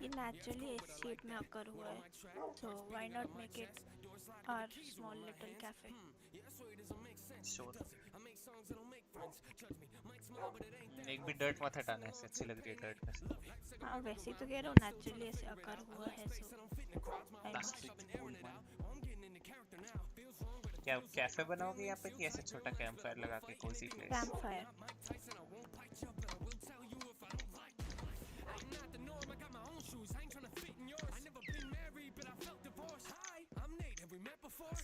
S2: ये naturally इस shape में occur हुआ है. So why not make it our small little cafe?
S1: Sure. एक भी डर्ट मत हटाना, ऐसे अच्छी लग रही है डर्ट में से.
S2: हाँ वैसे ही तो कह रहा हूँ naturally ऐसे occur हुआ है so.
S1: क्या कैफे बनाओगे यहाँ पे कि ऐसे छोटा कैंप फायर लगा के cosy place?
S2: Campfire.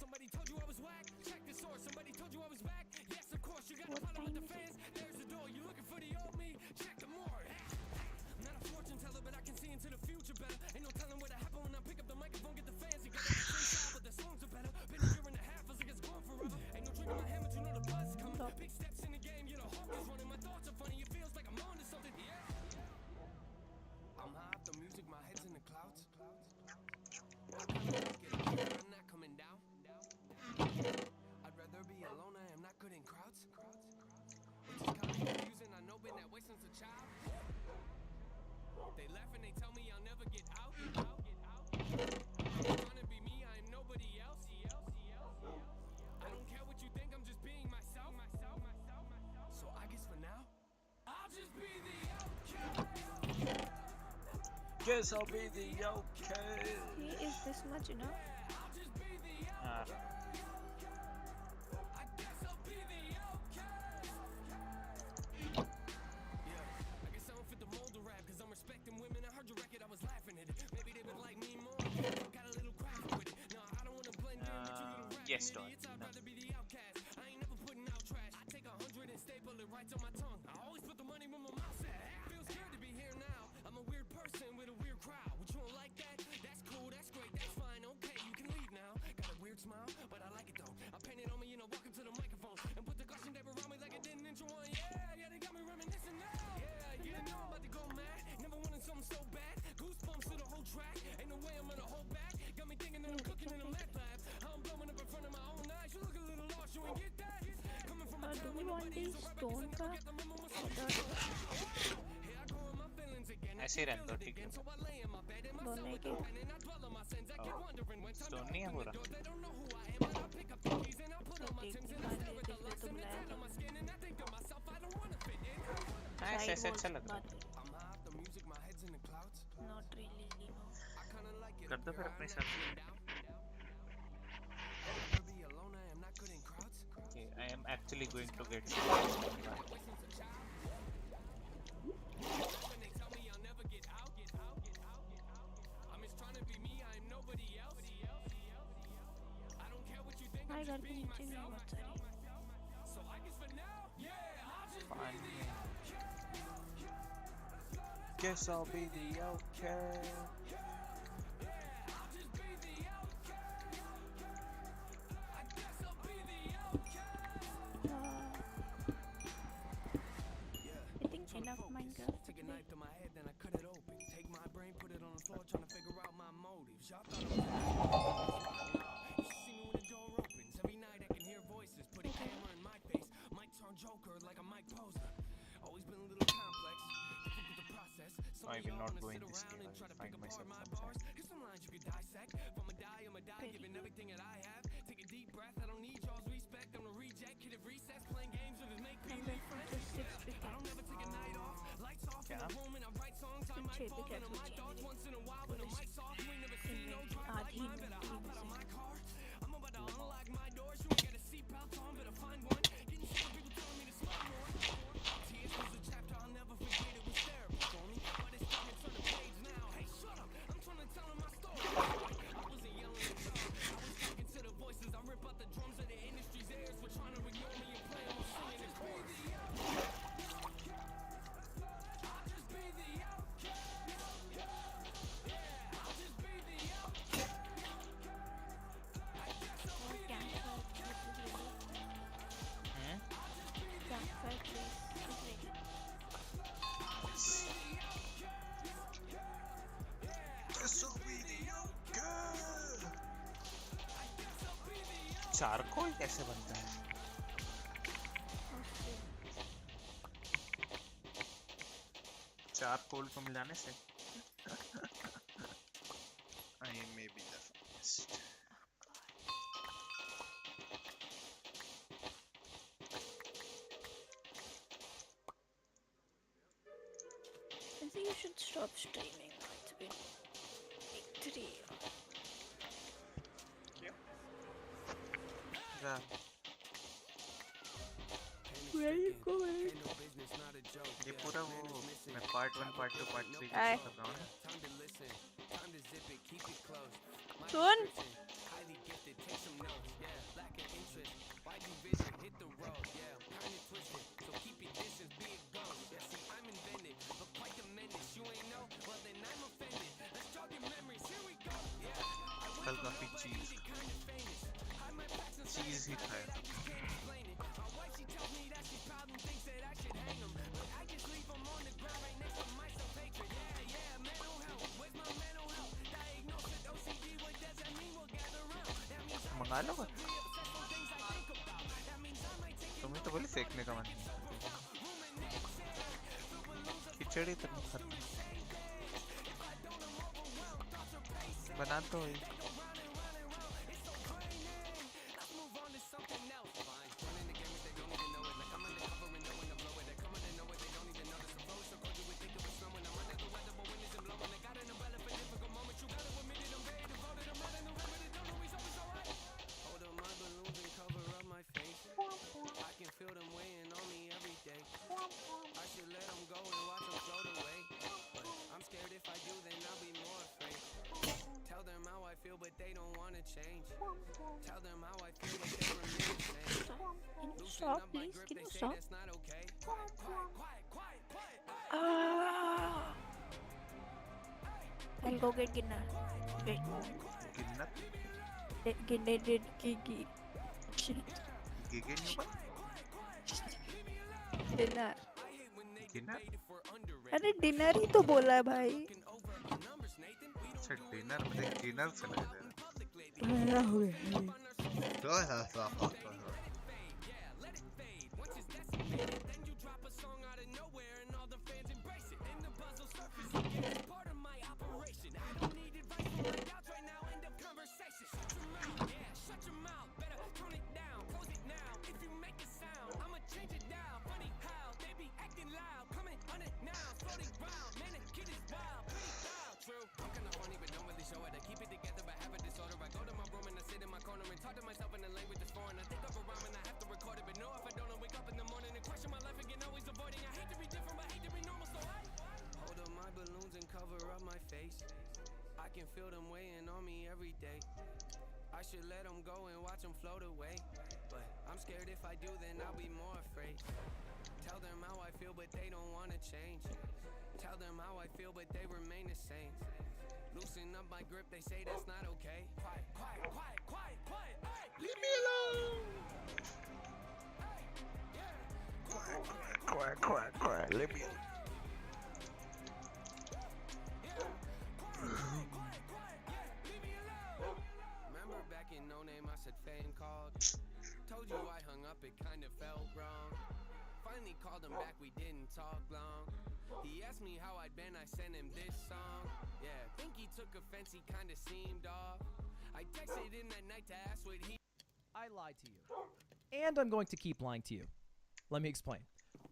S14: Somebody told you I was whack. Check the source. Somebody told you I was back. Yes, of course. You got to follow the fans. There's the door. You looking for the old me? Check the more. I'm not a fortune teller, but I can see into the future better. Ain't no telling what'll happen when I pick up the microphone. Get the fans together. Freestyle, but the songs are better. Been a year and a half, feels like it's gone forever. Ain't no trick in my hand, but you know the buzz is coming. Big steps in the game, you know Hawk is running. My thoughts are funny. It feels like I'm on to something. Yeah. I'm high off the music. My head's in the clouds. I'm not coming down. I'd rather be alone, I am not good in crowds. Which is kinda confusing, I know been that way since a child. They laugh and they tell me I'll never get out. Trying to be me, I am nobody else. I don't care what you think, I'm just being myself. So I guess for now, I'll just be the outcast.
S1: Guess I'll be the outcast.
S2: Is this much enough?
S1: Yes, Don.
S14: I ain't never putting out trash. I take 100 and staple it right to my tongue. I always put the money where my mouth at. Feels good to be here now. I'm a weird person with a weird crowd. Would you don't like that? That's cool, that's great, that's fine. Okay, you can leave now. Got a weird smile, but I like it though. I paint it on me, you know, walking to the microphone and put the caution tape around me like it didn't intro one. Yeah, they got me reminiscing now. Yeah, you know I'm about to go mad. Never wanted something so bad. Goosebumps to the whole track. Ain't no way I'm gonna hold back. Got me thinking that I'm cooking in a meth lab. I'm blowing up in front of my own eyes. You look a little lost, you ain't get that. Coming from a
S2: Do we want these stone का?
S1: ऐसे ही रहने दो, ठीक है.
S2: दोनों के.
S1: Stone नहीं है पूरा. हाँ ऐसे ऐसे अच्छा लग रहा है.
S2: Not really, no.
S1: कर दो फिर अपने साथ. Okay, I am actually going to get some.
S2: My घर के नीचे भी बहुत सारी.
S1: Fine. Guess I'll be the outcast.
S2: I think enough Minecraft.
S1: I will not go in this cave. I will find myself outside.
S6: Here's some lines you could dissect. If I'ma die, giving everything that I have. Take a deep breath, I don't need y'all's respect. I'm a reject, kid of recess, playing games with his make believe friends. I don't ever take a night off. Lights off in the room and I write songs. I might fall into my thoughts once in a while when the mic's off. You ain't never seen no drama like mine. Better hop out of my car. I'm about to unlock my doors. You ain't got a seatbelt on, better find one. Getting sick of people telling me to slow more. Tears was a chapter I'll never forget. It was terrible for me, but it's time to turn the page now. Hey, shut up! I'm trying to tell him my story. I wasn't yelling at y'all. I was talking to the voices. I rip out the drums of the industry's ears. We're trying to ignore me and play them. I'm singing this chorus. I'll just be the outcast. Yeah, I'll just be the outcast. I guess I'll be the outcast.
S1: Charcoal कैसे बनता है? Charcoal को मिलाने से?
S13: I may be the first.
S2: I think you should stop streaming. It's been 3.
S13: Yeah.
S2: Where are you going?
S13: ये पूरा वो मैं part 1, part 2, part 3
S2: Hi.
S13: कर रहा हूँ ना.
S2: Soon.
S13: कल काफी चीज ही खाया. मंगा लो. तुम्हें तो बोले फेंकने का मन. खिचड़ी तो नहीं खाती. बना तो ही.
S2: Stop, please. Can you stop? I'll go get Ginnar. Wait.
S13: Ginnar?
S2: Ginnar did Gigi.
S13: Gigi नहीं हुआ?
S2: Dinner.
S13: Dinner?
S2: अरे डिनर ही तो बोला है भाई.
S13: अच्छा डिनर मतलब डिनर से लग रहा है.
S6: I can feel them weighing on me every day. I should let them go and watch them float away. But I'm scared if I do, then I'll be more afraid. Tell them how I feel, but they don't wanna change. Tell them how I feel, but they remain the same. Loosen up my grip, they say that's not okay. Quiet, quiet, quiet, quiet, quiet. Hey, leave me alone! Hey, yeah. Quiet, quiet, quiet, quiet, quiet. Leave me alone. Remember back in No Name I said fame called. Told you I hung up, it kinda felt wrong. Finally called him back, we didn't talk long. He asked me how I'd been, I sent him this song. Yeah, think he took offense, he kinda seemed off. I texted him that night to ask what he...
S21: I lied to you. And I'm going to keep lying to you. Let me explain.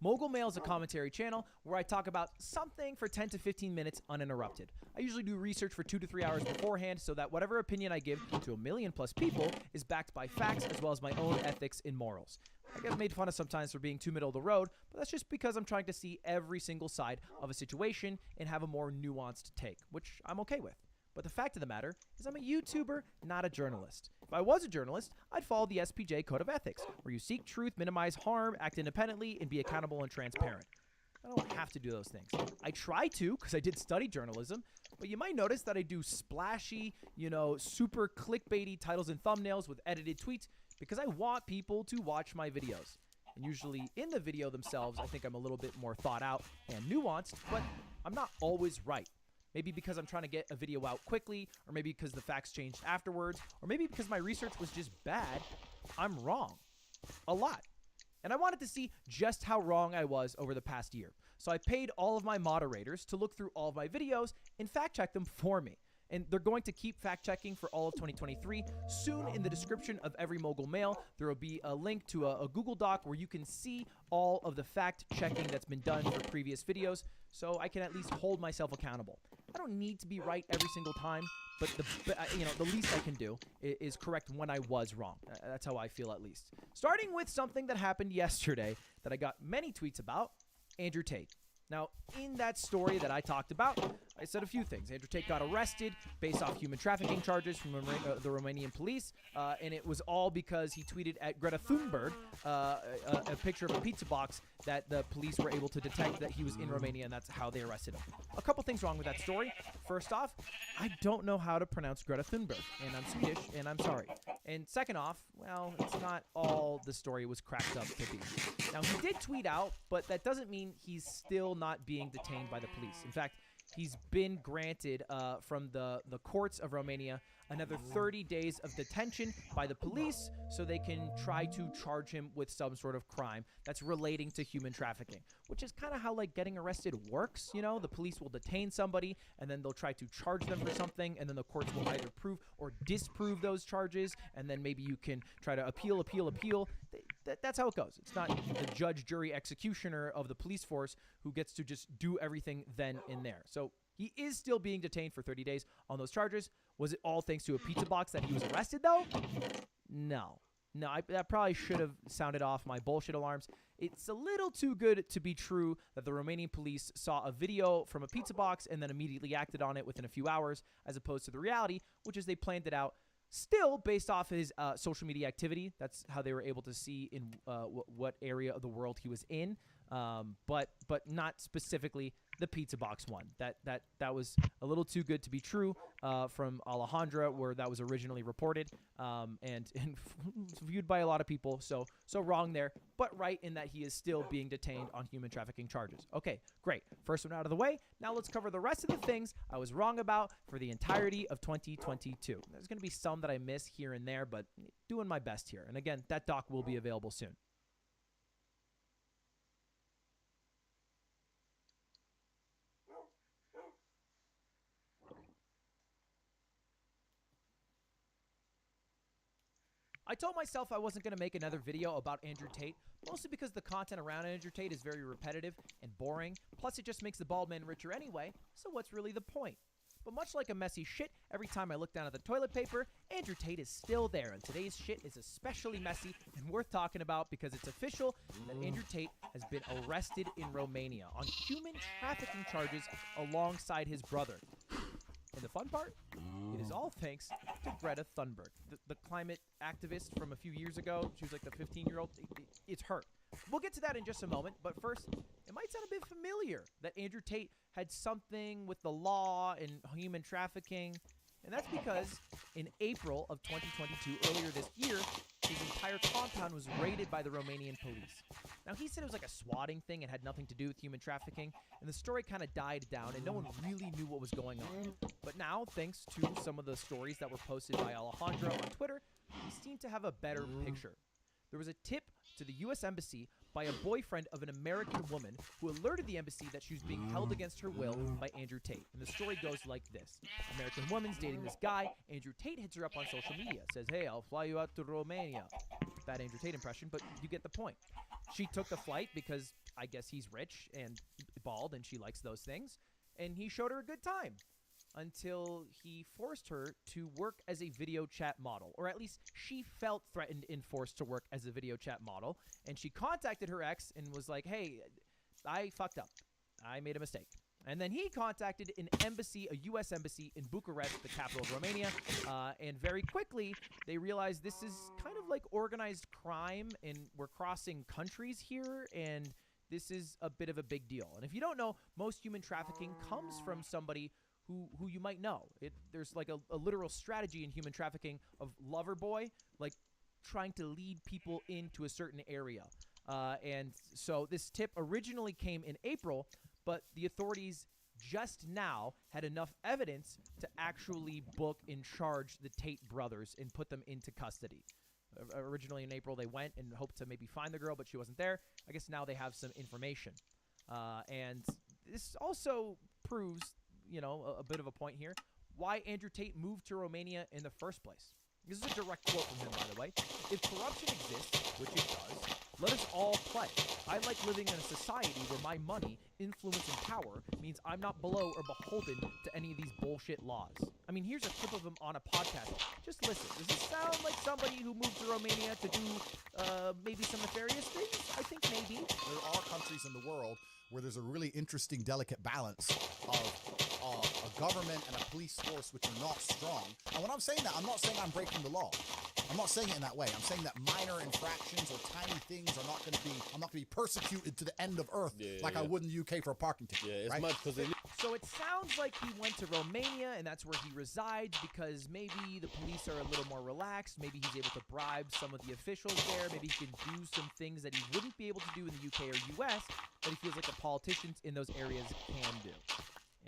S21: Mogul Mail is a commentary channel where I talk about something for 10 to 15 minutes uninterrupted. I usually do research for 2 to 3 hours beforehand so that whatever opinion I give to 1 million plus people is backed by facts as well as my own ethics and morals. I get made fun of sometimes for being too middle of the road, but that's just because I'm trying to see every single side of a situation and have a more nuanced take, which I'm okay with. But the fact of the matter is I'm a YouTuber, not a journalist. If I was a journalist, I'd follow the SPJ Code of Ethics, where you seek truth, minimize harm, act independently, and be accountable and transparent. I don't have to do those things. I try to, because I did study journalism, but you might notice that I do splashy, super clickbaity titles and thumbnails with edited tweets because I want people to watch my videos. And usually in the video themselves, I think I'm a little bit more thought out and nuanced, but I'm not always right. Maybe because I'm trying to get a video out quickly, or maybe because the facts changed afterwards, or maybe because my research was just bad, I'm wrong. A lot. And I wanted to see just how wrong I was over the past year. So I paid all of my moderators to look through all of my videos and fact check them for me. And they're going to keep fact checking for all of 2023. Soon in the description of every Mogul Mail, there will be a link to a Google Doc where you can see all of the fact checking that's been done for previous videos, so I can at least hold myself accountable. I don't need to be right every single time, but the least I can do is correct when I was wrong. That's how I feel, at least. Starting with something that happened yesterday that I got many tweets about, Andrew Tate. Now, in that story that I talked about, I said a few things. Andrew Tate got arrested based off human trafficking charges from the Romanian police, and it was all because he tweeted at Greta Thunberg a picture of a pizza box that the police were able to detect that he was in Romania, and that's how they arrested him. A couple things wrong with that story. First off, I don't know how to pronounce Greta Thunberg, and I'm Swedish, and I'm sorry. And second off, well, it's not all the story was cracked up to be. Now, he did tweet out, but that doesn't mean he's still not being detained by the police. In fact, he's been granted from the courts of Romania another 30 days of detention by the police so they can try to charge him with some sort of crime that's relating to human trafficking, which is kind of how getting arrested works. The police will detain somebody and then they'll try to charge them for something, and then the courts will either prove or disprove those charges, and then maybe you can try to appeal. That's how it goes. It's not the judge, jury, executioner of the police force who gets to just do everything then and there. So he is still being detained for 30 days on those charges. Was it all thanks to a pizza box that he was arrested, though? No, that probably should have sounded off my bullshit alarms. It's a little too good to be true that the Romanian police saw a video from a pizza box and then immediately acted on it within a few hours, as opposed to the reality, which is they planned it out. Still, based off his social media activity, that's how they were able to see in what area of the world he was in, but not specifically the pizza box one. That was a little too good to be true from Alejandra, where that was originally reported and viewed by a lot of people. So wrong there, but right in that he is still being detained on human trafficking charges. Okay, great. First one out of the way. Now let's cover the rest of the things I was wrong about for the entirety of 2022. There's going to be some that I miss here and there, but doing my best here. And again, that doc will be available soon. I told myself I wasn't going to make another video about Andrew Tate, mostly because the content around Andrew Tate is very repetitive and boring, plus it just makes the bald man richer anyway, so what's really the point? But much like a messy shit, every time I look down at the toilet paper, Andrew Tate is still there, and today's shit is especially messy and worth talking about because it's official that Andrew Tate has been arrested in Romania on human trafficking charges alongside his brother. And the fun part? It is all thanks to Greta Thunberg, the climate activist from a few years ago. She was like the 15-year-old. It's her. We'll get to that in just a moment, but first, it might sound a bit familiar that Andrew Tate had something with the law and human trafficking, and that's because in April of 2022, earlier this year, his entire compound was raided by the Romanian police. Now, he said it was like a swatting thing and had nothing to do with human trafficking, and the story kind of died down, and no one really knew what was going on. But now, thanks to some of the stories that were posted by Alejandra on Twitter, we seem to have a better picture. There was a tip to the U.S. Embassy by a boyfriend of an American woman who alerted the embassy that she was being held against her will by Andrew Tate. And the story goes like this. American woman's dating this guy. Andrew Tate hits her up on social media, says, hey, I'll fly you out to Romania. Bad Andrew Tate impression, but you get the point. She took the flight because I guess he's rich and bald and she likes those things. And he showed her a good time until he forced her to work as a video chat model, or at least she felt threatened and forced to work as a video chat model. And she contacted her ex and was like, hey, I fucked up. I made a mistake. And then he contacted an embassy, a U.S. embassy in Bucharest, the capital of Romania, and very quickly they realized this is kind of like organized crime, and we're crossing countries here, and this is a bit of a big deal. And if you don't know, most human trafficking comes from somebody who you might know. There's like a literal strategy in human trafficking of lover boy, like trying to lead people into a certain area. And so this tip originally came in April, but the authorities just now had enough evidence to actually book and charge the Tate brothers and put them into custody. Originally in April, they went and hoped to maybe find the girl, but she wasn't there. I guess now they have some information. And this also proves, you know, a bit of a point here, why Andrew Tate moved to Romania in the first place. This is a direct quote from him, by the way. If corruption exists, which it does, let us all play. I like living in a society where my money, influence, and power means I'm not below or beholden to any of these bullshit laws. I mean, here's a clip of him on a podcast. Just listen. Does this sound like somebody who moved to Romania to do maybe some nefarious things? I think maybe.
S5: There are countries in the world where there's a really interesting, delicate balance of a government and a police force which are not strong. And when I'm saying that, I'm not saying I'm breaking the law. I'm not saying it in that way. I'm saying that minor infractions or tiny things are not going to be, I'm not going to be persecuted to the end of earth I would in the UK for a parking ticket.
S22: Yeah, it's
S5: right?
S22: much because they...
S21: So it sounds like he went to Romania and that's where he resides because maybe the police are a little more relaxed. Maybe he's able to bribe some of the officials there. Maybe he can do some things that he wouldn't be able to do in the UK or US that he feels like the politicians in those areas can do.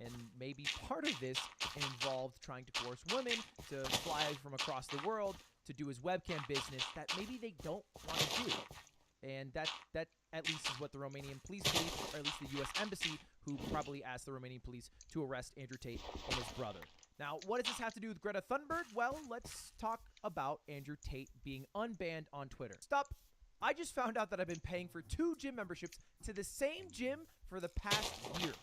S21: And maybe part of this involved trying to coerce women to fly from across the world to do his webcam business that maybe they don't want to do. And that at least is what the Romanian police believe, or at least the U.S. Embassy, who probably asked the Romanian police to arrest Andrew Tate and his brother. Now, what does this have to do with Greta Thunberg? Well, let's talk about Andrew Tate being unbanned on Twitter. Stop. I just found out that I've been paying for 2 gym memberships to the same gym for the past year.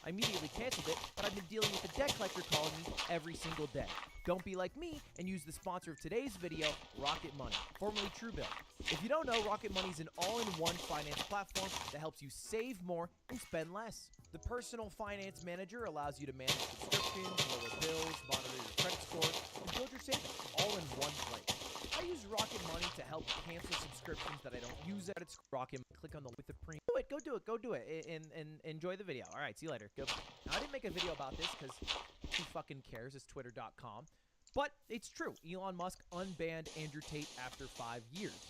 S21: I immediately canceled it, but I've been dealing with the debt collector calling me every single day. Don't be like me and use the sponsor of today's video, Rocket Money, formerly Truebill. If you don't know, Rocket Money is an all-in-one finance platform that helps you save more and spend less. The personal finance manager allows you to manage subscriptions, lower bills, monitor your credit score, and build your savings all in one place. I use Rocket Money to help cancel subscriptions that I don't use at its Rocket. Click on the with the premium. Go do it, and enjoy the video. All right, see you later. Goodbye. Now, I didn't make a video about this because who fucking cares? It's twitter.com. But it's true. Elon Musk unbanned Andrew Tate after 5 years.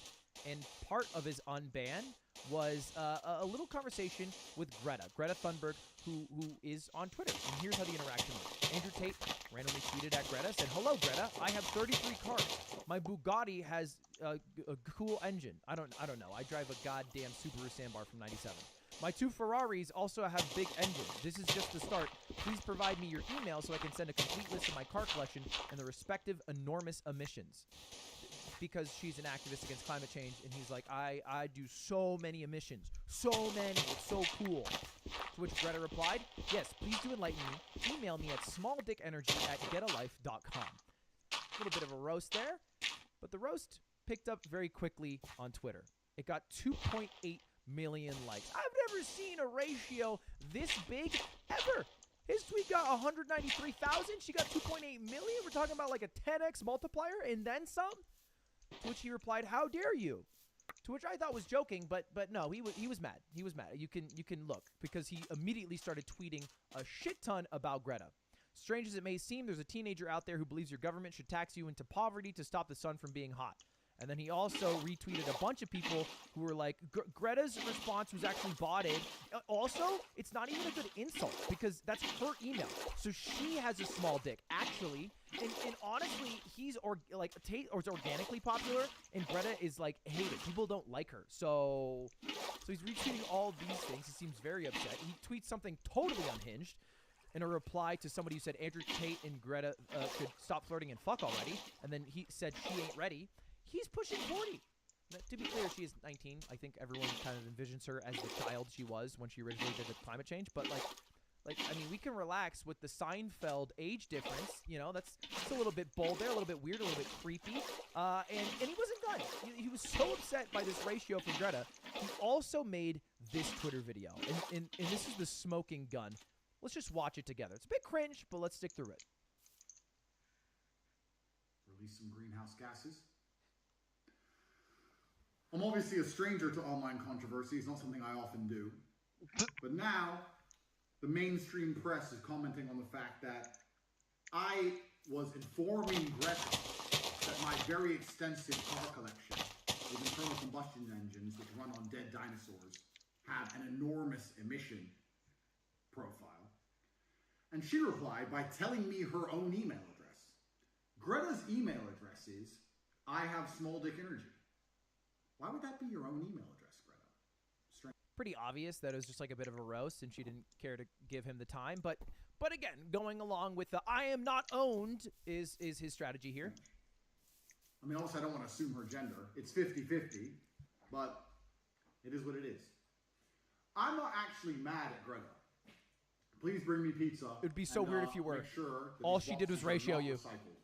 S21: And part of his unban was a little conversation with Greta Thunberg, who is on Twitter. And here's how the interaction went. Andrew Tate randomly tweeted at Greta, said, "Hello, Greta. I have 33 cars. My Bugatti has a cool engine. I don't know. I drive a goddamn Subaru Sandbar from '97. My 2 Ferraris also have big engines. This is just the start. Please provide me your email so I can send a complete list of my car collection and the respective enormous emissions." Because she's an activist against climate change, and he's like, I do so many emissions. So many. It's so cool. To which Greta replied, "Yes, please do enlighten me. Email me at smalldickenergy@getalife.com. A little bit of a roast there, but the roast picked up very quickly on Twitter. It got 2.8 million likes. I've never seen a ratio this big ever. His tweet got 193,000. She got 2.8 million. We're talking about like a 10x multiplier and then some. To which he replied, "How dare you?" To which I thought was joking, but no, he was mad. He was mad. You can look, because he immediately started tweeting a shit ton about Greta. Strange as it may seem, there's a teenager out there who believes your government should tax you into poverty to stop the sun from being hot. And then he also retweeted a bunch of people who were like, Greta's response was actually botted. Also, it's not even a good insult because that's her email. So she has a small dick. Actually, and honestly, he's is organically popular, and Greta is like hated. People don't like her. So he's retweeting all these things. He seems very upset. He tweets something totally unhinged in a reply to somebody who said Andrew Tate and Greta should stop flirting and fuck already. And then he said she ain't ready. He's pushing 40. Now, to be clear, she is 19. I think everyone kind of envisions her as the child she was when she originally did the climate change. But I mean, we can relax with the Seinfeld age difference. You know, that's a little bit bold there, a little bit weird, a little bit creepy. And he wasn't done. He was so upset by this ratio from Greta. He also made this Twitter video, and this is the smoking gun. Let's just watch it together. It's a bit cringe, but let's stick through it.
S5: Release some greenhouse gases. I'm obviously a stranger to online controversy. It's not something I often do. But now, the mainstream press is commenting on the fact that I was informing Greta that my very extensive car collection with internal combustion engines which run on dead dinosaurs have an enormous emission profile. And she replied by telling me her own email address. Greta's email address is, I have small dick energy. Why would that be your own email address, Greta?
S21: Pretty obvious that it was just like a bit of a roast and she didn't care to give him the time. But again, going along with the I am not owned is his strategy here.
S5: I mean, also, I don't want to assume her gender. It's 50-50, but it is what it is. I'm not actually mad at Greta. Please bring me pizza.
S21: It would be so weird if you were.
S5: Sure
S21: all she did was ratio you.
S5: Recycled.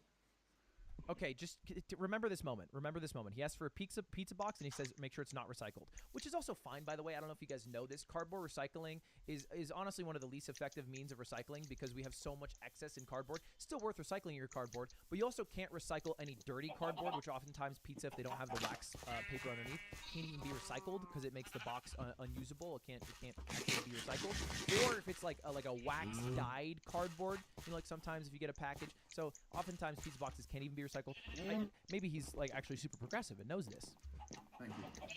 S21: Okay, just remember this moment. Remember this moment. He asks for a pizza box, and he says, make sure it's not recycled, which is also fine, by the way. I don't know if you guys know this. Cardboard recycling is honestly one of the least effective means of recycling because we have so much excess in cardboard. Still worth recycling your cardboard, but you also can't recycle any dirty cardboard, which oftentimes pizza, if they don't have the wax paper underneath, can't even be recycled because it makes the box unusable. It can't actually be recycled. Or if it's like a wax dyed cardboard, you know, like sometimes if you get a package. So oftentimes pizza boxes can't even be recycled. Maybe he's like actually super progressive and knows this.
S5: Thank you.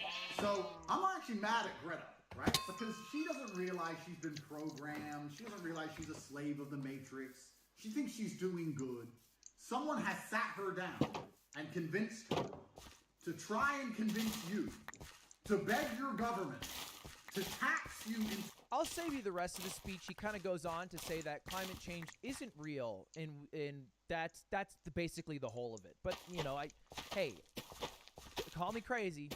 S5: So I'm actually mad at Greta, right? Because she doesn't realize she's been programmed. She doesn't realize she's a slave of the Matrix. She thinks she's doing good. Someone has sat her down and convinced her to try and convince you to beg your government to tax you.
S21: I'll save you the rest of the speech. He kind of goes on to say that climate change isn't real, and that's basically the whole of it. But you know, hey, call me crazy.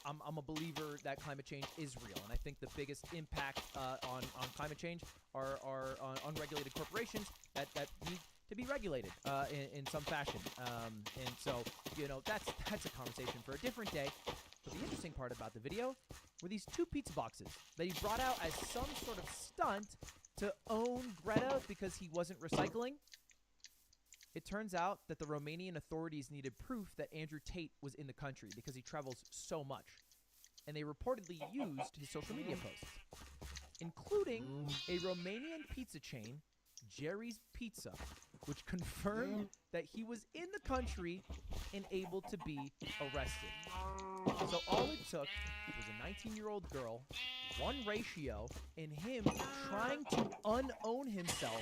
S21: I'm a believer that climate change is real, and I think the biggest impact on climate change are on unregulated corporations that need to be regulated in some fashion. And so, you know, that's a conversation for a different day. But the interesting part about the video were these two pizza boxes that he brought out as some sort of stunt to own Greta because he wasn't recycling. It turns out that the Romanian authorities needed proof that Andrew Tate was in the country because he travels so much. And they reportedly used his social media posts, including a Romanian pizza chain, Jerry's Pizza, which confirmed that he was in the country and able to be arrested. So all it took was a 19-year-old girl, one ratio, and him trying to unown himself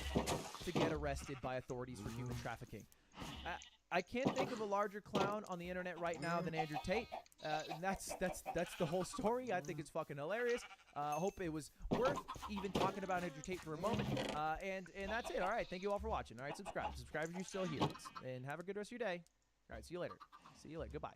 S21: to get arrested by authorities for human trafficking. I can't think of a larger clown on the internet right now than Andrew Tate. And that's the whole story. I think it's fucking hilarious. Hope it was worth even talking about Andrew Tate for a moment. And that's it. All right. Thank you all for watching. All right. Subscribe if you're still here. And have a good rest of your day. All right. See you later. Goodbye.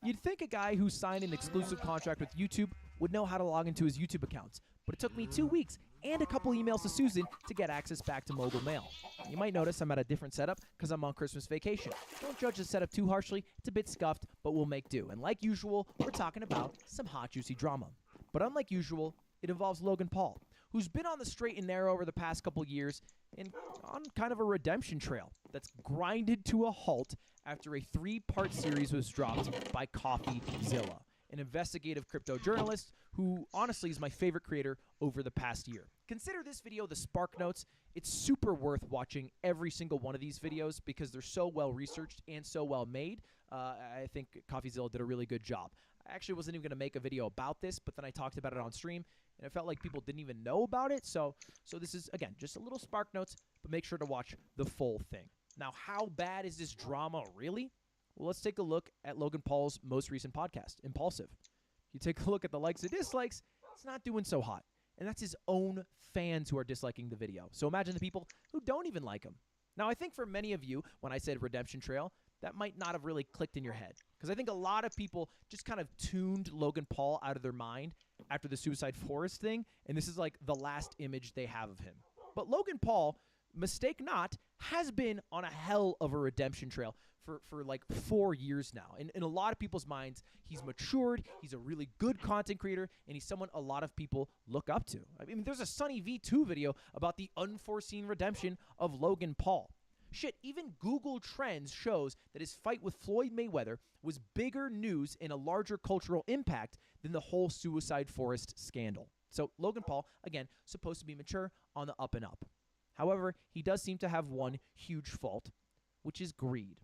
S21: You'd think a guy who signed an exclusive contract with YouTube would know how to log into his YouTube accounts, but it took me 2 weeks and a couple emails to Susan to get access back to Mogul Mail. You might notice I'm at a different setup because I'm on Christmas vacation. Don't judge the setup too harshly. It's a bit scuffed, but we'll make do. And like usual, we're talking about some hot, juicy drama. But unlike usual, it involves Logan Paul, who's been on the straight and narrow over the past couple years and on kind of a redemption trail that's grinded to a halt after a 3-part series was dropped by CoffeeZilla, an investigative crypto journalist who honestly is my favorite creator over the past year. Consider this video the Spark Notes. It's super worth watching every single one of these videos because they're so well researched and so well made. I think CoffeeZilla did a really good job. I actually wasn't even going to make a video about this, but then I talked about it on stream, and it felt like people didn't even know about it. So this is, again, just a little Spark Notes, but make sure to watch the full thing. Now, how bad is this drama really? Well, let's take a look at Logan Paul's most recent podcast, Impulsive. If you take a look at the likes and dislikes, it's not doing so hot. And that's his own fans who are disliking the video. So imagine the people who don't even like him. Now, I think for many of you, when I said Redemption Trail, that might not have really clicked in your head. Because I think a lot of people just kind of tuned Logan Paul out of their mind after the Suicide Forest thing, and this is like the last image they have of him. But Logan Paul, mistake not, has been on a hell of a redemption trail for like 4 years now. In a lot of people's minds, he's matured, he's a really good content creator, and he's someone a lot of people look up to. I mean, there's a Sunny V2 video about the unforeseen redemption of Logan Paul. Shit, even Google Trends shows that his fight with Floyd Mayweather was bigger news and a larger cultural impact than the whole Suicide Forest scandal. So Logan Paul, again, supposed to be mature, on the up and up. However, he does seem to have one huge fault, which is greed.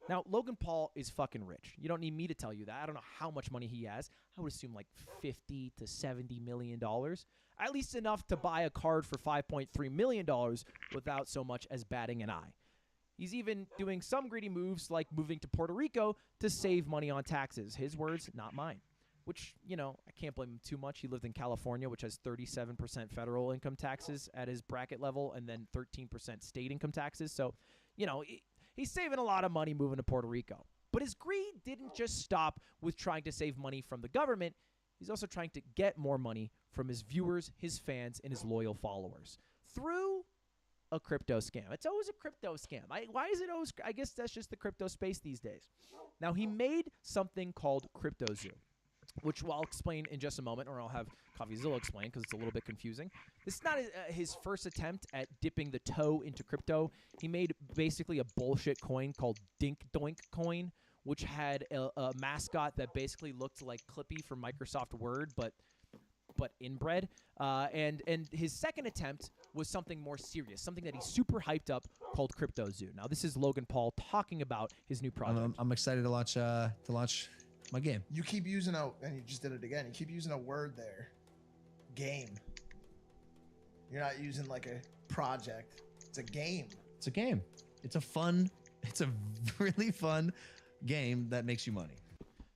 S21: Now, Logan Paul is fucking rich. You don't need me to tell you that. I don't know how much money he has. I would assume like $50 to $70 million. At least enough to buy a card for $5.3 million without so much as batting an eye. He's even doing some greedy moves like moving to Puerto Rico to save money on taxes. His words, not mine. Which, you know, I can't blame him too much. He lived in California, which has 37% federal income taxes at his bracket level and then 13% state income taxes. So, you know, he's saving a lot of money moving to Puerto Rico. But his greed didn't just stop with trying to save money from the government. He's also trying to get more money from his viewers, his fans, and his loyal followers through a crypto scam. It's always a crypto scam. Why is it always? I guess that's just the crypto space these days. Now, he made something called CryptoZoo, which I'll explain in just a moment, or I'll have CoffeeZilla explain because it's a little bit confusing. This is not his first attempt at dipping the toe into crypto. He made basically a bullshit coin called Dink Doink Coin, which had a mascot that basically looked like Clippy from Microsoft Word, but inbred. And his second attempt was something more serious, something that he's super hyped up called CryptoZoo. Now, this is Logan Paul talking about his new project.
S7: I'm excited to launch my game.
S22: You keep using and you just did it again. You keep using a word there. Game. You're not using like a project. It's a game.
S7: It's a game. It's a really fun game that makes you money.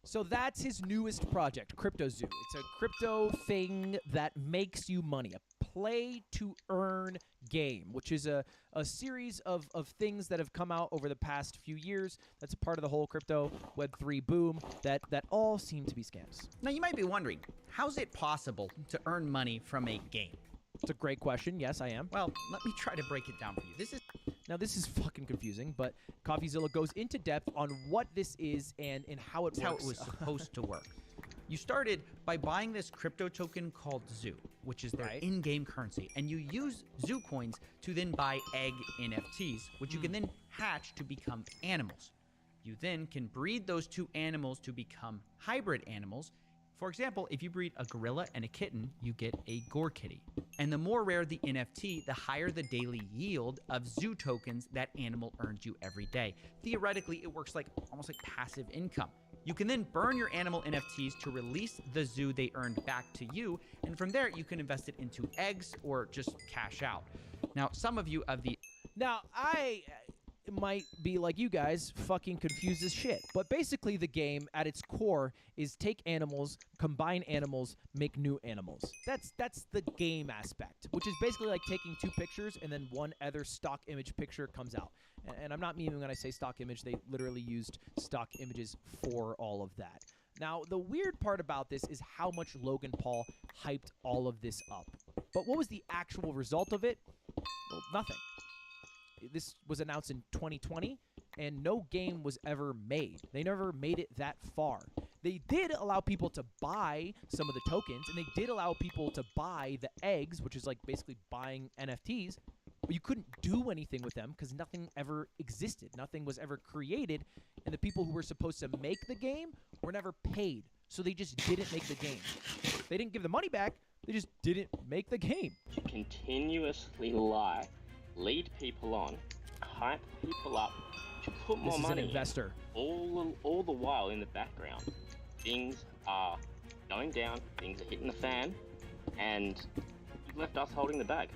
S21: So that's his newest project, CryptoZoo. It's a crypto thing that makes you money, a play-to-earn game, which is a series of things that have come out over the past few years that's a part of the whole crypto Web3 boom that all seem to be scams.
S23: Now, you might be wondering, how's it possible to earn money from a game?
S21: It's a great question. Yes, I am.
S23: Well, let me try to break it down for you.
S21: This is fucking confusing, but CoffeeZilla goes into depth on what this is and how it works.
S23: How it was supposed to work. You started by buying this crypto token called Zoo, which is their in-game currency, and you use Zoo coins to then buy egg NFTs, which you can then hatch to become animals. You then can breed those two animals to become hybrid animals. For example, if you breed a gorilla and a kitten, you get a Gore Kitty. And the more rare the NFT, the higher the daily yield of Zoo tokens that animal earns you every day. Theoretically, it works like almost like passive income. You can then burn your animal NFTs to release the Zoo they earned back to you, and from there you can invest it into eggs or just cash out. Now, some of you of the...
S21: Now, I might be like you guys, fucking confused as shit. But basically the game at its core is take animals, combine animals, make new animals. That's the game aspect, which is basically like taking two pictures and then one other stock image picture comes out. And I'm not meaning when I say stock image, they literally used stock images for all of that. Now, the weird part about this is how much Logan Paul hyped all of this up. But what was the actual result of it? Well, nothing. This was announced in 2020, and no game was ever made. They never made it that far. They did allow people to buy some of the tokens, and they did allow people to buy the eggs, which is like basically buying NFTs, but you couldn't do anything with them because nothing ever existed. Nothing was ever created, and the people who were supposed to make the game were never paid, so they just didn't make the game. They didn't give the money back. They just didn't make the game.
S8: Continuously lie, lead people on, hype people up to put more
S21: This is
S8: money
S21: an investor.
S8: All the while in the background, things are going down, things are hitting the fan, and you've left us holding the bag.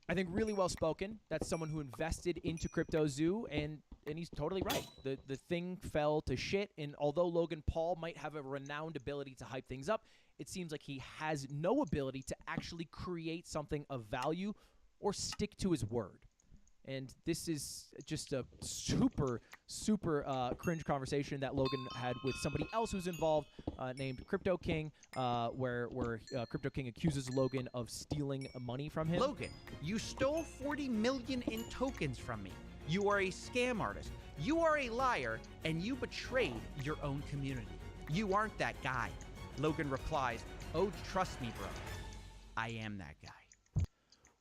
S21: I think really well spoken. That's someone who invested into Crypto Zoo, and he's totally right. The thing fell to shit, and although Logan Paul might have a renowned ability to hype things up, it seems like he has no ability to actually create something of value or stick to his word. And this is just a super, super cringe conversation that Logan had with somebody else who's involved named Crypto King, where Crypto King accuses Logan of stealing money from him.
S23: Logan, you stole 40 million in tokens from me. You are a scam artist. You are a liar, and you betrayed your own community. You aren't that guy. Logan replies, "Oh, trust me, bro. I am that guy."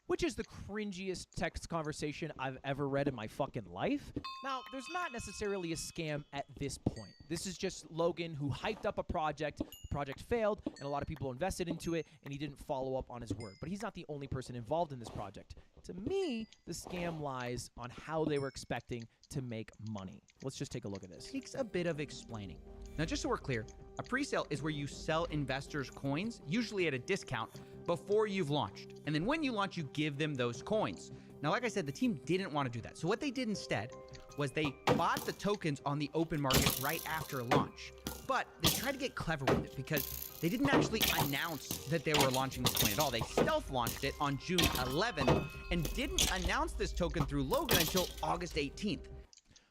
S21: Which is the cringiest text conversation I've ever read in my fucking life. Now, there's not necessarily a scam at this point. This is just Logan who hyped up a project, the project failed, and a lot of people invested into it, and he didn't follow up on his word. But he's not the only person involved in this project. To me, the scam lies on how they were expecting to make money. Let's just take a look at this.
S23: Takes a bit of explaining. Now, just so we're clear, a pre-sale is where you sell investors coins, usually at a discount, before you've launched. And then when you launch, you give them those coins. Now, like I said, the team didn't want to do that. So what they did instead was they bought the tokens on the open market right after launch. But they tried to get clever with it because they didn't actually announce that they were launching this coin at all. They stealth-launched it on June 11th and didn't announce this token through Logan until August 18th.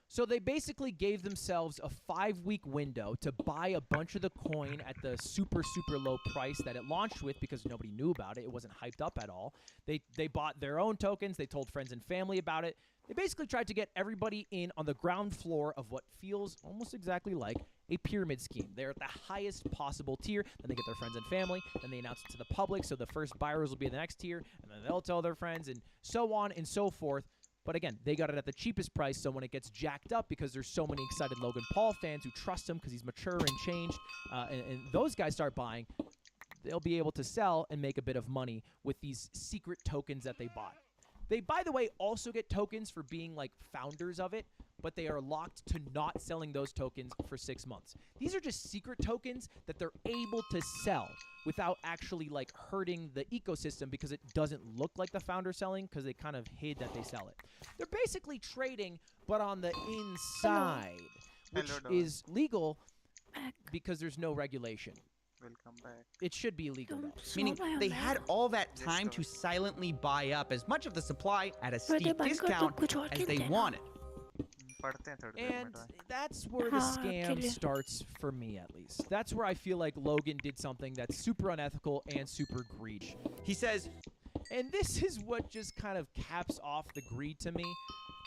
S21: So they basically gave themselves a 5-week window to buy a bunch of the coin at the super, super low price that it launched with because nobody knew about it. It wasn't hyped up at all. They bought their own tokens. They told friends and family about it. They basically tried to get everybody in on the ground floor of what feels almost exactly like a pyramid scheme. They're at the highest possible tier. Then they get their friends and family. Then they announce it to the public. So the first buyers will be in the next tier. And then they'll tell their friends and so on and so forth. But again, they got it at the cheapest price, so when it gets jacked up because there's so many excited Logan Paul fans who trust him because he's mature and changed, and those guys start buying, they'll be able to sell and make a bit of money with these secret tokens that they bought. They, by the way, also get tokens for being like founders of it, but they are locked to not selling those tokens for 6 months. These are just secret tokens that they're able to sell without actually like hurting the ecosystem because it doesn't look like the founder selling because they kind of hid that they sell it. They're basically trading, but on the inside, which is legal because there's no regulation.
S13: Welcome back.
S21: It should be illegal though.
S23: Meaning they had all that time to silently buy up as much of the supply at a steep discount as they wanted.
S21: And that's where the scam starts for me, at least. That's where I feel like Logan did something that's super unethical and super greedy.
S23: He says,
S21: and this is what just kind of caps off the greed to me.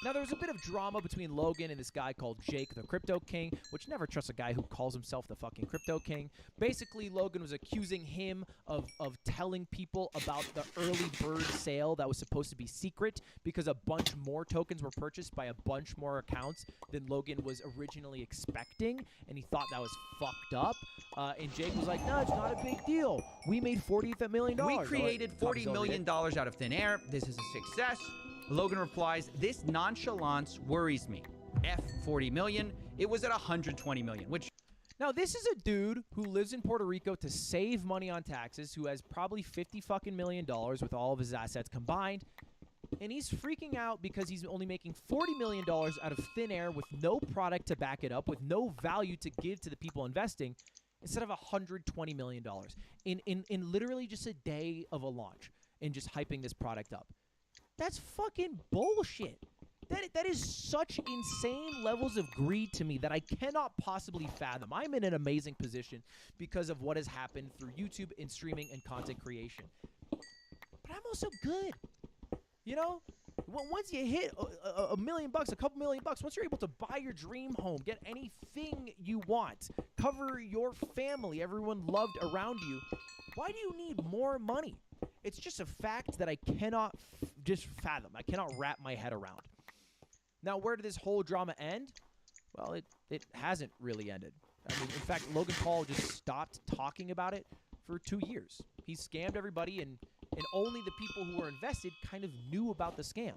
S21: Now, there was a bit of drama between Logan and this guy called Jake, the Crypto King, which never trusts a guy who calls himself the fucking Crypto King. Basically, Logan was accusing him of telling people about the early bird sale that was supposed to be secret because a bunch more tokens were purchased by a bunch more accounts than Logan was originally expecting, and he thought that was fucked up. And Jake was like, no, it's not a big deal. We made $40 million.
S23: We created $40 million out of thin air. This is a success. Logan replies, this nonchalance worries me. F 40 million. It was at 120 million, which...
S21: Now, this is a dude who lives in Puerto Rico to save money on taxes, who has probably $50 fucking million with all of his assets combined, and he's freaking out because he's only making $40 million out of thin air with no product to back it up, with no value to give to the people investing, instead of $120 million in literally just a day of a launch and just hyping this product up. That's fucking bullshit. That is such insane levels of greed to me that I cannot possibly fathom. I'm in an amazing position because of what has happened through YouTube and streaming and content creation. But I'm also good. You know, once you hit a million bucks, a couple $1 million, once you're able to buy your dream home, get anything you want, cover your family, everyone loved around you, why do you need more money? It's just a fact that I cannot just fathom. I cannot wrap my head around. Now, where did this whole drama end? Well, it hasn't really ended. I mean, in fact, Logan Paul just stopped talking about it for 2 years. He scammed everybody, and only the people who were invested kind of knew about the scam.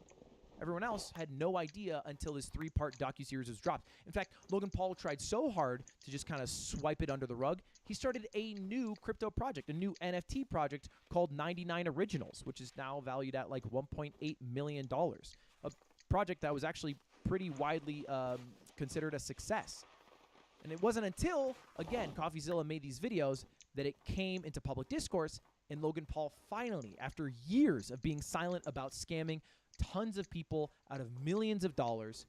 S21: Everyone else had no idea until this 3-part docuseries was dropped. In fact, Logan Paul tried so hard to just kind of swipe it under the rug, he started a new crypto project, a new NFT project called 99 Originals, which is now valued at like $1.8 million. A project that was actually pretty widely considered a success. And it wasn't until, again, CoffeeZilla made these videos that it came into public discourse, and Logan Paul finally, after years of being silent about scamming tons of people out of millions of dollars,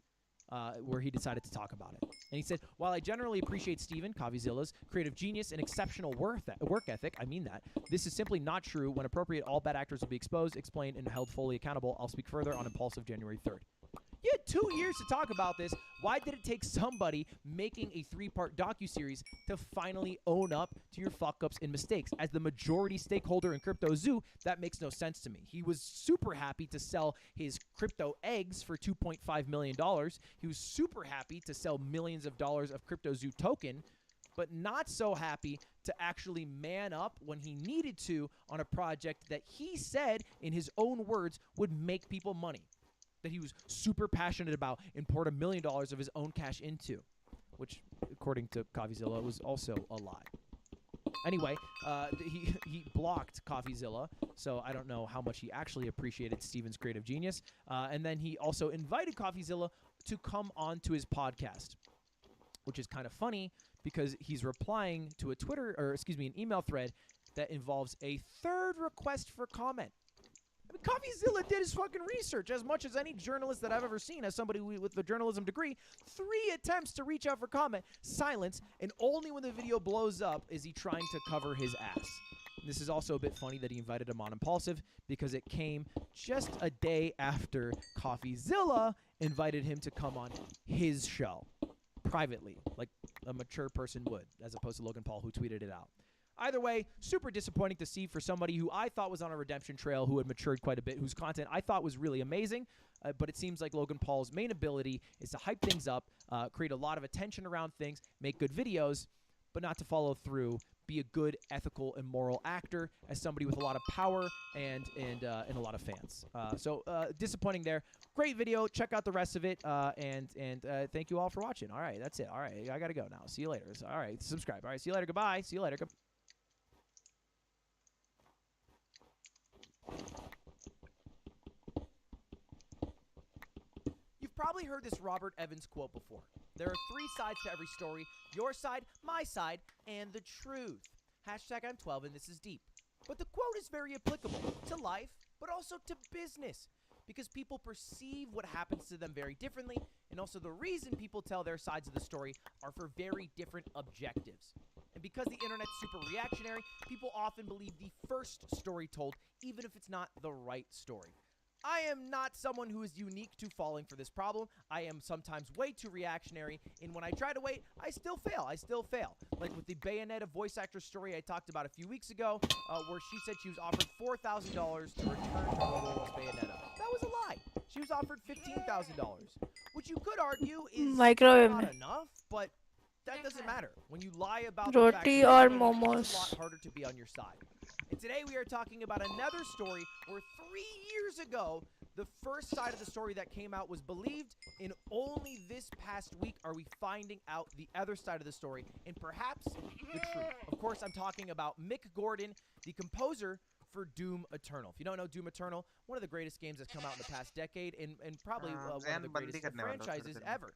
S21: where he decided to talk about it. And he said, while I generally appreciate Steven, CoffeeZilla's creative genius and exceptional work ethic, I mean that, this is simply not true. When appropriate, all bad actors will be exposed, explained, and held fully accountable. I'll speak further on Impulsive January 3rd. You had 2 years to talk about this. Why did it take somebody making a 3-part docuseries to finally own up to your fuck-ups and mistakes? As the majority stakeholder in Crypto Zoo, that makes no sense to me. He was super happy to sell his crypto eggs for $2.5 million. He was super happy to sell millions of dollars of Crypto Zoo token, but not so happy to actually man up when he needed to on a project that he said, in his own words, would make people money, that he was super passionate about and poured $1 million of his own cash into, which, according to CoffeeZilla, was also a lie. Anyway, he blocked CoffeeZilla, so I don't know how much he actually appreciated Steven's creative genius. And then he also invited CoffeeZilla to come on to his podcast, which is kind of funny because he's replying to an email thread that involves a third request for comment. I mean, CoffeeZilla did his fucking research as much as any journalist that I've ever seen, as somebody with a journalism degree. 3 attempts to reach out for comment, silence, and only when the video blows up is he trying to cover his ass. And this is also a bit funny that he invited him on Impulsive because it came just a day after CoffeeZilla invited him to come on his show privately, like a mature person would, as opposed to Logan Paul, who tweeted it out. Either way, super disappointing to see for somebody who I thought was on a redemption trail, who had matured quite a bit, whose content I thought was really amazing. But it seems like Logan Paul's main ability is to hype things up, create a lot of attention around things, make good videos, but not to follow through, be a good, ethical, and moral actor as somebody with a lot of power and a lot of fans. So disappointing there. Great video. Check out the rest of it. And thank you all for watching. All right, that's it. All right, I got to go now. See you later. All right, subscribe. All right, see you later. Goodbye. See you later. You've probably heard this Robert Evans quote before. There are 3 sides to every story: your side, my side, and the truth. Hashtag I'm 12 and this is deep. But the quote is very applicable to life, but also to business, because people perceive what happens to them very differently, and also the reason people tell their sides of the story are for very different objectives. And because the internet's super reactionary, people often believe the first story told, even if it's not the right story. I am not someone who is unique to falling for this problem. I am sometimes way too reactionary, and when I try to wait, I still fail. Like with the Bayonetta voice actor story I talked about a few weeks ago, where she said she was offered $4,000 to return to her role as Bayonetta. That was a lie. She was offered $15,000, which you could argue is not enough, but that doesn't matter. When you lie about the fact
S2: Roti
S21: that
S2: or
S21: it's a lot
S2: momos.
S21: harder to be on your side. And today we are talking about another story where 3 years ago, the first side of the story that came out was believed, and only this past week are we finding out the other side of the story, and perhaps the truth. Of course, I'm talking about Mick Gordon, the composer for Doom Eternal. If you don't know Doom Eternal, one of the greatest games that's come out in the past decade, and probably one of the greatest franchises ever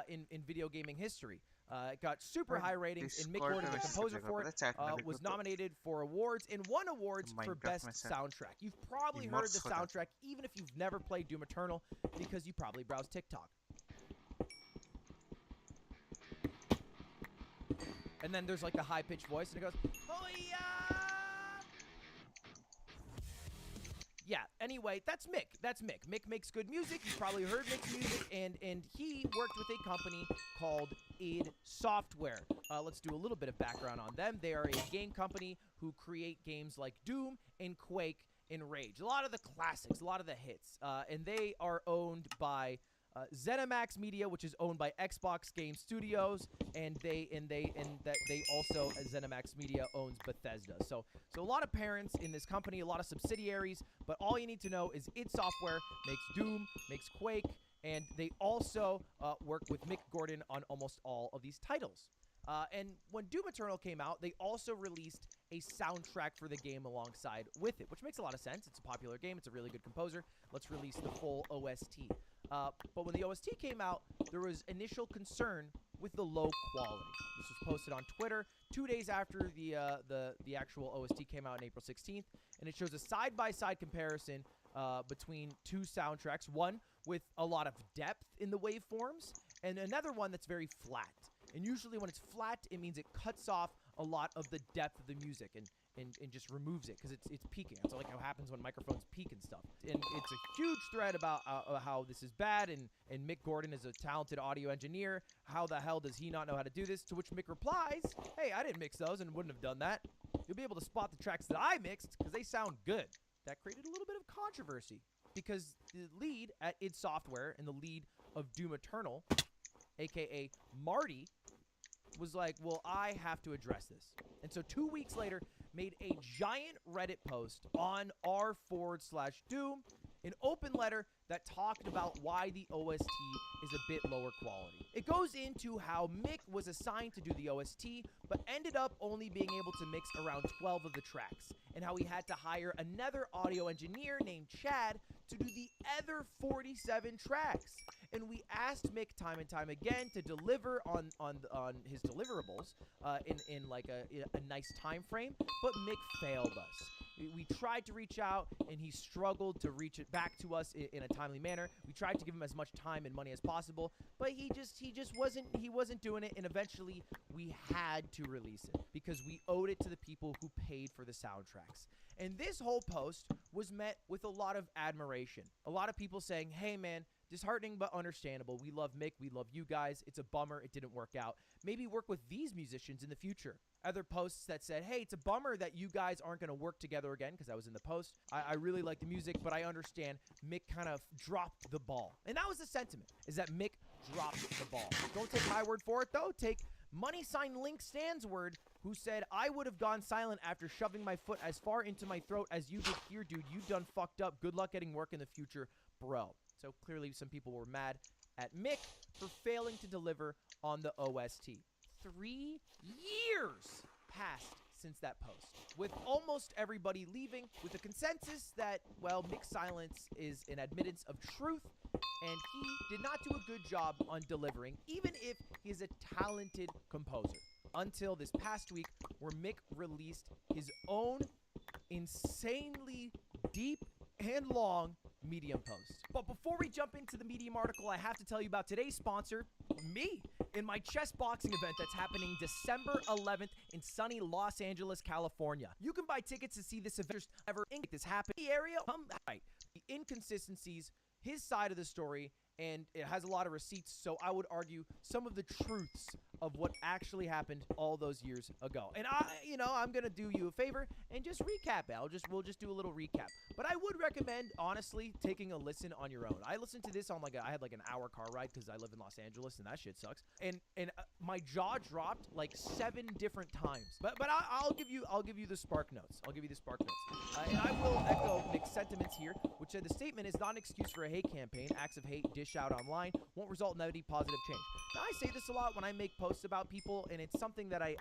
S21: in video gaming history. It got super high ratings, and Mick Gordon, the composer for it, was nominated for awards and won awards for Best Soundtrack. You've probably heard the soundtrack, even if you've never played Doom Eternal, because you probably browse TikTok. And then there's like a high-pitched voice, and it goes, "Hoya!" Yeah, anyway, that's Mick. That's Mick. Mick makes good music. You've probably heard Mick's music, and he worked with a company called id Software. Let's do a little bit of background on them. They are a game company who create games like Doom and Quake and Rage. A lot of the classics, a lot of the hits. And they are owned by ZeniMax Media, which is owned by Xbox Game Studios, and they also ZeniMax Media owns Bethesda. So a lot of parents in this company, a lot of subsidiaries, but all you need to know is id Software makes Doom, makes Quake, and they also work with Mick Gordon on almost all of these titles. And when Doom Eternal came out, they also released a soundtrack for the game alongside with it, which makes a lot of sense. It's a popular game. It's a really good composer. Let's release the full OST. But when the OST came out, there was initial concern with the low quality. This was posted on Twitter 2 days after the actual OST came out on April 16th, and it shows a side-by-side comparison between two soundtracks, one with a lot of depth in the waveforms, and another one that's very flat. And usually when it's flat, it means it cuts off a lot of the depth of the music and just removes it because it's peaking. That's like how happens when microphones peak and stuff. And it's a huge thread about how this is bad, and Mick Gordon is a talented audio engineer. How the hell does he not know how to do this? To which Mick replies, "Hey, I didn't mix those and wouldn't have done that. You'll be able to spot the tracks that I mixed because they sound good." That created a little bit of controversy because the lead at id Software and the lead of Doom Eternal, aka Marty, was like, well, I have to address this. And so 2 weeks later, made a giant Reddit post on r/Doom, an open letter that talked about why the OST is a bit lower quality. It goes into how Mick was assigned to do the OST, but ended up only being able to mix around 12 of the tracks, and how he had to hire another audio engineer named Chad to do the other 47 tracks. And we asked Mick time and time again to deliver on his deliverables in like a nice time frame, but Mick failed us. We tried to reach out, and he struggled to reach it back to us in a timely manner. We tried to give him as much time and money as possible, but he just wasn't doing it. And eventually, we had to release it because we owed it to the people who paid for the soundtracks. And this whole post was met with a lot of admiration. A lot of people saying, "Hey, man, disheartening but understandable. We love Mick. We love you guys. It's a bummer it didn't work out. Maybe work with these musicians in the future." Other posts that said, "Hey, it's a bummer that you guys aren't going to work together again," because I was in the post. I really like the music, but I understand Mick kind of dropped the ball. And that was the sentiment, is that Mick dropped the ball. Don't take my word for it, though. Take Link Stan's word, who said, "I would have gone silent after shoving my foot as far into my throat as you did here, dude. You done fucked up. Good luck getting work in the future, bro." So clearly some people were mad at Mick for failing to deliver on the OST. 3 years passed since that post, with almost everybody leaving with a consensus that, well, Mick's silence is an admittance of truth, and he did not do a good job on delivering, even if he is a talented composer. Until this past week, where Mick released his own insanely deep and long Medium post. But before we jump into the Medium article, I have to tell you about today's sponsor, me, in my chess boxing event that's happening December 11th in sunny Los Angeles, California. You can buy tickets to see this event ever in this happen in the area. Right. The inconsistencies, his side of the story, and it has a lot of receipts, so I would argue some of the truths of what actually happened all those years ago. And I'm gonna do you a favor and just recap it. We'll just do a little recap. But I would recommend, honestly, taking a listen on your own. I listened to this on I had like an hour car ride because I live in Los Angeles and that shit sucks. And my jaw dropped like 7 different times. But I'll give you the spark notes. I'll give you the spark notes. And I will echo Mick's sentiments here, which said the statement is not an excuse for a hate campaign. Acts of hate dish out online won't result in any positive change. Now, I say this a lot when I make posts about people, and it's something that I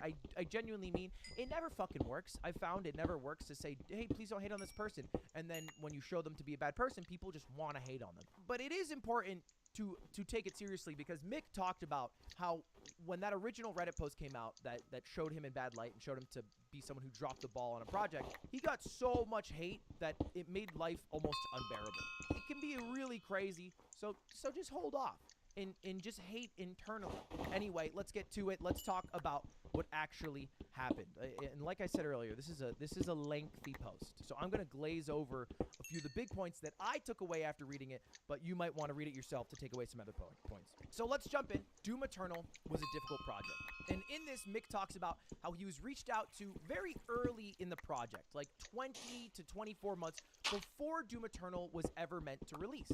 S21: genuinely mean. It never fucking works. I found it never works to say, "Hey, please don't hate on this person," and then when you show them to be a bad person, people just want to hate on them. But it is important to take it seriously, because Mick talked about how when that original Reddit post came out that showed him in bad light and showed him to be someone who dropped the ball on a project, he got so much hate that it made life almost unbearable. It can be really crazy, so just hold off and just hate internally. Anyway, let's get to it. Let's talk about what actually happened. And like I said earlier, this is a lengthy post, so I'm gonna glaze over a few of the big points that I took away after reading it, but you might want to read it yourself to take away some other points. So let's jump in. Doom Eternal was a difficult project, and in this, Mick talks about how he was reached out to very early in the project, like 20 to 24 months before Doom Eternal was ever meant to release.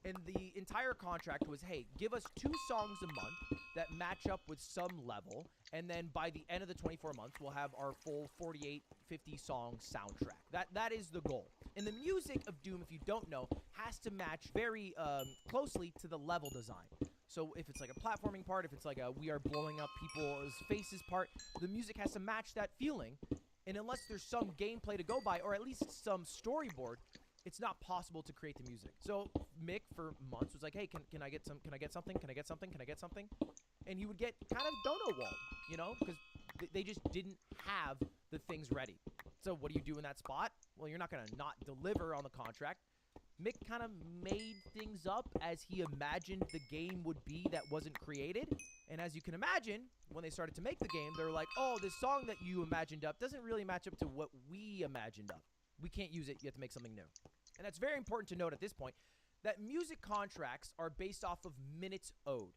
S21: And the entire contract was, hey, give us 2 songs a month that match up with some level, and then by the end of the 24 months, we'll have our full 48, 50 song soundtrack. That is the goal. And the music of Doom, if you don't know, has to match very closely to the level design. So if it's like a platforming part, if it's like a we are blowing up people's faces part, the music has to match that feeling. And unless there's some gameplay to go by, or at least some storyboard, it's not possible to create the music. So Mick, for months, was like, hey, can I get something? Can I get something? And he would get kind of dono walled, you know, because they just didn't have the things ready. So what do you do in that spot? Well, you're not going to not deliver on the contract. Mick kind of made things up as he imagined the game would be that wasn't created. And as you can imagine, when they started to make the game, they were like, oh, this song that you imagined up doesn't really match up to what we imagined up. We can't use it. You have to make something new. And that's very important to note at this point, that music contracts are based off of minutes owed.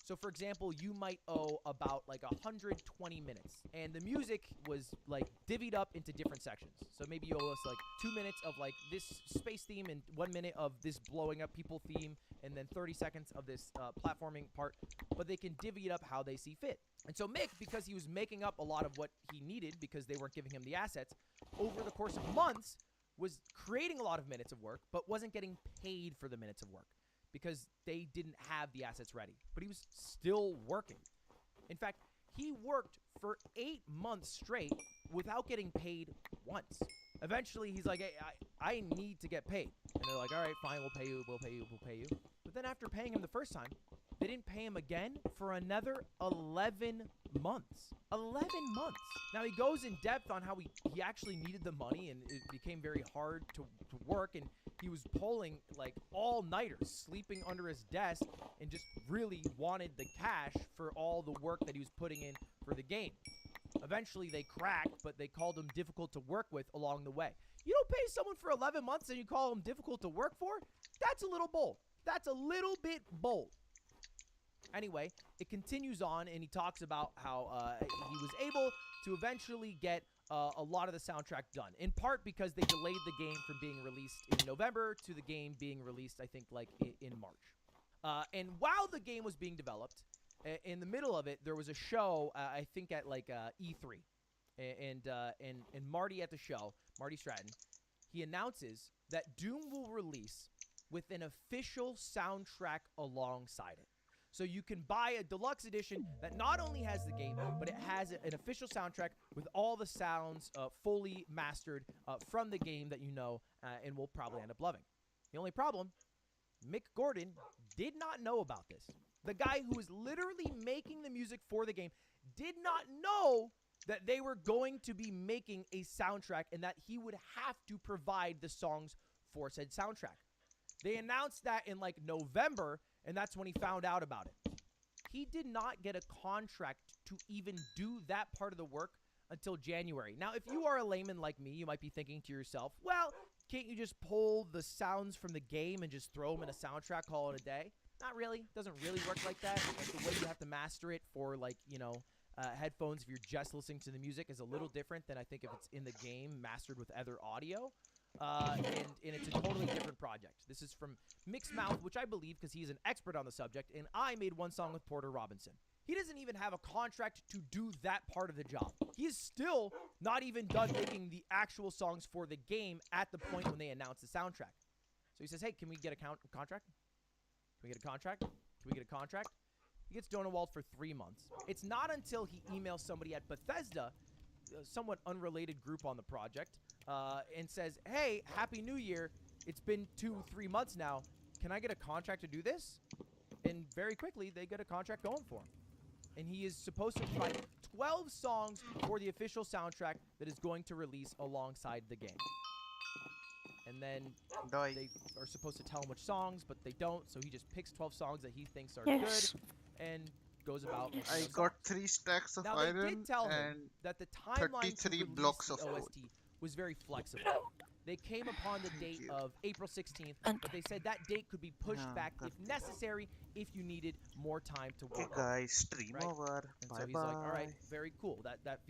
S21: So, for example, you might owe about like 120 minutes, and the music was like divvied up into different sections. So maybe you owe us like 2 minutes of like this space theme, and 1 minute of this blowing up people theme, and then 30 seconds of this platforming part, but they can divvy it up how they see fit. And so Mick, because he was making up a lot of what he needed because they weren't giving him the assets, over the course of months, was creating a lot of minutes of work, but wasn't getting paid for the minutes of work because they didn't have the assets ready. But he was still working. In fact, he worked for 8 months straight without getting paid once. Eventually, he's like, hey, I need to get paid. And they're like, all right, fine, we'll pay you. But then after paying him the first time, they didn't pay him again for another 11 months. 11 months. Now, he goes in depth on how he actually needed the money, and it became very hard to work, and he was pulling, like, all-nighters, sleeping under his desk, and just really wanted the cash for all the work that he was putting in for the game. Eventually, they cracked, but they called him difficult to work with along the way. You don't pay someone for 11 months and you call them difficult to work for? That's a little bold. That's a little bit bold. Anyway, it continues on, and he talks about how he was able to eventually get a lot of the soundtrack done, in part because they delayed the game from being released in November to the game being released, I think, like in March. And while the game was being developed, in the middle of it, there was a show, I think at like E3, and Marty at the show, Marty Stratton, he announces that Doom will release with an official soundtrack alongside it. So you can buy a deluxe edition that not only has the game, but it has an official soundtrack with all the sounds fully mastered from the game that you know and will probably end up loving. The only problem, Mick Gordon did not know about this. The guy who was literally making the music for the game did not know that they were going to be making a soundtrack and that he would have to provide the songs for said soundtrack. They announced that in like November, and that's when he found out about it. He did not get a contract to even do that part of the work until January. Now, if you are a layman like me, you might be thinking to yourself, well, can't you just pull the sounds from the game and just throw them in a soundtrack, call it a day? Not really. Doesn't really work like that. Like, the way you have to master it for, like, you know, headphones if you're just listening to the music is a little different than I think if it's in the game mastered with other audio. And it's a totally different project. This is from Mick's mouth, which I believe because he's an expert on the subject, and I made one song with Porter Robinson. He doesn't even have a contract to do that part of the job. He is still not even done making the actual songs for the game at the point when they announce the soundtrack. So he says, hey, can we get a contract? Can we get a contract? Can we get a contract? He gets Donowald for 3 months. It's not until he emails somebody at Bethesda, a somewhat unrelated group on the project, and says, hey, Happy New Year. It's been 2-3 months now. can I get a contract to do this? And very quickly, they get a contract going for him. And he is supposed to provide 12 songs for the official soundtrack that is going to release alongside the game. And then they are supposed to tell him which songs, but they don't, so he just picks 12 songs that he thinks are
S2: Yes.
S21: good and goes about making
S13: I
S21: those
S13: got
S21: songs.
S13: 3 stacks of
S21: Now, they
S13: iron
S21: did tell him
S13: and
S21: that the timeline to
S13: 33
S21: release
S13: blocks
S21: the
S13: of wood.
S21: OST was very flexible. They came upon the date of April 16th, but they said that date could be pushed back if necessary if you needed more time to work
S13: Okay
S21: on it,
S13: guys, stream
S21: right?
S13: over.
S21: And
S13: Bye
S21: so he's like, all right,
S13: bye.
S21: very cool. That feels